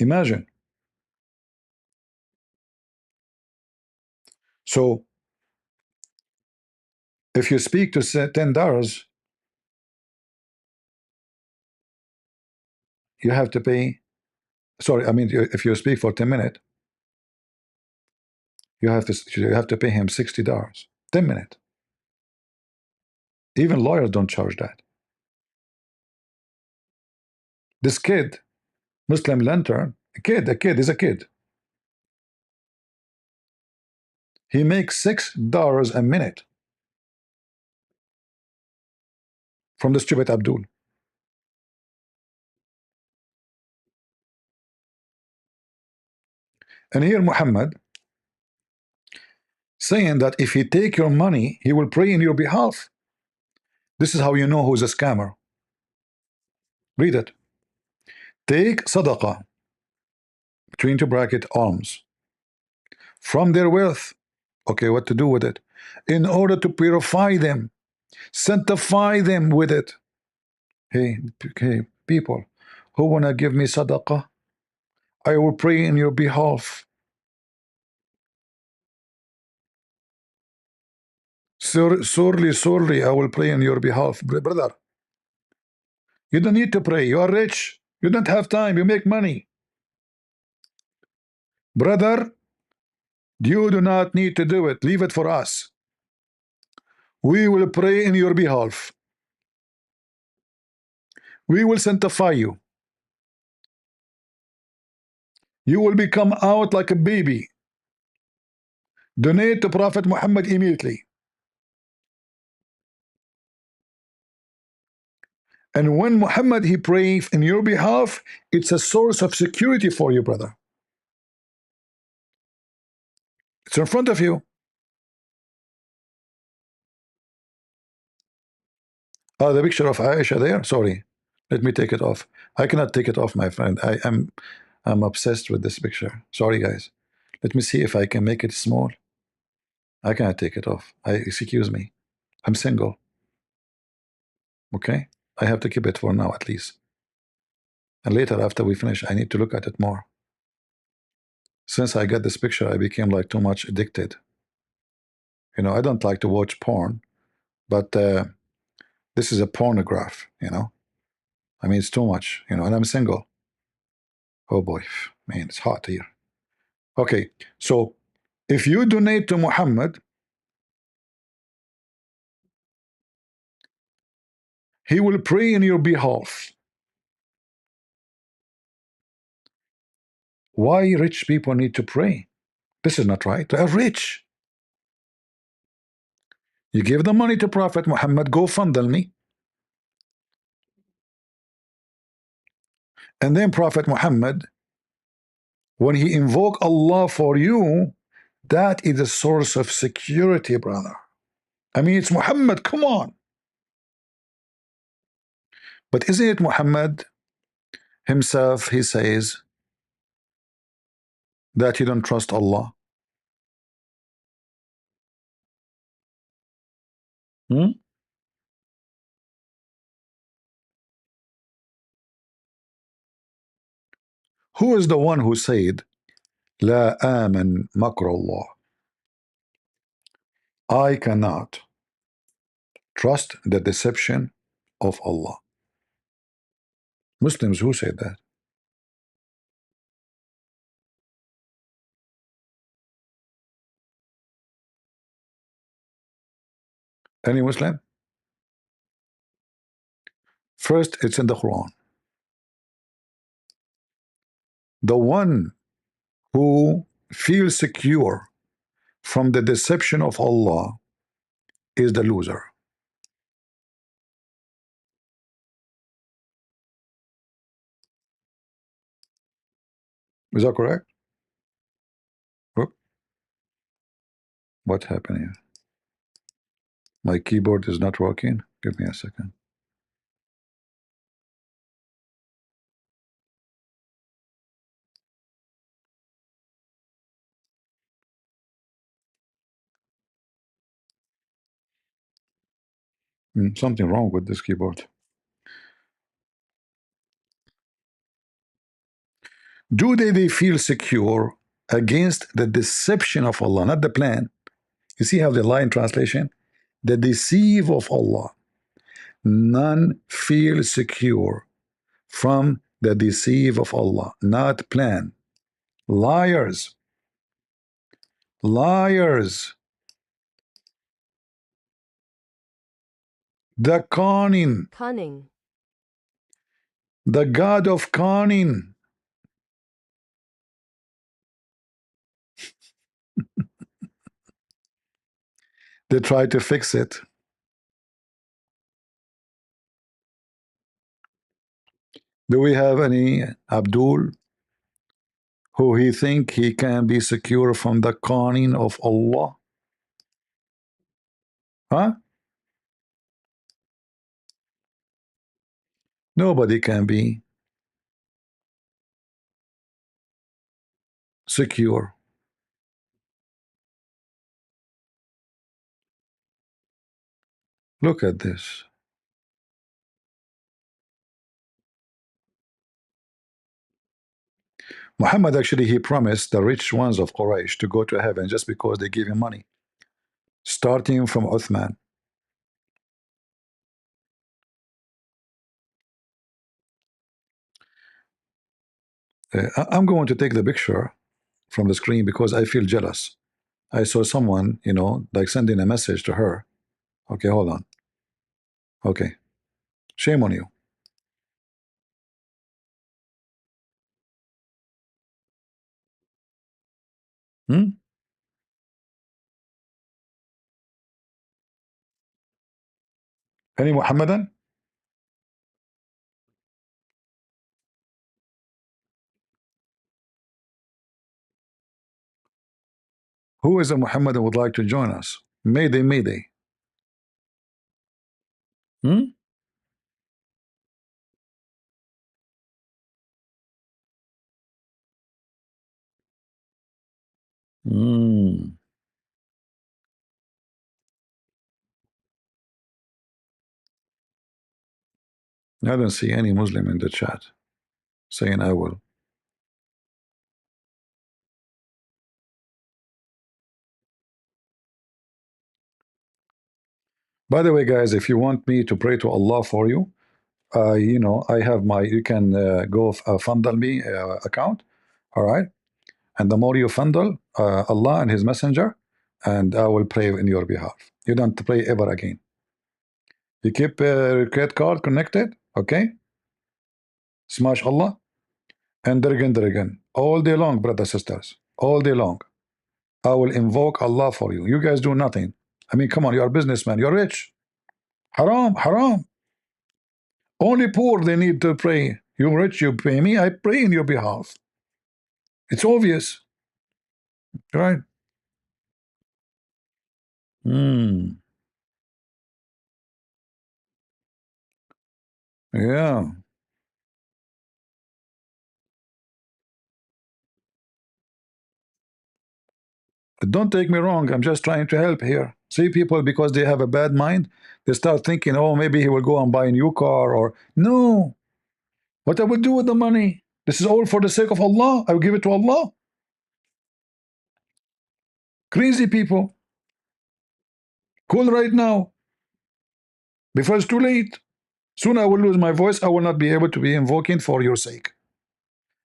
Imagine. So if you speak to say $10, you have to pay. Sorry, I mean, if you speak for 10 minutes, you have to pay him $60. 10 minutes. Even lawyers don't charge that. This kid, Muslim lantern, a kid is a kid. He makes $6 a minute from the stupid Abdul. And here Muhammad saying that if he take your money, he will pray in your behalf. This is how you know who's a scammer. Read it. Take sadaqah, between two bracket, alms, from their wealth. Okay, what to do with it? In order to purify them, sanctify them with it. Hey, people who want to give me sadaqah, I will pray in your behalf. Sorely, I will pray in your behalf. Brother, you don't need to pray. You are rich. You don't have time. You make money. Brother, you do not need to do it. Leave it for us. We will pray in your behalf. We will sanctify you. You will become out like a baby. Donate to Prophet Muhammad immediately. And when Muhammad he prays in your behalf, it's a source of security for you, brother. It's in front of you. Oh, the picture of Aisha there. Sorry, let me take it off. I cannot take it off, my friend. I'm obsessed with this picture. Sorry, guys. Let me see if I can make it small. I cannot take it off. Excuse me. I'm single. Okay, I have to keep it for now at least. And later, after we finish, I need to look at it more. Since I got this picture, I became like too much addicted. You know, I don't like to watch porn, but this is a pornograph, you know. I mean, it's too much, you know, and I'm single. Oh boy, man, it's hot here. Okay, so if you donate to Muhammad, he will pray in your behalf. Why rich people need to pray? This is not right. They are rich. You give the money to Prophet Muhammad, go fund me. And then Prophet Muhammad, when he invoke Allah for you, that is a source of security, brother. I mean, it's Muhammad, come on. But isn't it Muhammad himself, he says that you don't trust Allah? Hmm? Who is the one who said, La aman makr Allah? I cannot trust the deception of Allah. Muslims, who said that? Any Muslim? First, it's in the Quran. The one who feels secure from the deception of Allah is the loser. Is that correct? Oh, what happened here? My keyboard is not working. Give me a second. Something wrong with this keyboard. Do they feel secure against the deception of Allah, not the plan? You see how the line translation? The deceive of Allah. None feel secure from the deceive of Allah, not plan. Liars. Liars. The cunning. Cunning. The God of cunning. They try to fix it. Do we have any Abdul who he think he can be secure from the cunning of Allah? Huh? Nobody can be secure. Look at this. Muhammad actually, he promised the rich ones of Quraysh to go to heaven just because they give him money, starting from Uthman. I'm going to take the picture from the screen because I feel jealous. I saw someone, you know, like sending a message to her Okay, hold on. Okay. Shame on you. Hmm? Any Muhammadan? Who is a Muhammadan would like to join us? Mayday, mayday. Hmm? Hmm. I don't see any Muslim in the chat saying I will. By the way, guys, if you want me to pray to Allah for you, you know, I have my, you can go fundle me account, all right? And the more you fundle Allah and His Messenger, and I will pray in your behalf. You don't pray ever again. You keep credit card connected, okay? Smash Allah, and there again, all day long, brothers, sisters, all day long. I will invoke Allah for you. You guys do nothing. I mean, come on, you're a businessman, you're rich. Haram, haram. Only poor they need to pray. You're rich, you pay me, I pray in your behalf. It's obvious, right? Hmm. Yeah. Don't take me wrong. I'm just trying to help here. See, people, because they have a bad mind, they start thinking, oh, maybe he will go and buy a new car, or no. What I will do with the money? This is all for the sake of Allah. I will give it to Allah. Crazy people. Call right now before it's too late. Soon I will lose my voice. I will not be able to be invoking for your sake.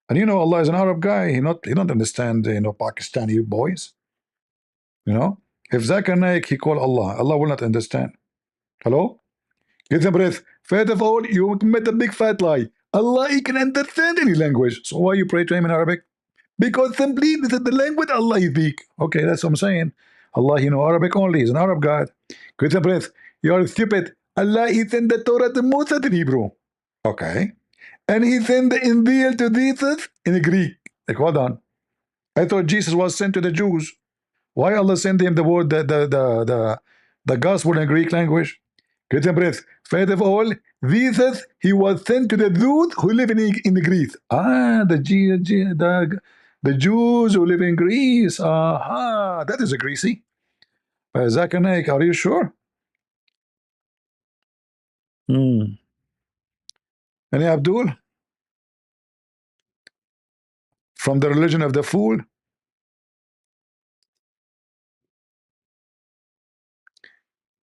And you know, Allah is an Arab guy. He don't understand, you know, Pakistani boys. You know, if Zakir Naik he call Allah, Allah will not understand. Hello? Get a breath. First of all, you commit a big fat lie. Allah, he can understand any language. So why you pray to him in Arabic? Because simply this is the language Allah speak. Okay, that's what I'm saying. Allah, you know Arabic only. He's an Arab God. Get a breath. You are stupid. Allah, he sent the Torah to Moses in Hebrew. Okay. And he sent the Injil to Jesus in Greek. Like, hold on. I thought Jesus was sent to the Jews. Why Allah sent him the word, the gospel in Greek language? Get a breath. First of all, Jesus, he was sent to the Jews who live in Greece. Ah, the Jews who live in Greece. Aha, that is a greasy. Zakir Naik, are you sure? Hmm. Any Abdul? From the religion of the fool?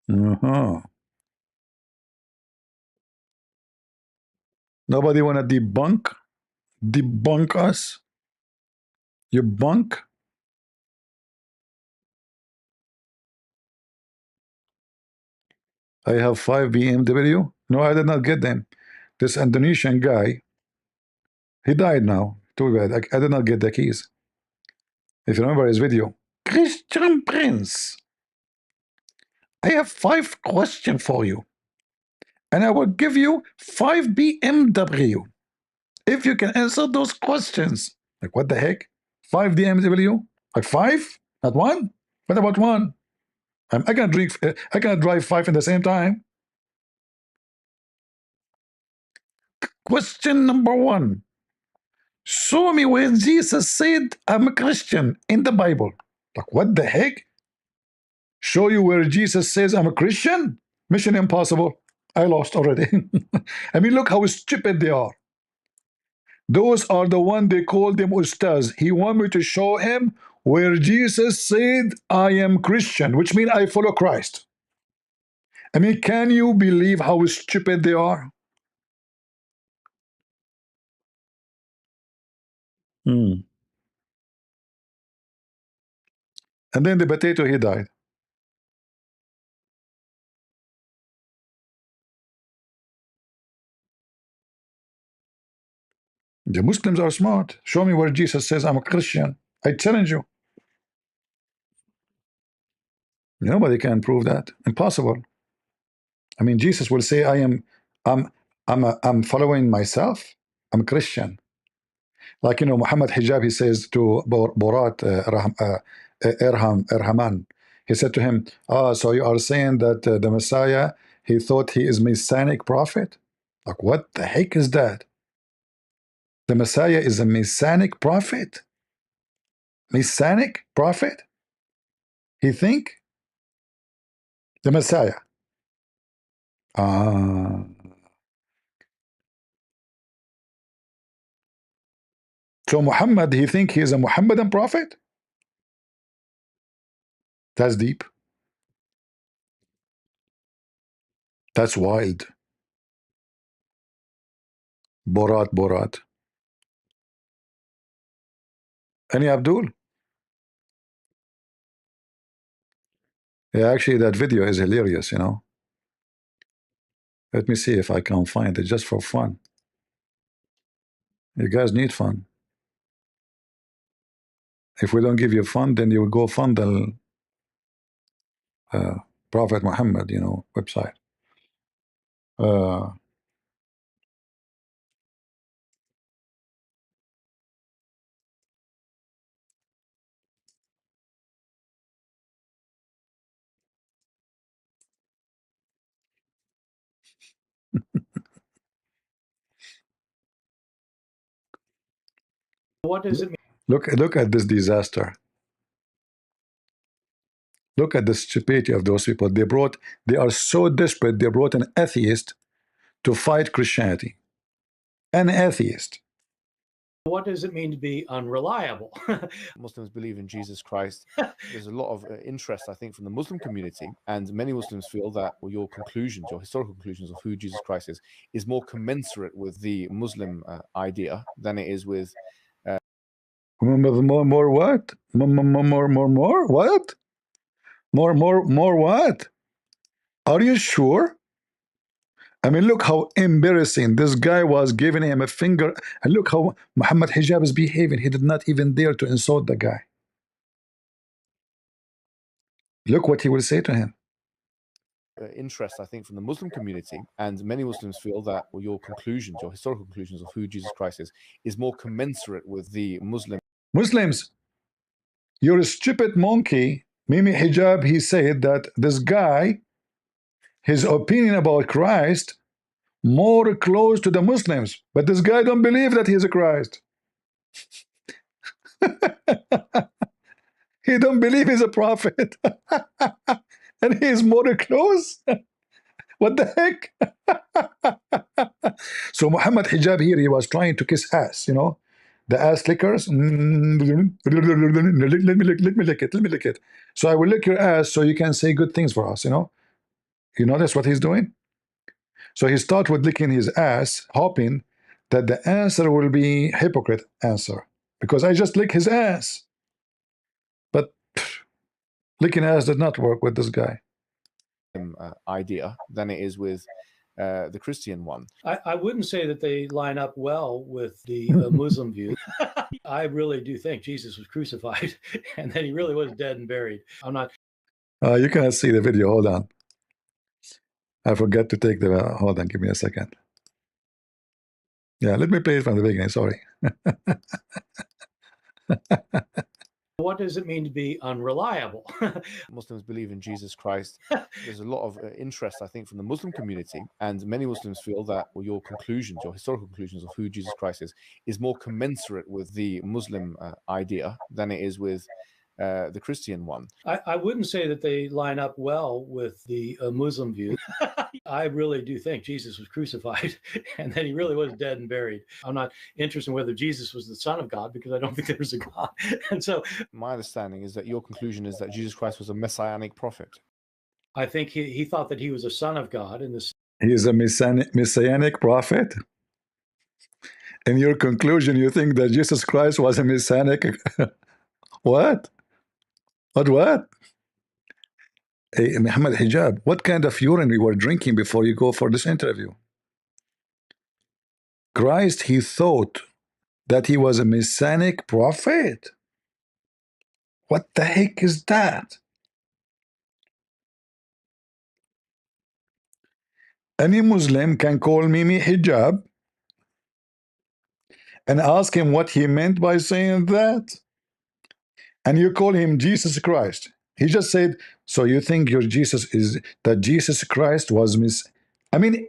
Uh-huh. Nobody want to debunk us? You bunk? I have 5 BMW. No, I did not get them. This Indonesian guy, he died now. Too bad. I did not get the keys. If you remember his video, Christian Prince, I have 5 questions for you, and I will give you 5 BMW if you can answer those questions. Like, what the heck? 5 BMW? Like 5? Not 1? What about 1? I can drink. I can drive 5 at the same time. Question number 1. Show me where Jesus said, I'm a Christian in the Bible. Like, what the heck? Show you where Jesus says, I'm a Christian? Mission impossible. I lost already. I mean, look how stupid they are. Those are the one they call them ustaz. He want me to show him where Jesus said, I am Christian, which means I follow Christ. I mean, can you believe how stupid they are? Hmm. And then the potato, he died. The Muslims are smart. Show me where Jesus says I'm a Christian. I challenge you. Nobody can prove that. Impossible. I mean, Jesus will say, I'm following myself. I'm Christian. Like, Muhammad Hijab, he says to Borat Erhaman, he said to him, so you are saying that the Messiah, he thought he is Messianic prophet? Like, what the heck is that? The Messiah is a Messianic prophet? Messianic prophet? He think? The Messiah. So Muhammad, he think he is a Muhammadan prophet? That's deep. That's wild. Borat. Any Abdul? Yeah, actually, that video is hilarious, Let me see if I can find it just for fun. You guys need fun. If we don't give you fun, then you will go fund the Prophet Muhammad, website. What does it mean? Look at this disaster. Look at the stupidity of those people. They are so desperate, they brought an atheist to fight Christianity. An atheist. What does it mean to be unreliable? Muslims believe in Jesus Christ. There's a lot of interest, I think, from the Muslim community, and many Muslims feel that your conclusions, your historical conclusions of who Jesus Christ is more commensurate with the Muslim idea than it is with More what? More what? More what? Are you sure? I mean, look how embarrassing. This guy was giving him a finger. And look how Muhammad Hijab is behaving. He did not even dare to insult the guy. Look what he will say to him. interest, I think, from the Muslim community, and many Muslims feel that your conclusions, your historical conclusions of who Jesus Christ is more commensurate with the Muslims, you're a stupid monkey. Mimi Hijab, he said that this guy, his opinion about Christ, more close to the Muslims. But this guy don't believe that he's a Christ. He don't believe he's a prophet. And he's more close. What the heck? So Muhammad Hijab here, he was trying to kiss ass, the ass lickers. Let me lick it. So I will lick your ass so you can say good things for us, You notice what he's doing? So he starts with licking his ass, hoping that the answer will be hypocrite answer. Because I just lick his ass. But licking ass did not work with this guy. idea than it is with the Christian one. I wouldn't say that they line up well with the Muslim view. I really do think Jesus was crucified and that he really was dead and buried. I'm not. You cannot see the video. Hold on. I forgot to take the. Hold on. Give me a second. Yeah, let me play it from the beginning. Sorry. What does it mean to be unreliable? Muslims believe in Jesus Christ. There's a lot of interest, I think, from the Muslim community, and many Muslims feel that your conclusions, your historical conclusions of who Jesus Christ is more commensurate with the Muslim idea than it is with the Christian one. I wouldn't say that they line up well with the Muslim view. I really do think Jesus was crucified and that he really was dead and buried. I'm not interested in whether Jesus was the Son of God because I don't think there was a God. And so my understanding is that your conclusion is that Jesus Christ was a messianic prophet. I think he thought that he was a son of God. He is a messianic prophet? In your conclusion, you think that Jesus Christ was a messianic? What? What? Hey, Muhammad Hijab, what kind of urine you were drinking before you go for this interview? Christ, he thought that he was a messianic prophet. What the heck is that? Any Muslim can call Mimi Hijab and ask him what he meant by saying that. And you call him Jesus Christ. He just said, so you think your Jesus is that Jesus Christ was I mean,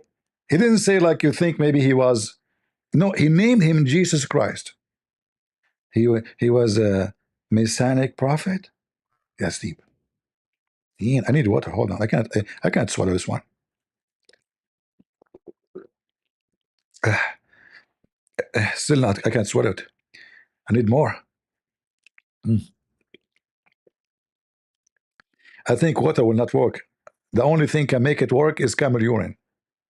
he didn't say like you think maybe he was. No, he named him Jesus Christ. He was a messianic prophet. That's deep. Ian, I need water. Hold on. I can't swallow this one. Still not. I can't swallow it. I need more. I think water will not work. The only thing can make it work is camel urine.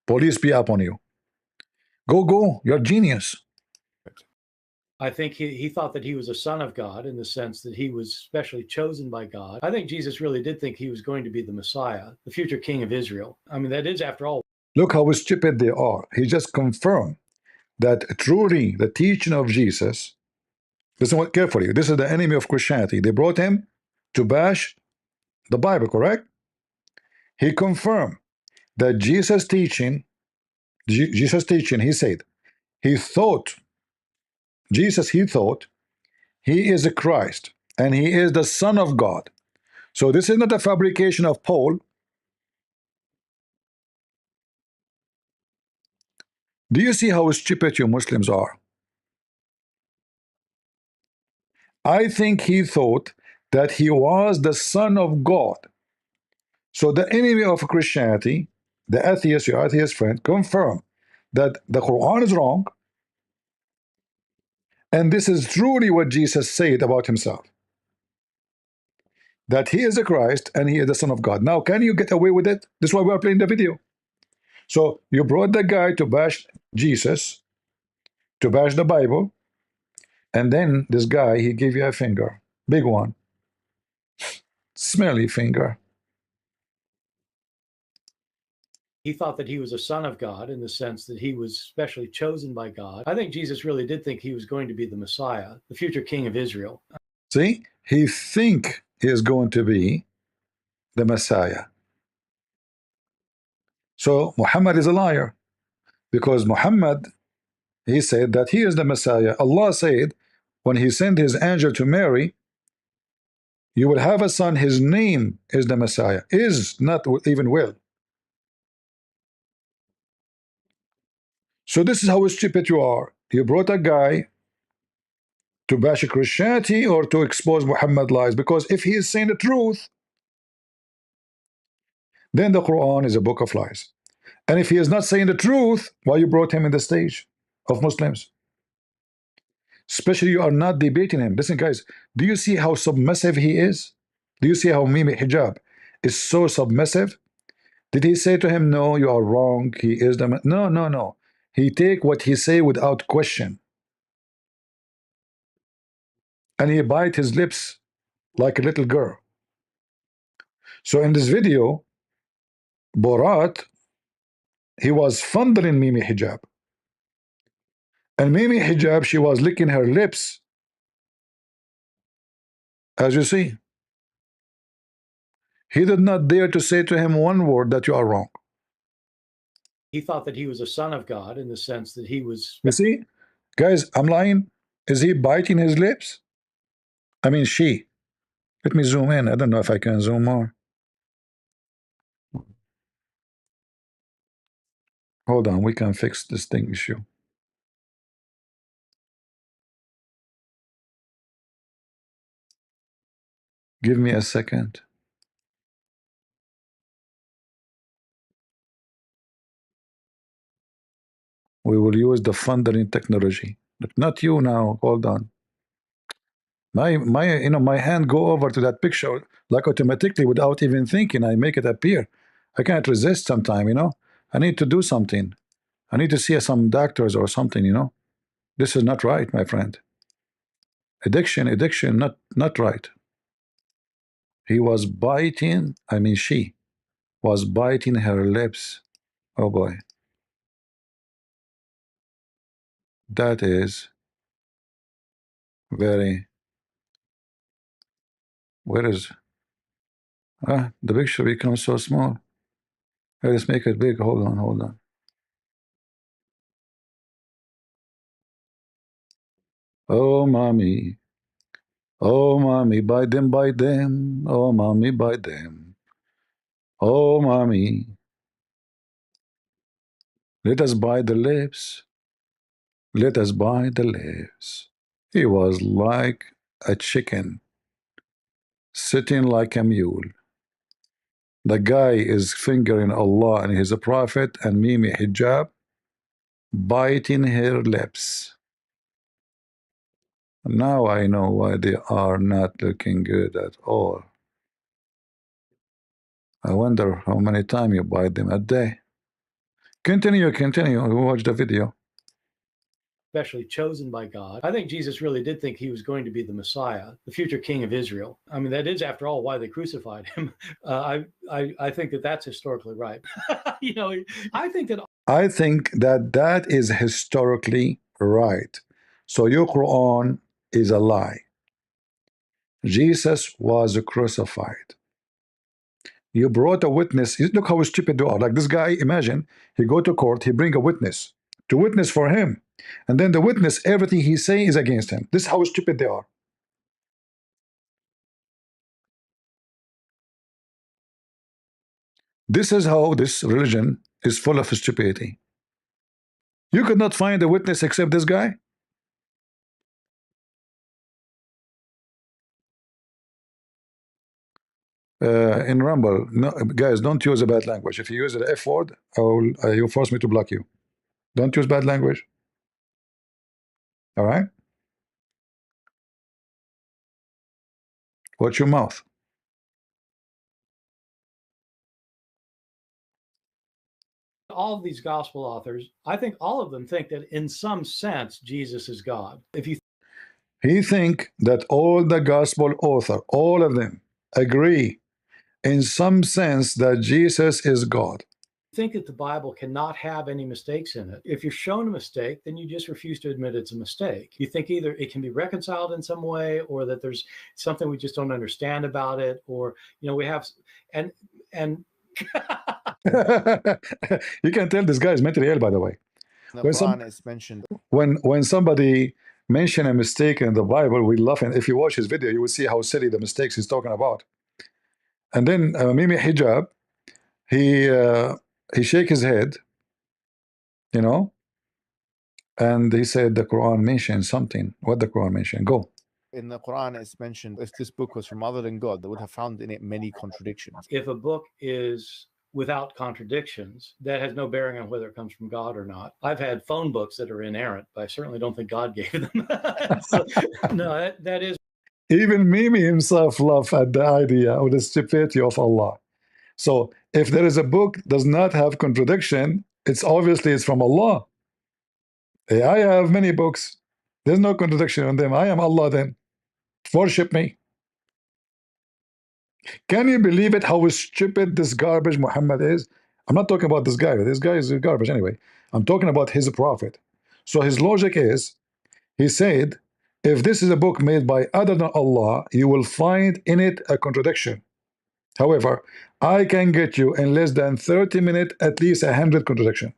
Police be up on you. Go. You're a genius. I think he thought that he was a son of God in the sense that he was specially chosen by God. I think Jesus really did think he was going to be the Messiah, the future king of Israel. I mean, that is, after all. Look how stupid they are. He just confirmed that truly the teaching of Jesus, listen what carefully, this is the enemy of Christianity. They brought him to bash the Bible, correct? He confirmed that Jesus teaching, he said, he thought he is a Christ and he is the Son of God. So this is not a fabrication of Paul. Do you see how stupid you Muslims are? I think he thought that he was the Son of God. So the enemy of Christianity, the atheist, your atheist friend, confirmed that the Quran is wrong, and this is truly what Jesus said about himself, that he is the Christ and he is the Son of God. Now, can you get away with it? This is why we are playing the video. So you brought the guy to bash Jesus, to bash the Bible, and then this guy, he gave you a finger, big one, smelly finger. He thought that he was a son of God in the sense that he was specially chosen by God. I think Jesus really did think he was going to be the Messiah, the future king of Israel. See, he think he is going to be the Messiah. So Muhammad is a liar, because Muhammad, he said that he is the Messiah. Allah said when he sent his angel to Mary, you will have a son, his name is the Messiah. Is not even will. So this is how stupid you are. You brought a guy to bash Christianity or to expose Muhammad lies, because if he is saying the truth, then the Quran is a book of lies. And if he is not saying the truth, why you brought him in the stage of Muslims? Especially you are not debating him. Listen, guys, do you see how submissive he is? Do you see how Mimi Hijab is so submissive? Did he say to him, no, you are wrong, he is the man? No. He take what he say without question. And he bite his lips like a little girl. So in this video, Borat, he was fondling Mimi Hijab. And Mimi Hijab, she was licking her lips. As you see. He did not dare to say to him one word that you are wrong. He thought that he was a son of God in the sense that he was. You see? Guys, I'm lying. Is he biting his lips? I mean, she. Let me zoom in. I don't know if I can zoom more. Hold on, we can fix this thing issue. Give me a second. We will use the fundering technology. But not you now. Hold on. My hand go over to that picture like automatically without even thinking. I make it appear. I can't resist sometime. I need to do something. I need to see some doctors or something. This is not right, my friend. Addiction, not right. He was biting, I mean she was biting her lips. Oh boy. That is Very. Where is? The picture becomes so small. Let's make it big. Hold on, hold on. Oh, mommy. Oh, mommy, buy them, buy them. Oh, mommy, buy them. Oh, mommy. Let us buy the lips. Let us buy the lips. He was like a chicken, sitting like a mule. The guy is fingering Allah and his prophet and Mimi Hijab, biting her lips. Now I know why they are not looking good at all. I wonder how many times you bite them a day. Continue, watch the video. Especially chosen by God. I think Jesus really did think he was going to be the Messiah, the future king of Israel. I mean, that is, after all, why they crucified him. I think that that's historically right. You know, I think that that is historically right. So your Quran is a lie. Jesus was crucified. You brought a witness. Look how stupid they are. Like this guy, imagine, he go to court, he bring a witness to witness for him. And then the witness, everything he say is against him. This is how stupid they are. This is how this religion is full of stupidity. You could not find a witness except this guy. In Rumble, no, guys, don't use a bad language. If you use the F word, you'll force me to block you. Don't use bad language. All right? Watch your mouth. all of these gospel authors, I think all of them think that in some sense Jesus is God. If you He think that all the gospel author, all of them, agree in some sense that Jesus is God. think that the Bible cannot have any mistakes in it, if you're shown a mistake, then you just refuse to admit it's a mistake. You think either it can be reconciled in some way, or that there's something we just don't understand about it, or we have and You can tell this guy is mentally ill, by the way. The When Quran is mentioned. when somebody mention a mistake in the Bible, we laugh. And if you watch his video, you will see how silly the mistakes he's talking about. And then Mimi Hijab, he shake his head, and he said the Quran mentioned something. What the Quran mentioned? Go. In the Quran, it's mentioned if this book was from other than God, they would have found in it many contradictions. If a book is without contradictions, that has no bearing on whether it comes from God or not. I've had phone books that are inerrant, but I certainly don't think God gave them. So, no, that is. Even Mimi himself laughed at the idea of the stupidity of Allah. So if there is a book does not have contradiction, it's from Allah. I have many books. There's no contradiction in them. I am Allah then. Worship me. Can you believe it? How stupid this garbage Muhammad is? I'm not talking about this guy. This guy is garbage anyway. I'm talking about his prophet. So his logic is, he said, if this is a book made by other than Allah, you will find in it a contradiction. However, I can get you in less than 30 minutes at least 100 contradiction.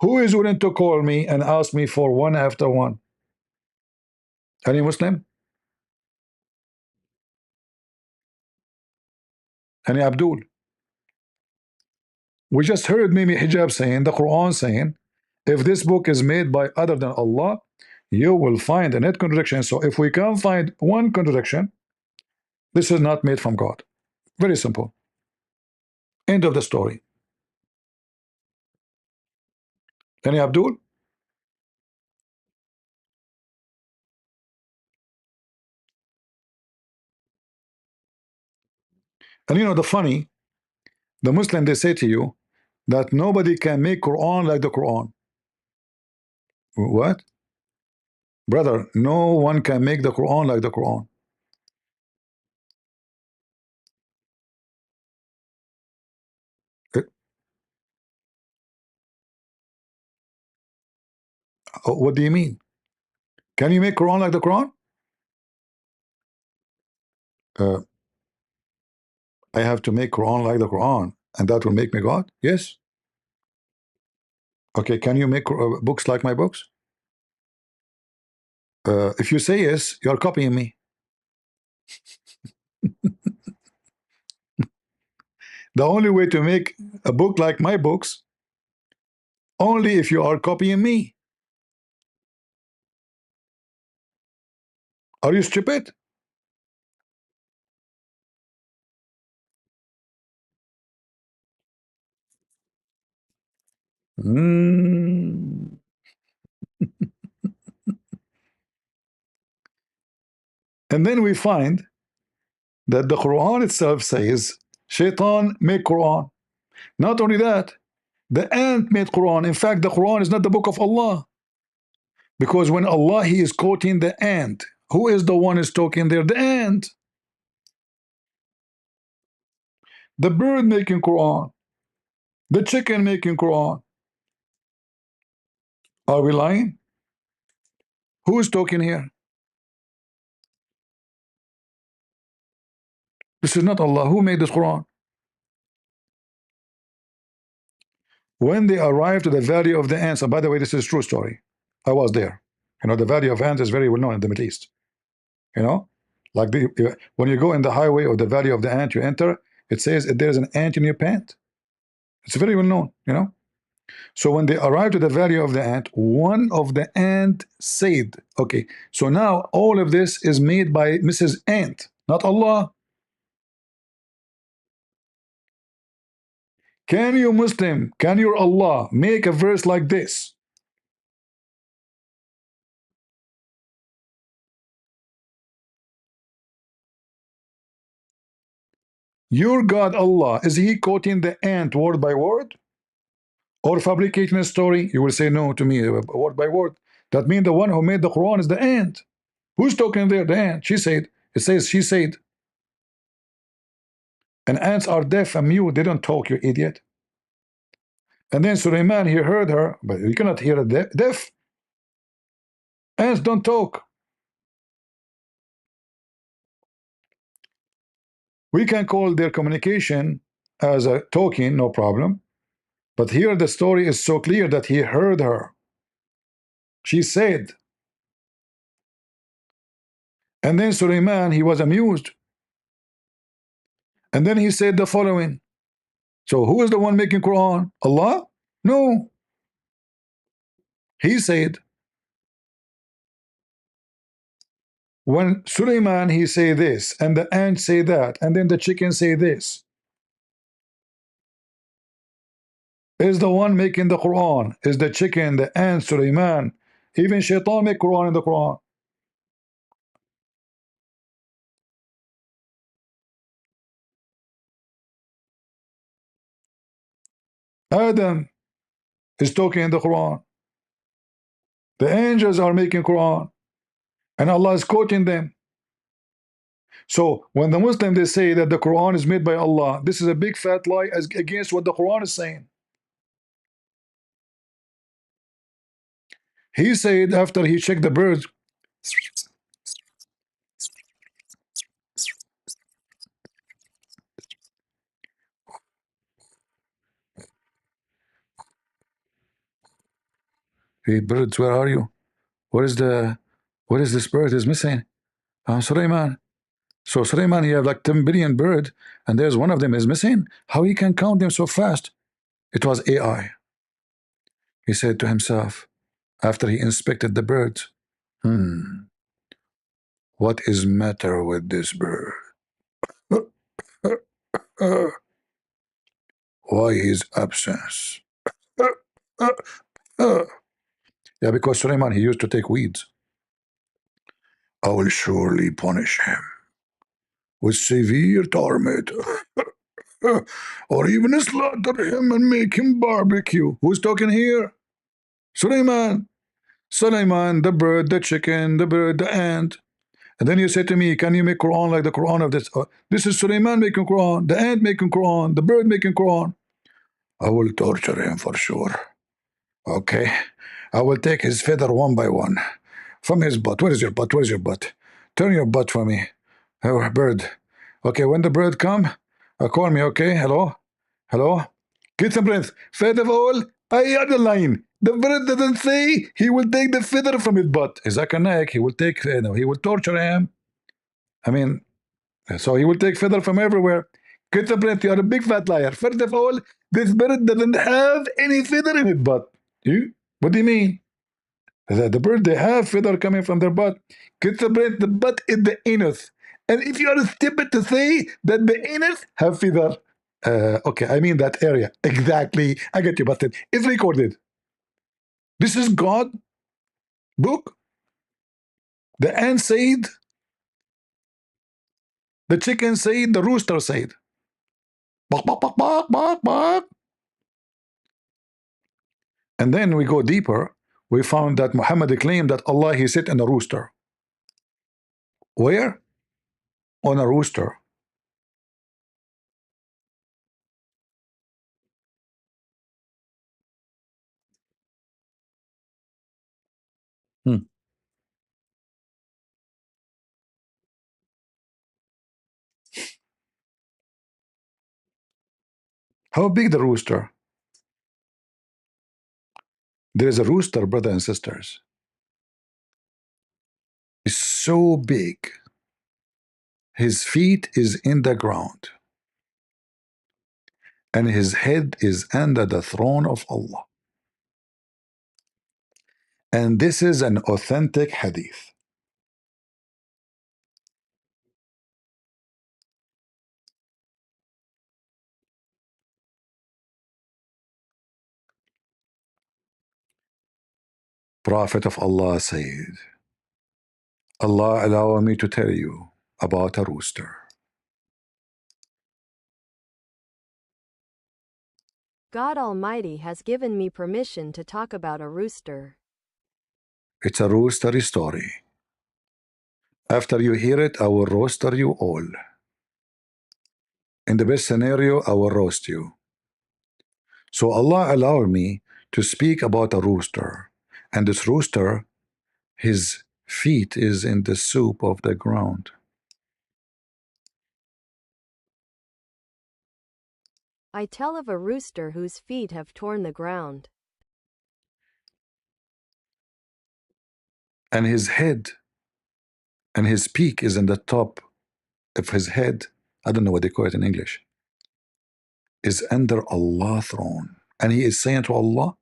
Who is willing to call me and ask me for one after one? Any Muslim? Any Abdul? We just heard Mimi Hijab saying, the Quran saying, if this book is made by other than Allah, you will find a net contradiction. So if we can find one contradiction, this is not made from God. Very simple. End of the story. Any Abdul? And the Muslim, they say to you that nobody can make Quran like the Quran. What? Brother, no one can make the Quran like the Quran. What do you mean? Can you make Quran like the Quran? I have to make Quran like the Quran, and that will make me God? Yes. Okay, can you make books like my books? If you say yes, you're copying me. The only way to make a book like my books, only if you are copying me. Are you stupid? Mm. And then we find that the Quran itself says, Shaitan made Quran. Not only that, the ant made Quran. In fact, the Quran is not the book of Allah. Because when Allah, He is quoting the ant, who is the one is talking there? The ant. The bird making Quran. The chicken making Quran. Are we lying? Who is talking here? This is not Allah. Who made this Quran? When they arrived to the valley of the ants, and by the way, this is a true story. I was there. You know, the valley of ants is very well known in the Middle East. You know, like when you go in the highway of the valley of the ant, you enter, it says there's an ant in your pant. It's very well known, you know. So when they arrived to the valley of the ant, one of the ant said, okay, so now all of this is made by Mrs. Ant, not Allah. Can you Muslim, can your Allah make a verse like this? Your God Allah, is He quoting the ant word by word? Or fabricating a story? You will say no to me, word by word. That means the one who made the Quran is the ant. Who's talking there? The ant. She said. It says she said. And ants are deaf and mute. They don't talk, you idiot. And then Sulaiman, he heard her, but you cannot hear a deaf. Ants don't talk. We can call their communication as a talking, no problem. But here the story is so clear that he heard her. She said. And then Sulaiman, he was amused. And then he said the following. So who is the one making Quran? Allah? No. He said, when Sulaiman, he say this, and the ant say that, and then the chicken say this, is the one making the Quran, is the chicken, the ant, Sulaiman. Even Shaitan make Quran in the Quran. Adam is talking in the Quran. The angels are making Quran. And Allah is quoting them. So when the Muslims, they say that the Quran is made by Allah, this is a big fat lie against what the Quran is saying. He said after he checked the birds, hey birds, where are you? What is this bird is missing? Sulaiman. So Sulaiman, he have like 10 billion bird, and there's one of them is missing. How he can count them so fast? It was AI. He said to himself, after he inspected the birds, what is matter with this bird? Why his absence? Yeah, because Sulaiman, he used to take weeds. I will surely punish him with severe torment, or even slaughter him and make him barbecue. Who's talking here? Sulaiman. Sulaiman, the bird, the chicken, the bird, the ant. And then you say to me, can you make Quran like the Quran of this? This is Sulaiman making Quran, the ant making Quran, the bird making Quran. I will torture him for sure. Okay. I will take his feather one by one. from his butt. Where is your butt? Where is your butt? Turn your butt for me. Oh, bird. Okay, when the bird come, call me, okay? Hello? Hello? Get some breath. First of all, I underline. The bird doesn't say he will take the feather from his butt. He will take, he will torture him. I mean, so he will take feather from everywhere. Get the breath. You are a big fat liar. First of all, this bird doesn't have any feather in its butt. You? What do you mean? The bird, they have feather coming from their butt. Get the breath. The butt is the anus. And if you are stupid to say that the anus have feather, okay, I mean that area. Exactly. I get you busted. It's recorded. This is God book. The ant said, the chicken said, the rooster said. Bok, bok, bok, bok, bok, bok. And then we go deeper. We found that Muhammad claimed that Allah, he sit in a rooster. Where? On a rooster. How big the rooster? There is a rooster, brothers and sisters. It's so big. His feet is in the ground. And his head is under the throne of Allah. And this is an authentic hadith. Prophet of Allah said, Allah allow me to tell you about a rooster. God Almighty has given me permission to talk about a rooster. It's a roostery story. After you hear it, I will roaster you all. In the best scenario, I will roast you. So Allah allowed me to speak about a rooster. And this rooster, his feet is in the soup of the ground. I tell of a rooster whose feet have torn the ground. And his head and his peak is in the top of his head. I don't know what they call it in English. Is under Allah's throne. And he is saying to Allah,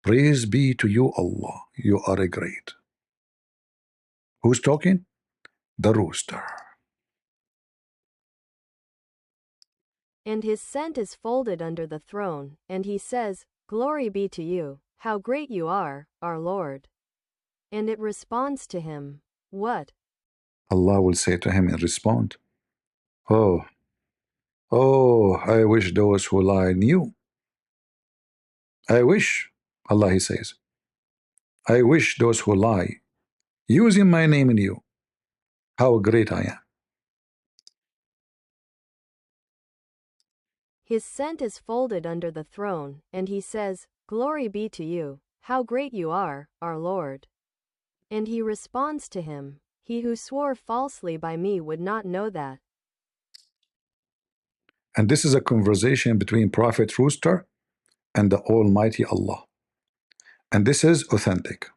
praise be to you, Allah. You are a great. Who's talking? The rooster. And his scent is folded under the throne, and he says, glory be to you, how great you are, our Lord. And it responds to him, what? Allah will say to him in response, oh, I wish those who lie knew. I wish, Allah he says, I wish those who lie, using my name in you, how great I am. His scent is folded under the throne, and he says, glory be to you, how great you are, our Lord. And he responds to him, he who swore falsely by me would not know that. And this is a conversation between Prophet Rooster and the Almighty Allah. And this is authentic.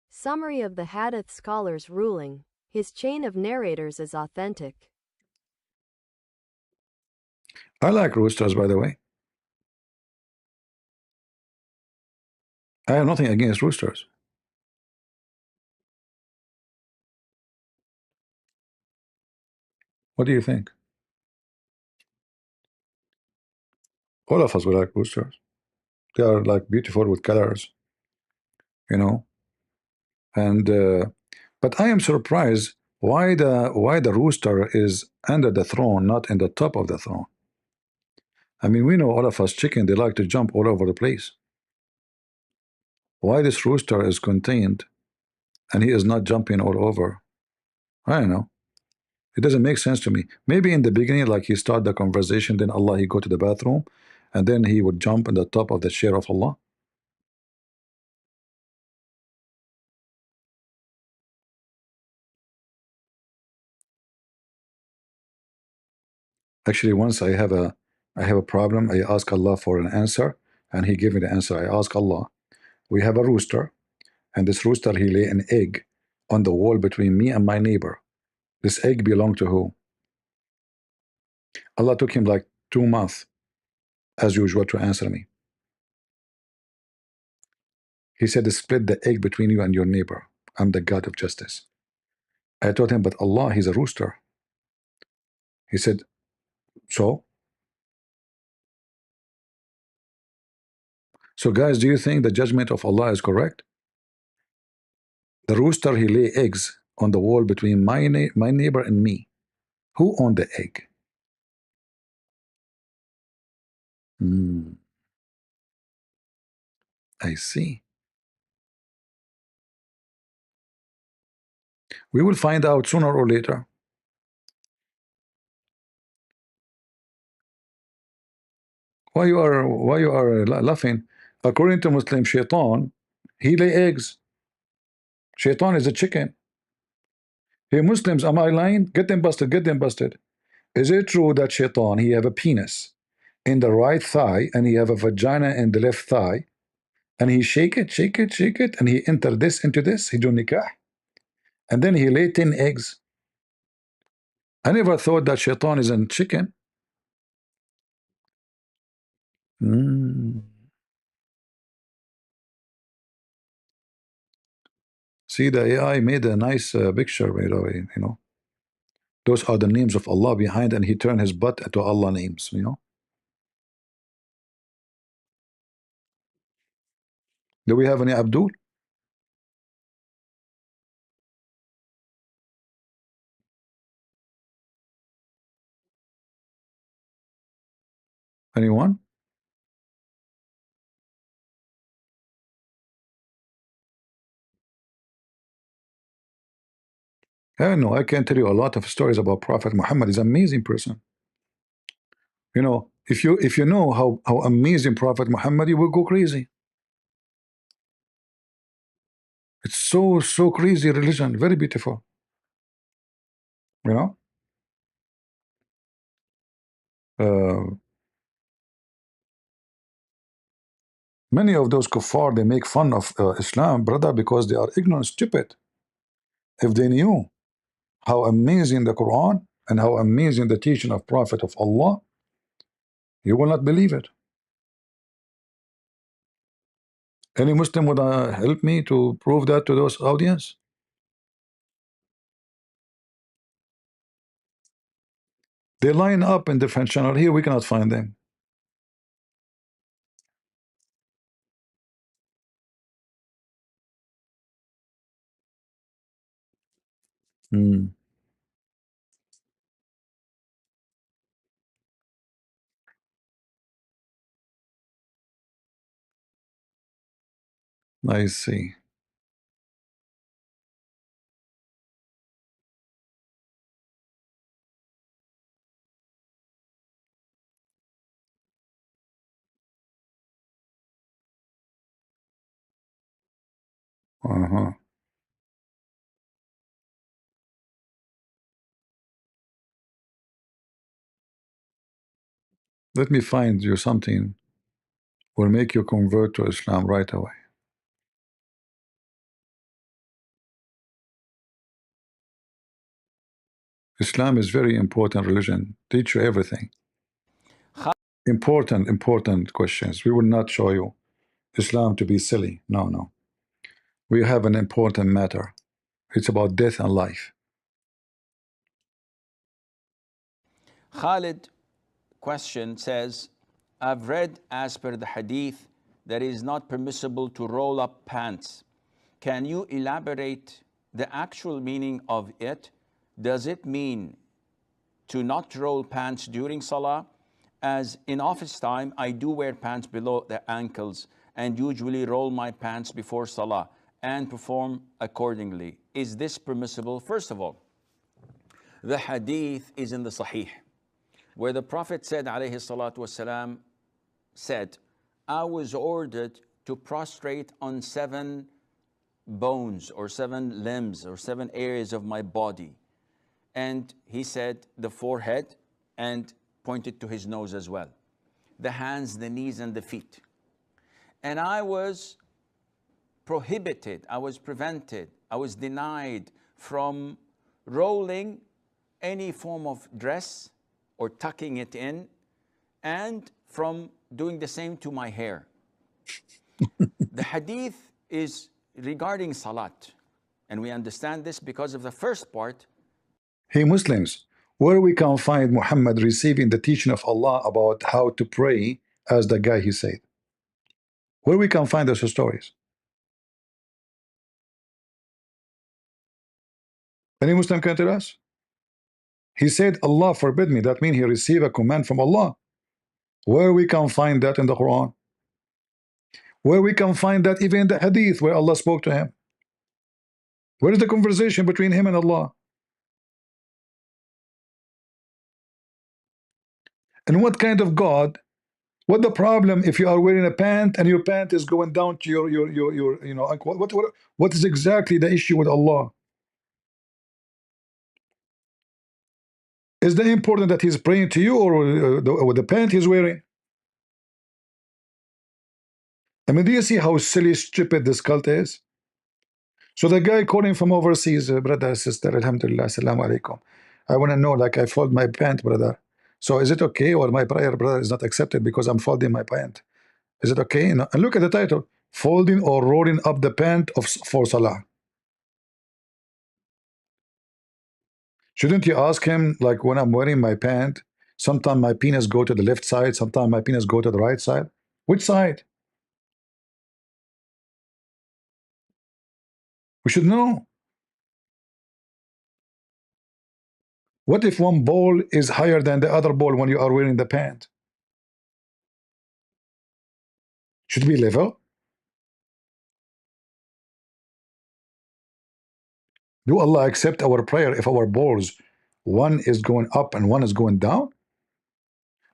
Summary of the Hadith scholars' ruling. His chain of narrators is authentic. I like roosters, by the way. I have nothing against roosters. What do you think? All of us will like roosters. They are like beautiful with colors, you know. And but I am surprised why the rooster is under the throne, not in the top of the throne. I mean, we know all of us chicken, they like to jump all over the place. Why this rooster is contained and he is not jumping all over? I don't know. It doesn't make sense to me. Maybe in the beginning, like he started the conversation, then Allah, he go to the bathroom, and then he would jump on the top of the chair of Allah? Actually, once I have a problem, I ask Allah for an answer, and He gave me the answer. I ask Allah, we have a rooster, and this rooster, he lay an egg on the wall between me and my neighbor. This egg belonged to who? Allah took him like 2 months, as usual, to answer me. He said, split the egg between you and your neighbor. I'm the God of justice. I told him, but Allah, He's a rooster. He said, so? So guys, do you think the judgment of Allah is correct? The rooster, he lay eggs on the wall between my neighbor and me. Who owned the egg? I see. We will find out sooner or later. Why you are laughing? According to Muslim, Shaitan, he lay eggs. Shaitan is a chicken. Hey Muslims, am I lying? Get them busted, get them busted. Is it true that Shaitan, he have a penis in the right thigh and he have a vagina in the left thigh, and he shake it, shake it, shake it, and he enter this into this, he do nikah, and then he lay 10 eggs. I never thought that Shaitan is a chicken. See, the AI made a nice picture, by the way, you know. Those are the names of Allah behind, and he turned his butt to Allah names, you know. Do we have any Abdul? Anyone? I know, I can tell you a lot of stories about Prophet Muhammad. He's an amazing person. You know, if you know how amazing Prophet Muhammad, you will go crazy. It's so crazy religion, very beautiful. You know, many of those kuffar, they make fun of Islam, brother, because they are ignorant, stupid. If they knew how amazing the Quran and how amazing the teaching of Prophet of Allah, you will not believe it. Any Muslim would help me to prove that to those audience? They line up in different channel. Here we cannot find them. I see. Let me find you something will make you convert to Islam right away. Islam is very important religion. Teach you everything. Important questions. We will not show you Islam to be silly. No. We have an important matter. It's about death and life. Khalid question says, I've read as per the hadith that it is not permissible to roll up pants. Can you elaborate the actual meaning of it? Does it mean to not roll pants during Salah? As in office time, I do wear pants below the ankles and usually roll my pants before Salah and perform accordingly. Is this permissible? First of all, the hadith is in the Sahih, where the Prophet said, alayhi salatu wasalam, said, I was ordered to prostrate on 7 bones or 7 limbs or 7 areas of my body. And he said the forehead and pointed to his nose as well, the hands, the knees, and the feet. And I was prohibited, I was prevented, I was denied from rolling any form of dress or tucking it in, and from doing the same to my hair. The hadith is regarding salat, and we understand this because of the first part. Hey Muslims, where we can find Muhammad receiving the teaching of Allah about how to pray as the guy he said? Where we can find those stories? Any Muslim can tell us? He said, Allah forbid me. That means he received a command from Allah. Where we can find that in the Quran? Where we can find that even in the hadith where Allah spoke to him? Where is the conversation between him and Allah? And what kind of God? What the problem if you are wearing a pant and your pant is going down to your you know, like what is exactly the issue with Allah? Is that important that he's praying to you, or the pant he's wearing? I mean, do you see how silly, stupid this cult is? So the guy calling from overseas, brother, sister, alhamdulillah, assalamu alaikum. I want to know, like, I fold my pant, brother. So is it okay, or my prayer, brother, is not accepted because I'm folding my pant? Is it okay? And look at the title, folding or rolling up the pant for salah. Shouldn't you ask him, like, when I'm wearing my pant, sometimes my penis go to the left side, sometimes my penis go to the right side? Which side? We should know. What if one ball is higher than the other ball when you are wearing the pant? Should be level. Do Allah accept our prayer if our balls, one is going up and one is going down?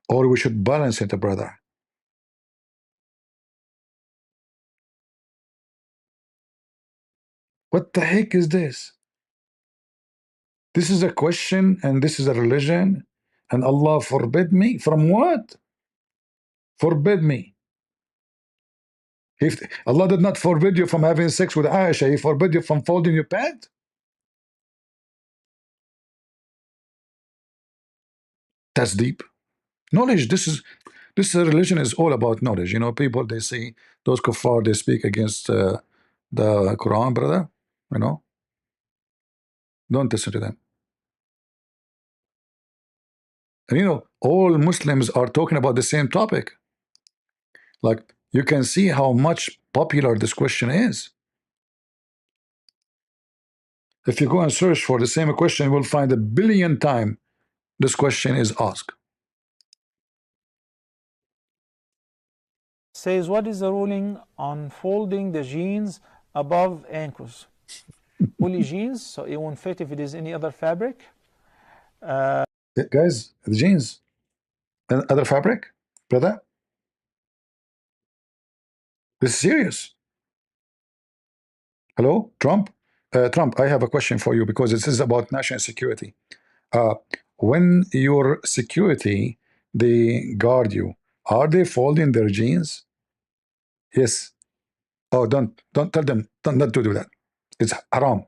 Or we should balance it, brother? What the heck is this? This is a question and this is a religion, and Allah forbid me? From what? Forbid me. If Allah did not forbid you from having sex with Aisha, He forbid you from folding your pant? That's deep. Knowledge. This religion is all about knowledge. You know, people, they say those kuffar, they speak against the Quran, brother. You know, don't listen to them. And you know, all Muslims are talking about the same topic. Like, you can see how much popular this question is. If you go and search for the same question, you will find 1 billion times this question is asked. Says, what is the ruling on folding the jeans above ankles? Only jeans, so it won't fit if it is any other fabric. Guys, the jeans and other fabric, brother. This is serious. Hello, Trump. Trump, I have a question for you because this is about national security. When your security, they guard you, are they folding their jeans? Yes. Oh, don't tell them not to do that. It's haram.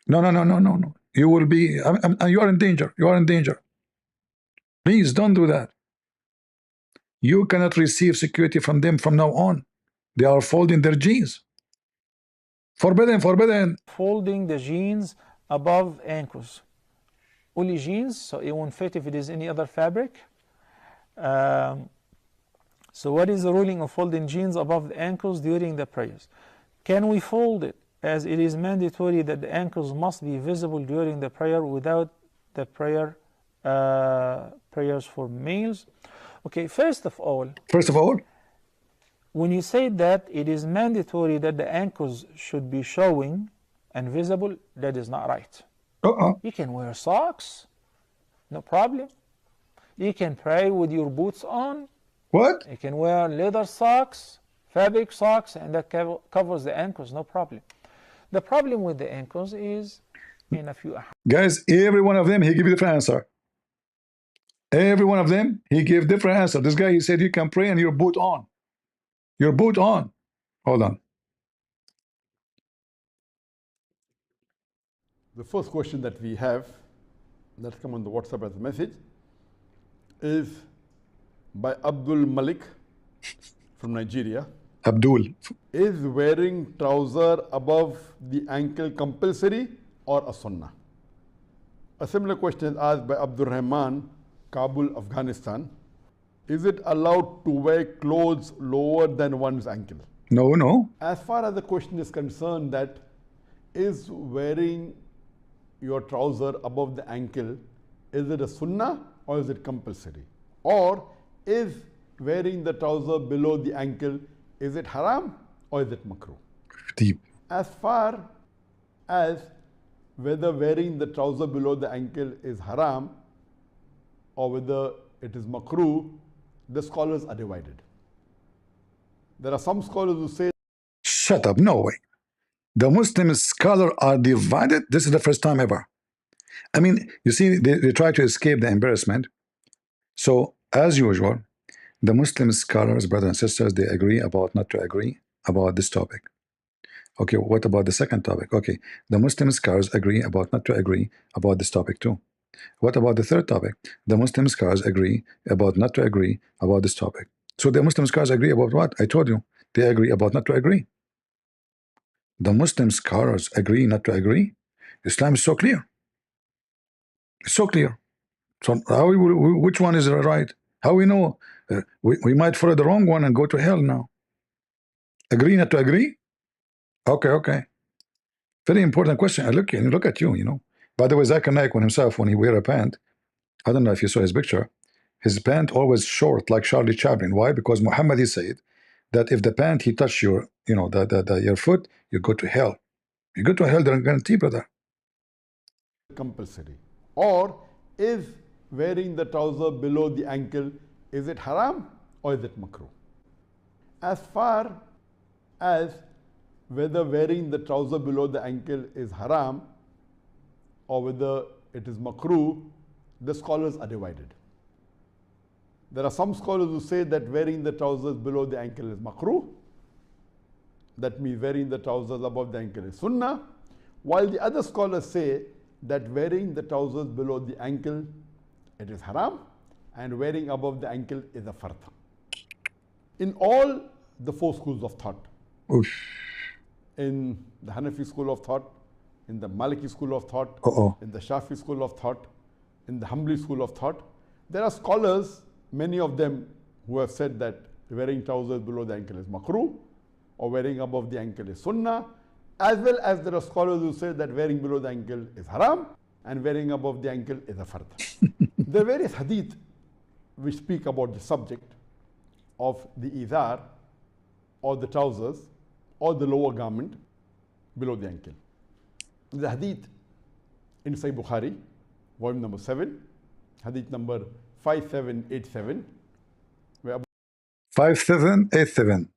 No. You will be. You are in danger. You are in danger. Please don't do that. You cannot receive security from them from now on. They are folding their jeans. Forbidden. Folding the jeans above ankles. Only jeans, so it won't fit if it is any other fabric. So what is the ruling of folding jeans above the ankles during the prayers? Can we fold it, as it is mandatory that the ankles must be visible during the prayer without the prayers for males? Okay, first of all, when you say that it is mandatory that the ankles should be showing and visible, that is not right. You can wear socks, no problem. You can pray with your boots on What? You can wear leather socks, fabric socks, and that covers the ankles, no problem. The problem with the ankles is in a few. Guys, every one of them, he gave a different answer. Every one of them, he gave different answer. This guy, he said you can pray and your boot on. Your boot on. Hold on. The first question that we have, that's come on the WhatsApp as a message, is by Abdul Malik from Nigeria. Abdul. Is wearing trouser above the ankle compulsory or a sunnah? A similar question is asked by Abdul Rahman, Kabul, Afghanistan. Is it allowed to wear clothes lower than one's ankle? No, no. As far as the question is concerned, that is wearing your trouser above the ankle, is it a sunnah or is it compulsory? Or is wearing the trouser below the ankle, is it haram or is it makruh? Deep. As far as whether wearing the trouser below the ankle is haram or whether it is makruh, the scholars are divided. There are some scholars who say, shut up, no way. The Muslim scholars are divided. This is the first time ever. I mean, you see, they try to escape the embarrassment. So, as usual, the Muslim scholars, brothers and sisters, they agree about not to agree about this topic. Okay, what about the second topic? Okay, the Muslim scholars agree about not to agree about this topic too. What about the third topic? The Muslim scholars agree about not to agree about this topic. So the Muslim scholars agree about what? I told you, they agree about not to agree. The Muslim scholars agree not to agree. Islam is so clear. It's so clear. So how which one is right? How we know? We might follow the wrong one and go to hell now. Agree not to agree? Okay, okay. Very important question. I look at you, you know. By the way, Zakir Naik, when he wear a pant, I don't know if you saw his picture, his pant always short like Charlie Chaplin. Why? Because Muhammad, he said that if the pant he touch your, you know, your foot, you go to hell. You go to hell, they're guarantee, brother. compulsory. Or is wearing the trouser below the ankle, is it haram or is it makruh? As far as whether wearing the trouser below the ankle is haram or whether it is makruh, the scholars are divided. There are some scholars who say that wearing the trousers below the ankle is makruh. That means wearing the trousers above the ankle is sunnah. While the other scholars say that wearing the trousers below the ankle, it is haram, and wearing above the ankle is a fard. In all the four schools of thought, Oof. in the Hanafi school of thought, in the Maliki school of thought, in the Shafi school of thought, in the Hanbali school of thought, there are scholars, many of them, who have said that wearing trousers below the ankle is makruh, or wearing above the ankle is sunnah, as well as there are scholars who say that wearing below the ankle is haram and wearing above the ankle is a fard. There are various hadith which speak about the subject of the izar or the trousers or the lower garment below the ankle. The hadith in Sahih Bukhari, volume number 7, hadith number 5787, where 5787.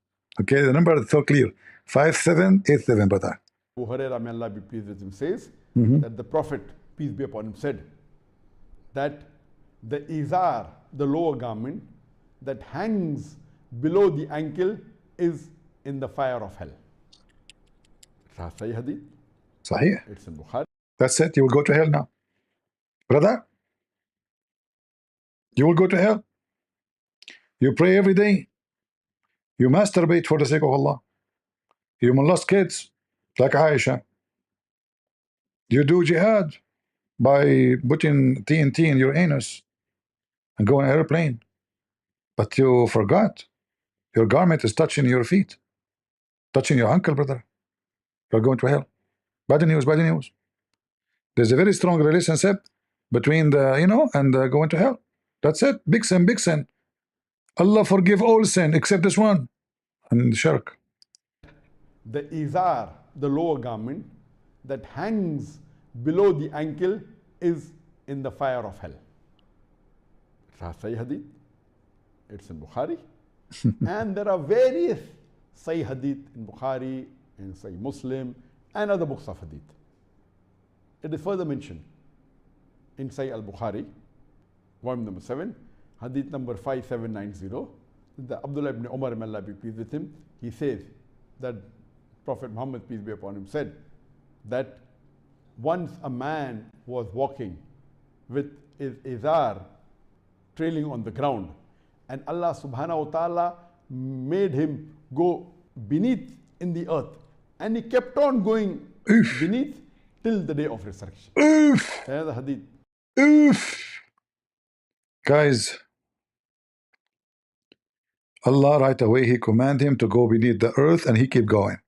Okay, the number is so clear. 5787, brother. Abu Hurairah, may Allah be pleased with him, says that the Prophet, peace be upon him, said that the izar, the lower garment that hangs below the ankle, is in the fire of hell. Sahih hadith. Sahih. It's in Bukhari. That's it. You will go to hell now. Brother, you will go to hell. You pray every day. You masturbate for the sake of Allah. You molest kids like Aisha. You do jihad by putting TNT in your anus and go on an airplane. But you forgot your garment is touching your feet, touching your ankle, brother. You're going to hell. Bad news, bad news. There's a very strong relationship between the, and going to hell. That's it. Big sin, big sin. Allah forgive all sin except this one, and shirk. The izar, the lower garment that hangs below the ankle, is in the fire of hell. Sahih hadith. It's in Bukhari. And there are various Sahih Hadith in Bukhari, in Sahih Muslim, and other books of Hadith. It is further mentioned in Sahih al-Bukhari, volume number 7, Hadith number 5790. The Abdullah ibn Umar, may Allah be pleased with him, he says that Prophet Muhammad, peace be upon him, said that once a man was walking with his izar trailing on the ground, and Allah subhanahu wa ta'ala made him go beneath in the earth, and he kept on going beneath till the day of resurrection. There's the hadith. Guys, Allah right away, He command him to go beneath the earth, and he keep going.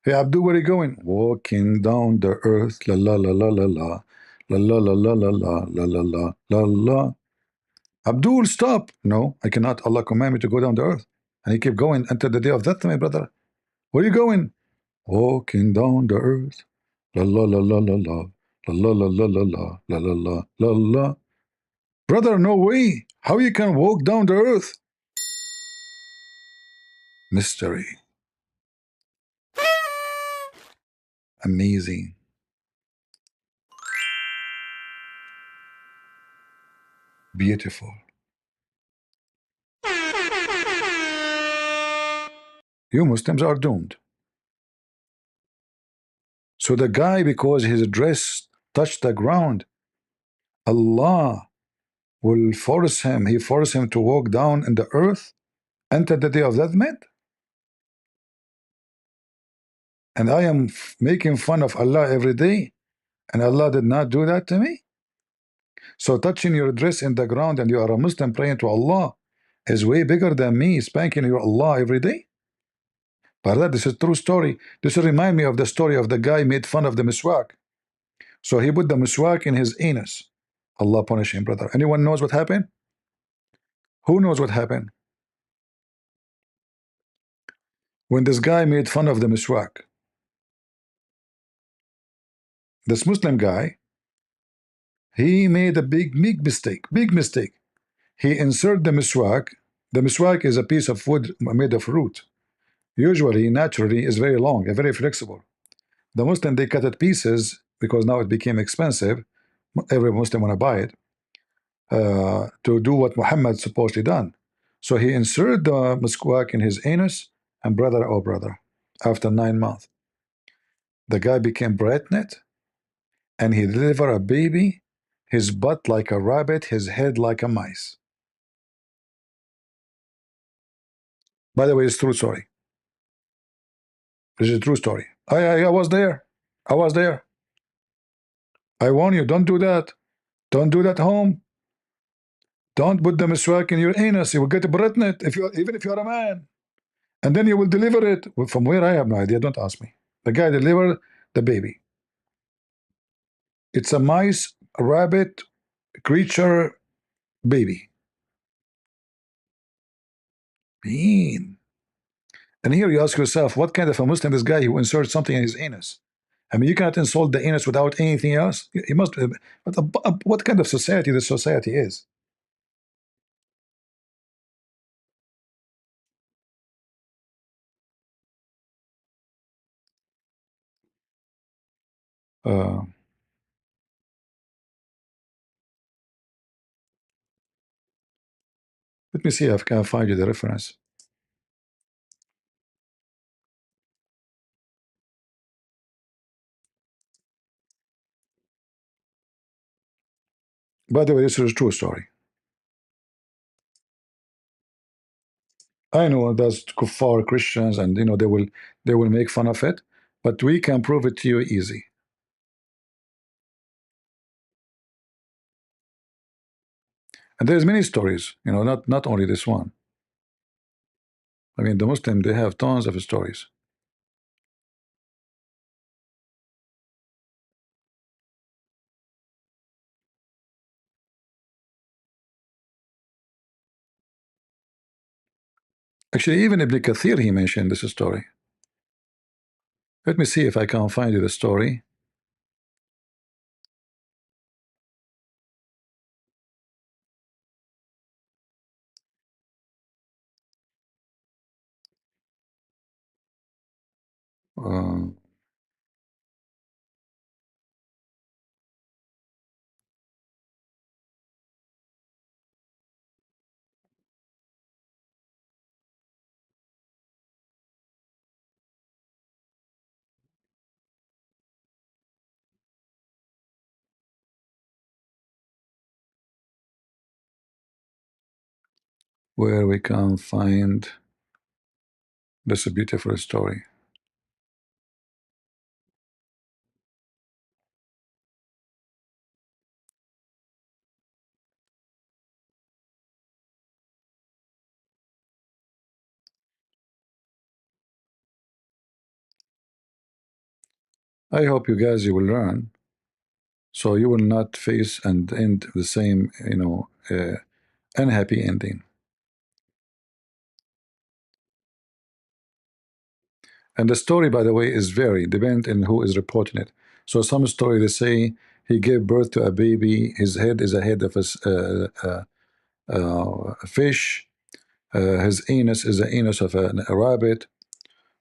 Hey Abdul, where are you going? Walking down the earth, la la la la la la, la la la la la la la la la la la. Abdul, stop! No, I cannot. Allah command me to go down the earth, and he kept going until the day of death, my brother. Where are you going? Walking down the earth, la la la la la la, la la la la la la la la la la. Brother, no way! How you can walk down the earth? Mystery. Amazing. Beautiful. You Muslims are doomed. So the guy, because his dress touched the ground, Allah will force him, He forced him to walk down in the earth until the day of judgment. And I am making fun of Allah every day, and Allah did not do that to me. So touching your dress in the ground and you are a Muslim praying to Allah is way bigger than me spanking your Allah every day. But this is a true story. This reminds me of the story of the guy made fun of the miswak. So he put the miswak in his anus. Allah punish him, brother. Anyone knows what happened? Who knows what happened? When this guy made fun of the miswak, this Muslim guy, he made a big mistake. Big mistake. He inserted the miswak. The miswak is a piece of wood made of root. Usually, naturally, is very long and very flexible. The Muslim, they cut it pieces because now it became expensive. Every Muslim want to buy it to do what Muhammad supposedly done. So he inserted the miswak in his anus, and brother, oh brother, after 9 months, the guy became pregnant, and he delivered a baby, his butt like a rabbit, his head like a mice. By the way, it's true story. This is a true story. I was there. I was there. I warn you, don't do that. Don't do that home. Don't put the miswak in your anus. You will get pregnant even if you are a man. And then you will deliver it. From where, I have no idea. Don't ask me. The guy delivered the baby. It's a mice, a rabbit, creature, baby. Mean. And here you ask yourself, what kind of a Muslim is this guy who inserts something in his anus? I mean, you cannot insult the anus without anything else. He must. What kind of society this society is? Let me see if I can find you the reference. By the way, this is a true story. I know that's kuffar Christians, and you know they will make fun of it, but we can prove it to you easy. And there's many stories, you know, not only this one. I mean, the Muslim, they have tons of stories. Actually, even Ibn Kathir, he mentioned this story. Let me see if I can find you the story. where we can find this beautiful story. I hope you guys, you will learn, so you will not face and end the same, unhappy ending. And the story, by the way, is very dependent on who is reporting it. So some story they say he gave birth to a baby. His head is a head of a fish. His anus is the anus of a rabbit.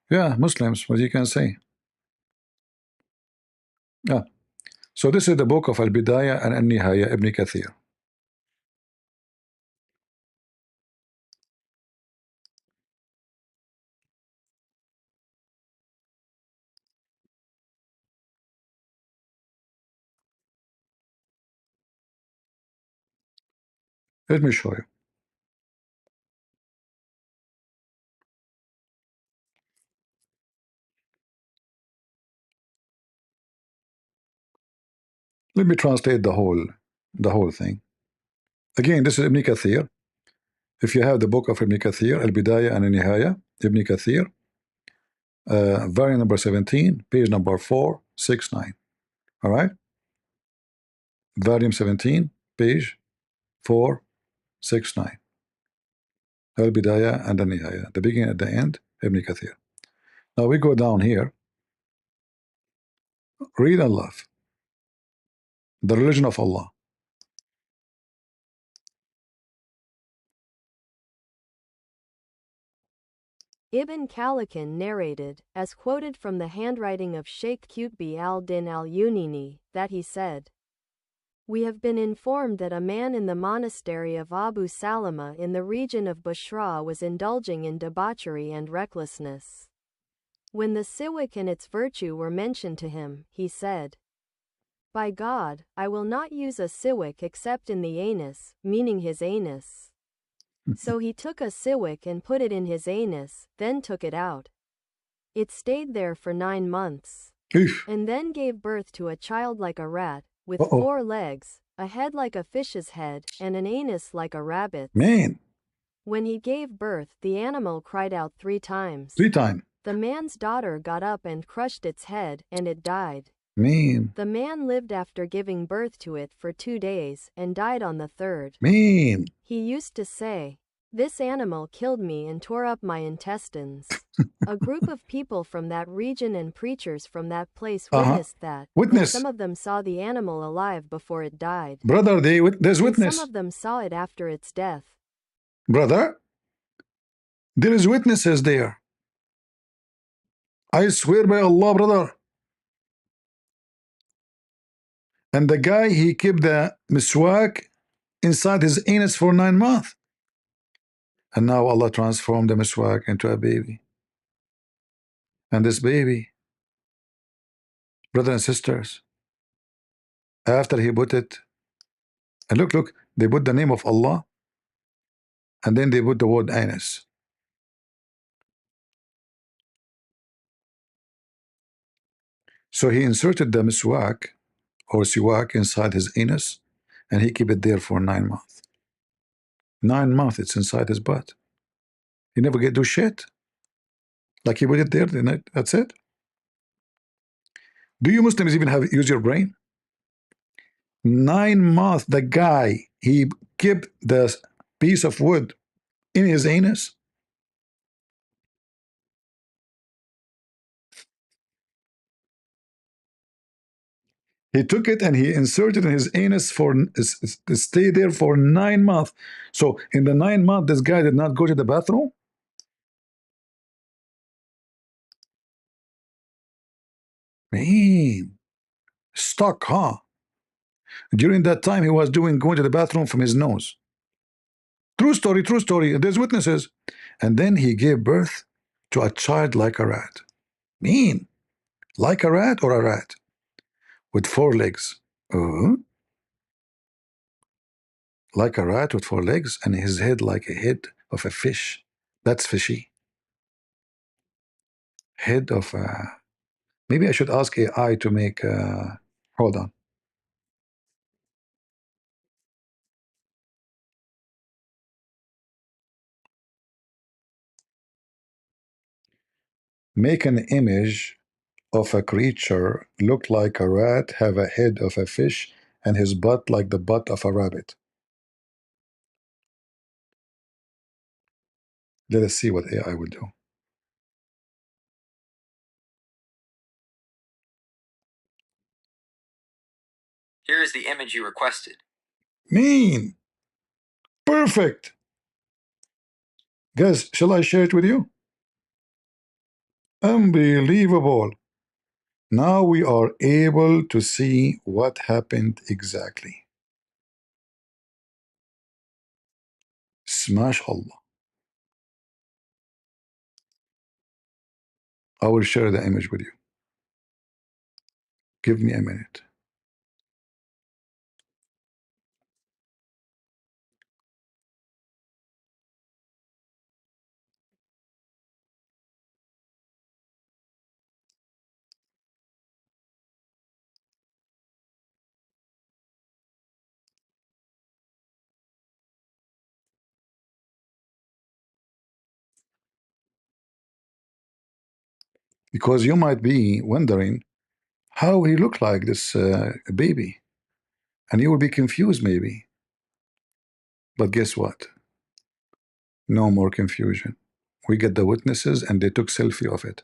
Yeah, Muslims, what you can say. Yeah. So this is the book of Al-Bidayah and Al-Nihaya, Ibn Kathir. Let me show you. Let me translate the whole thing. Again, this is Ibn Kathir. If you have the book of Ibn Kathir, Al-Bidayah and Al-Nihaya, Ibn Kathir, volume number 17, page number 469. All right? Volume 17, page 469. Al-Bidayah and Al-Nihaya, the beginning and the end, Ibn Kathir. Now we go down here. Read and love. The religion of Allah. Ibn Khalikan narrated, as quoted from the handwriting of Sheikh Qutbi al-Din al-Unini, that he said, "We have been informed that a man in the monastery of Abu Salama in the region of Bushra was indulging in debauchery and recklessness. When the siwak and its virtue were mentioned to him, he said, 'By God, I will not use a siwak except in the anus,' meaning his anus. So he took a siwak and put it in his anus, then took it out. It stayed there for 9 months, and then gave birth to a child like a rat, with 4 legs, a head like a fish's head, and an anus like a rabbit's. Man. When he gave birth, the animal cried out 3 times. 3 times. The man's daughter got up and crushed its head, and it died. Man. The man lived after giving birth to it for 2 days, and died on the 3rd. Man. He used to say, 'This animal killed me and tore up my intestines.' A group of people from that region and preachers from that place witnessed that. Witness. Some of them saw the animal alive before it died. Brother, there's witness. Some of them saw it after its death. Brother, there is witnesses there. I swear by Allah, brother. And the guy, he kept the miswak inside his anus for 9 months. And now Allah transformed the miswak into a baby. And this baby, brothers and sisters, after he put it, and look, they put the name of Allah, and then they put the word anus. So he inserted the miswak or siwak inside his anus, and he kept it there for 9 months. 9 months it's inside his butt. He never get do shit. Like he put it there, that's it. Do you Muslims even use your brain? 9 months the guy, he kept the piece of wood in his anus. He took it and he inserted in his anus for to stay there for 9 months. So in the 9 months, this guy did not go to the bathroom. Man, stuck, huh? During that time, he was going to the bathroom from his nose. True story, true story. There's witnesses. And then he gave birth to a child like a rat. Mean, like a rat or a rat with 4 legs. Like a rat with 4 legs, and his head like a head of a fish. That's fishy. Head of a. Maybe I should ask AI to make. Hold on. Make an image of a creature look like a rat, have a head of a fish, and his butt like the butt of a rabbit. Let us see what AI will do. Here is the image you requested. Mean. Perfect. Guys, shall I share it with you? Unbelievable. Now we are able to see what happened exactly. Smash Allah. I will share the image with you. Give me a minute. Because you might be wondering how he looked like this baby, and you will be confused maybe. But guess what? No more confusion. We get the witnesses and they took selfie of it.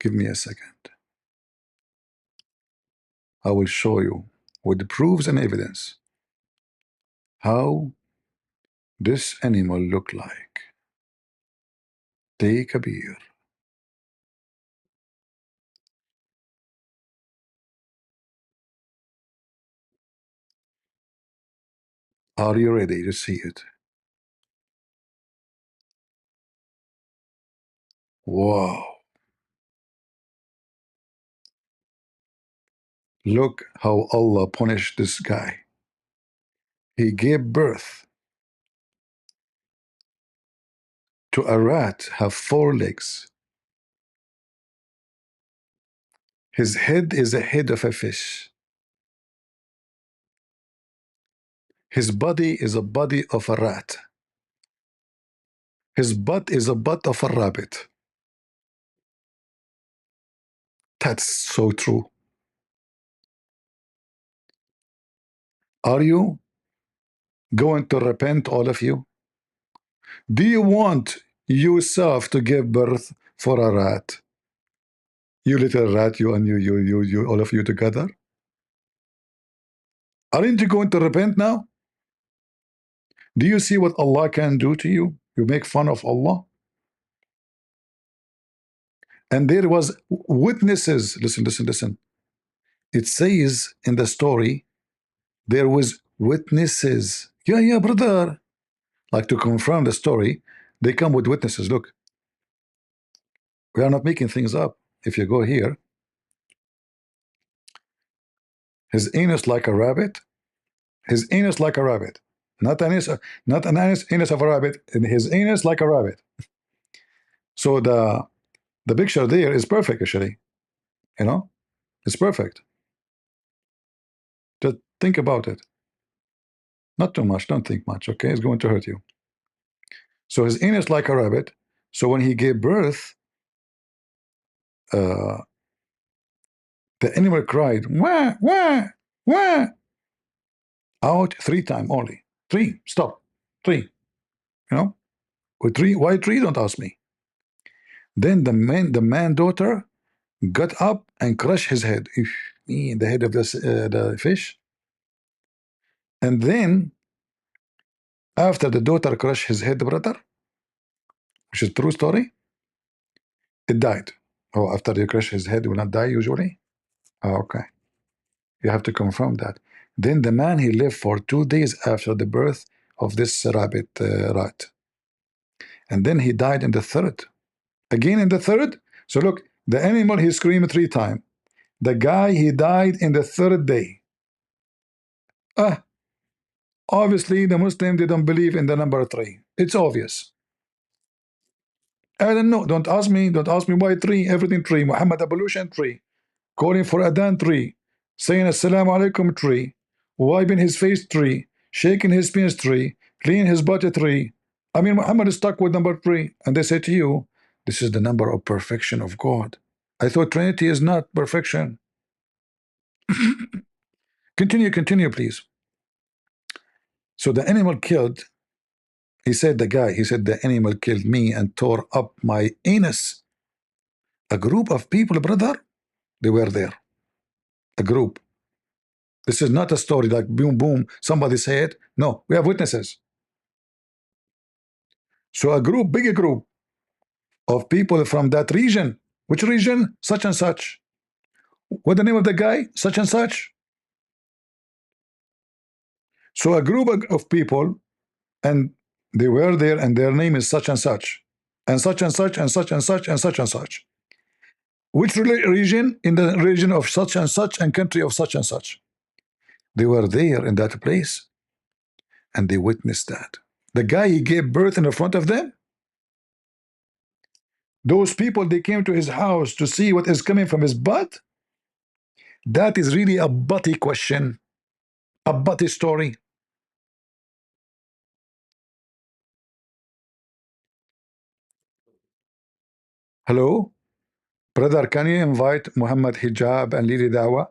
Give me a second. I will show you with proofs and evidence how this animal look like. Take a beer. Are you ready to see it? Wow. Look how Allah punished this guy. He gave birth to a rat have 4 legs. His head is the head of a fish. His body is a body of a rat. His butt is a butt of a rabbit. That's so true. Are you going to repent, all of you? Do you want yourself to give birth for a rat? You little rat, you and you, all of you together? Aren't you going to repent now? Do you see what Allah can do to you? You make fun of Allah? And there was witnesses. Listen, listen, listen. It says in the story, there was witnesses. Yeah, brother. Like to confirm the story, they come with witnesses. Look, we are not making things up. If you go here, his anus like a rabbit. His anus like a rabbit. Not an anus of a rabbit. His anus like a rabbit. So the picture there is perfect, actually. You know, it's perfect. Just think about it. Not too much. Don't think much. Okay, it's going to hurt you. So his anus like a rabbit. So when he gave birth, the animal cried, wah, wah, wah, out 3 times only. 3. Stop. 3. You know, with 3. Why 3? Don't ask me. Then the man daughter got up and crushed his head, in the head of the fish. And then, after the daughter crushed his head, brother, which is true story, it died. Oh, after you crush his head, he will not die usually? Oh, okay. You have to confirm that. Then the man, he lived for 2 days after the birth of this rabbit rat. And then he died in the third. Again in the third. So look, the animal, he screamed 3 times. The guy, he died in the third day. Obviously, the Muslim, they don't believe in the number 3. It's obvious. I don't know. Don't ask me. Don't ask me why 3. Everything 3. Muhammad ablution 3. Calling for Adhan 3. Saying Assalamu alaikum 3. Wiping his face 3. Shaking his penis 3. Cleaning his body 3. I mean, Muhammad is stuck with number 3. And they say to you, this is the number of perfection of God. I thought Trinity is not perfection. Continue, please. So the animal killed, he said, the animal killed me and tore up my anus. A group of people, brother, they were there. A group. This is not a story like boom, boom, somebody say it. No, we have witnesses. So a group, big group of people from that region. Which region? Such and such. What the name of the guy? Such and such. So a group of people, and they were there, and their name is such and such, and such and such, and such and such, and such and such. Which region? In the region of such and such, and country of such and such. They were there in that place, and they witnessed that. The guy, he gave birth in front of them. Those people, they came to his house to see what is coming from his butt. That is really a butty question, a butty story. Hello? Brother, can you invite Muhammad Hijab and Lili Dawa?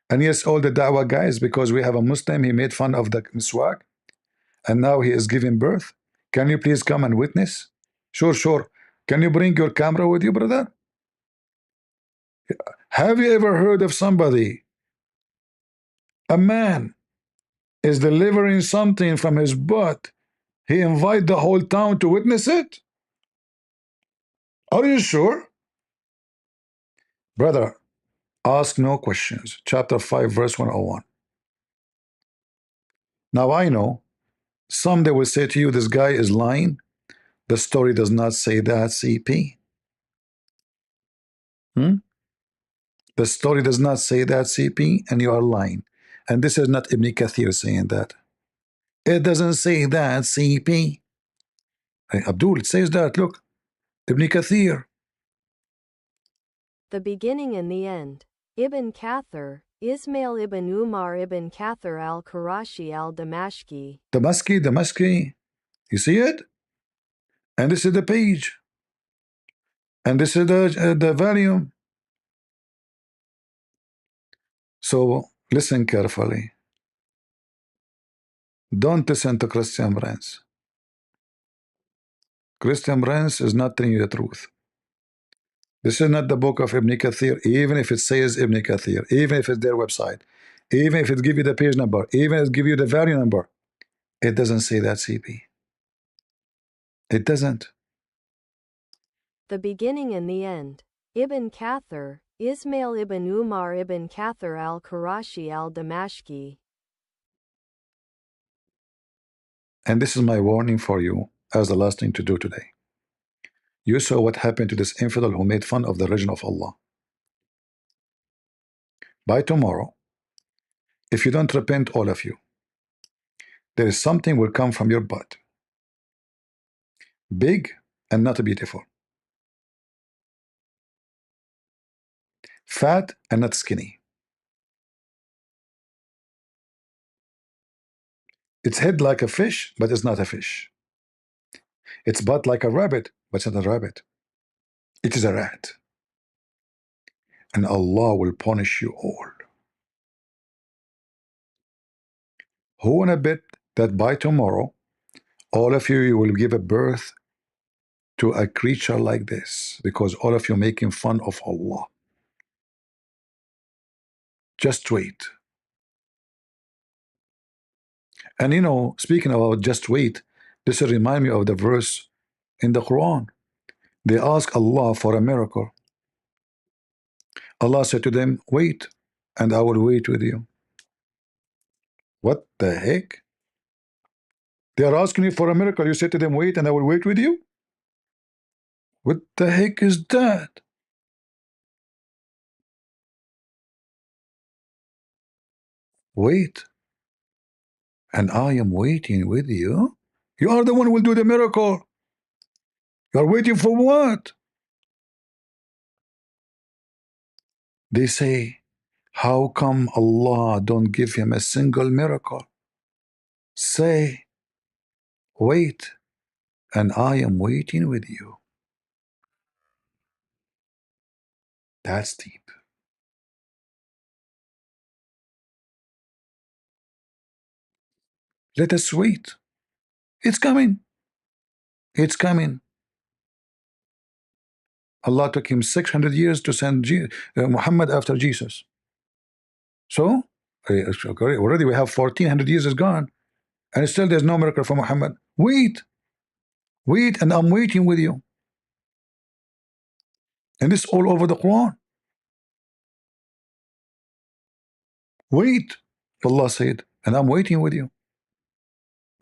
And yes, all the Dawa guys, because we have a Muslim, he made fun of the miswak, and now he is giving birth. Can you please come and witness? Sure. Can you bring your camera with you, brother? Have you ever heard of somebody, a man is delivering something from his butt, he invite the whole town to witness it? Are you sure? Brother, ask no questions. Chapter 5, verse 101. Now I know, some they will say to you, this guy is lying. The story does not say that, CP. The story does not say that, CP, and you are lying. And this is not Ibn Kathir saying that. It doesn't say that, CP. Hey, Abdul, it says that, look. Ibn Kathir. The beginning and the end. Ibn Kathir, Ismail ibn Umar ibn Kathir al-Qurashi al-Damashqi. Damashqi. You see it? And this is the page. And this is the volume. So listen carefully. Don't listen to Christian Brands. Christian Brands is not telling you the truth. This is not the book of Ibn Kathir, even if it says Ibn Kathir, even if it's their website, even if it gives you the page number, even if it gives you the value number. It doesn't say that, CP. It doesn't. The beginning and the end. Ibn Kathir, Ismail ibn Umar ibn Kathir al-Qurashi al-Damashqi. And this is my warning for you as the last thing to do today. You saw what happened to this infidel who made fun of the religion of Allah. By tomorrow, if you don't repent, all of you, there is something will come from your butt. Big and not beautiful. Fat and not skinny. Its head like a fish, but it's not a fish. Its butt like a rabbit, but it's not a rabbit. It is a rat. And Allah will punish you all. Who wanna bet that by tomorrow, all of you will give a birth to a creature like this, because all of you making fun of Allah? Just wait. And you know, speaking about just wait, this will remind me of the verse in the Quran. They ask Allah for a miracle. Allah said to them, wait, and I will wait with you. What the heck? They are asking you for a miracle. You said to them, wait, and I will wait with you? What the heck is that? Wait, and I am waiting with you? You are the one who will do the miracle. You are waiting for what? They say, how come Allah don't give him a single miracle? Say, wait, and I am waiting with you. That's deep. Let us wait. It's coming. It's coming. Allah took him 600 years to send Muhammad after Jesus. So, already we have 1400 years is gone, and still there's no miracle for Muhammad. Wait, wait, and I'm waiting with you. And this all over the Quran. Wait, Allah said, and I'm waiting with you.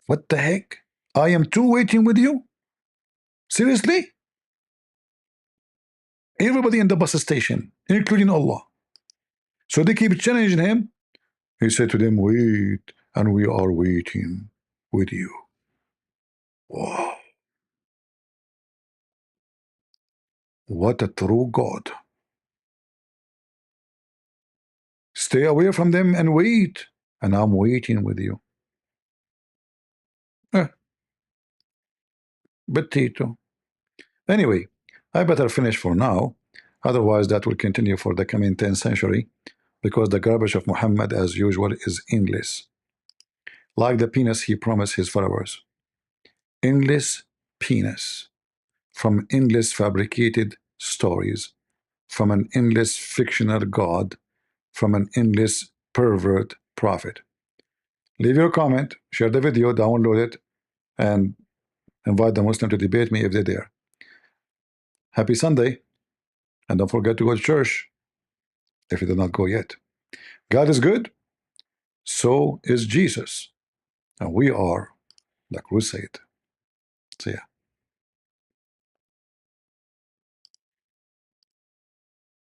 What the heck? I am too waiting with you? Seriously? Everybody in the bus station, including Allah. So they keep challenging him. He said to them, wait, and we are waiting with you. Wow. What a true God. Stay away from them and wait, and I'm waiting with you. Potato. Anyway, I better finish for now. Otherwise, that will continue for the coming 10th century, because the garbage of Muhammad, as usual, is endless. Like the penis he promised his followers. Endless penis. From endless fabricated stories. From an endless fictional God. From an endless pervert prophet. Leave your comment, share the video, download it, and invite the Muslim to debate me if they dare. Happy Sunday, and don't forget to go to church if you did not go yet. God is good, so is Jesus, and we are the crusade. See ya.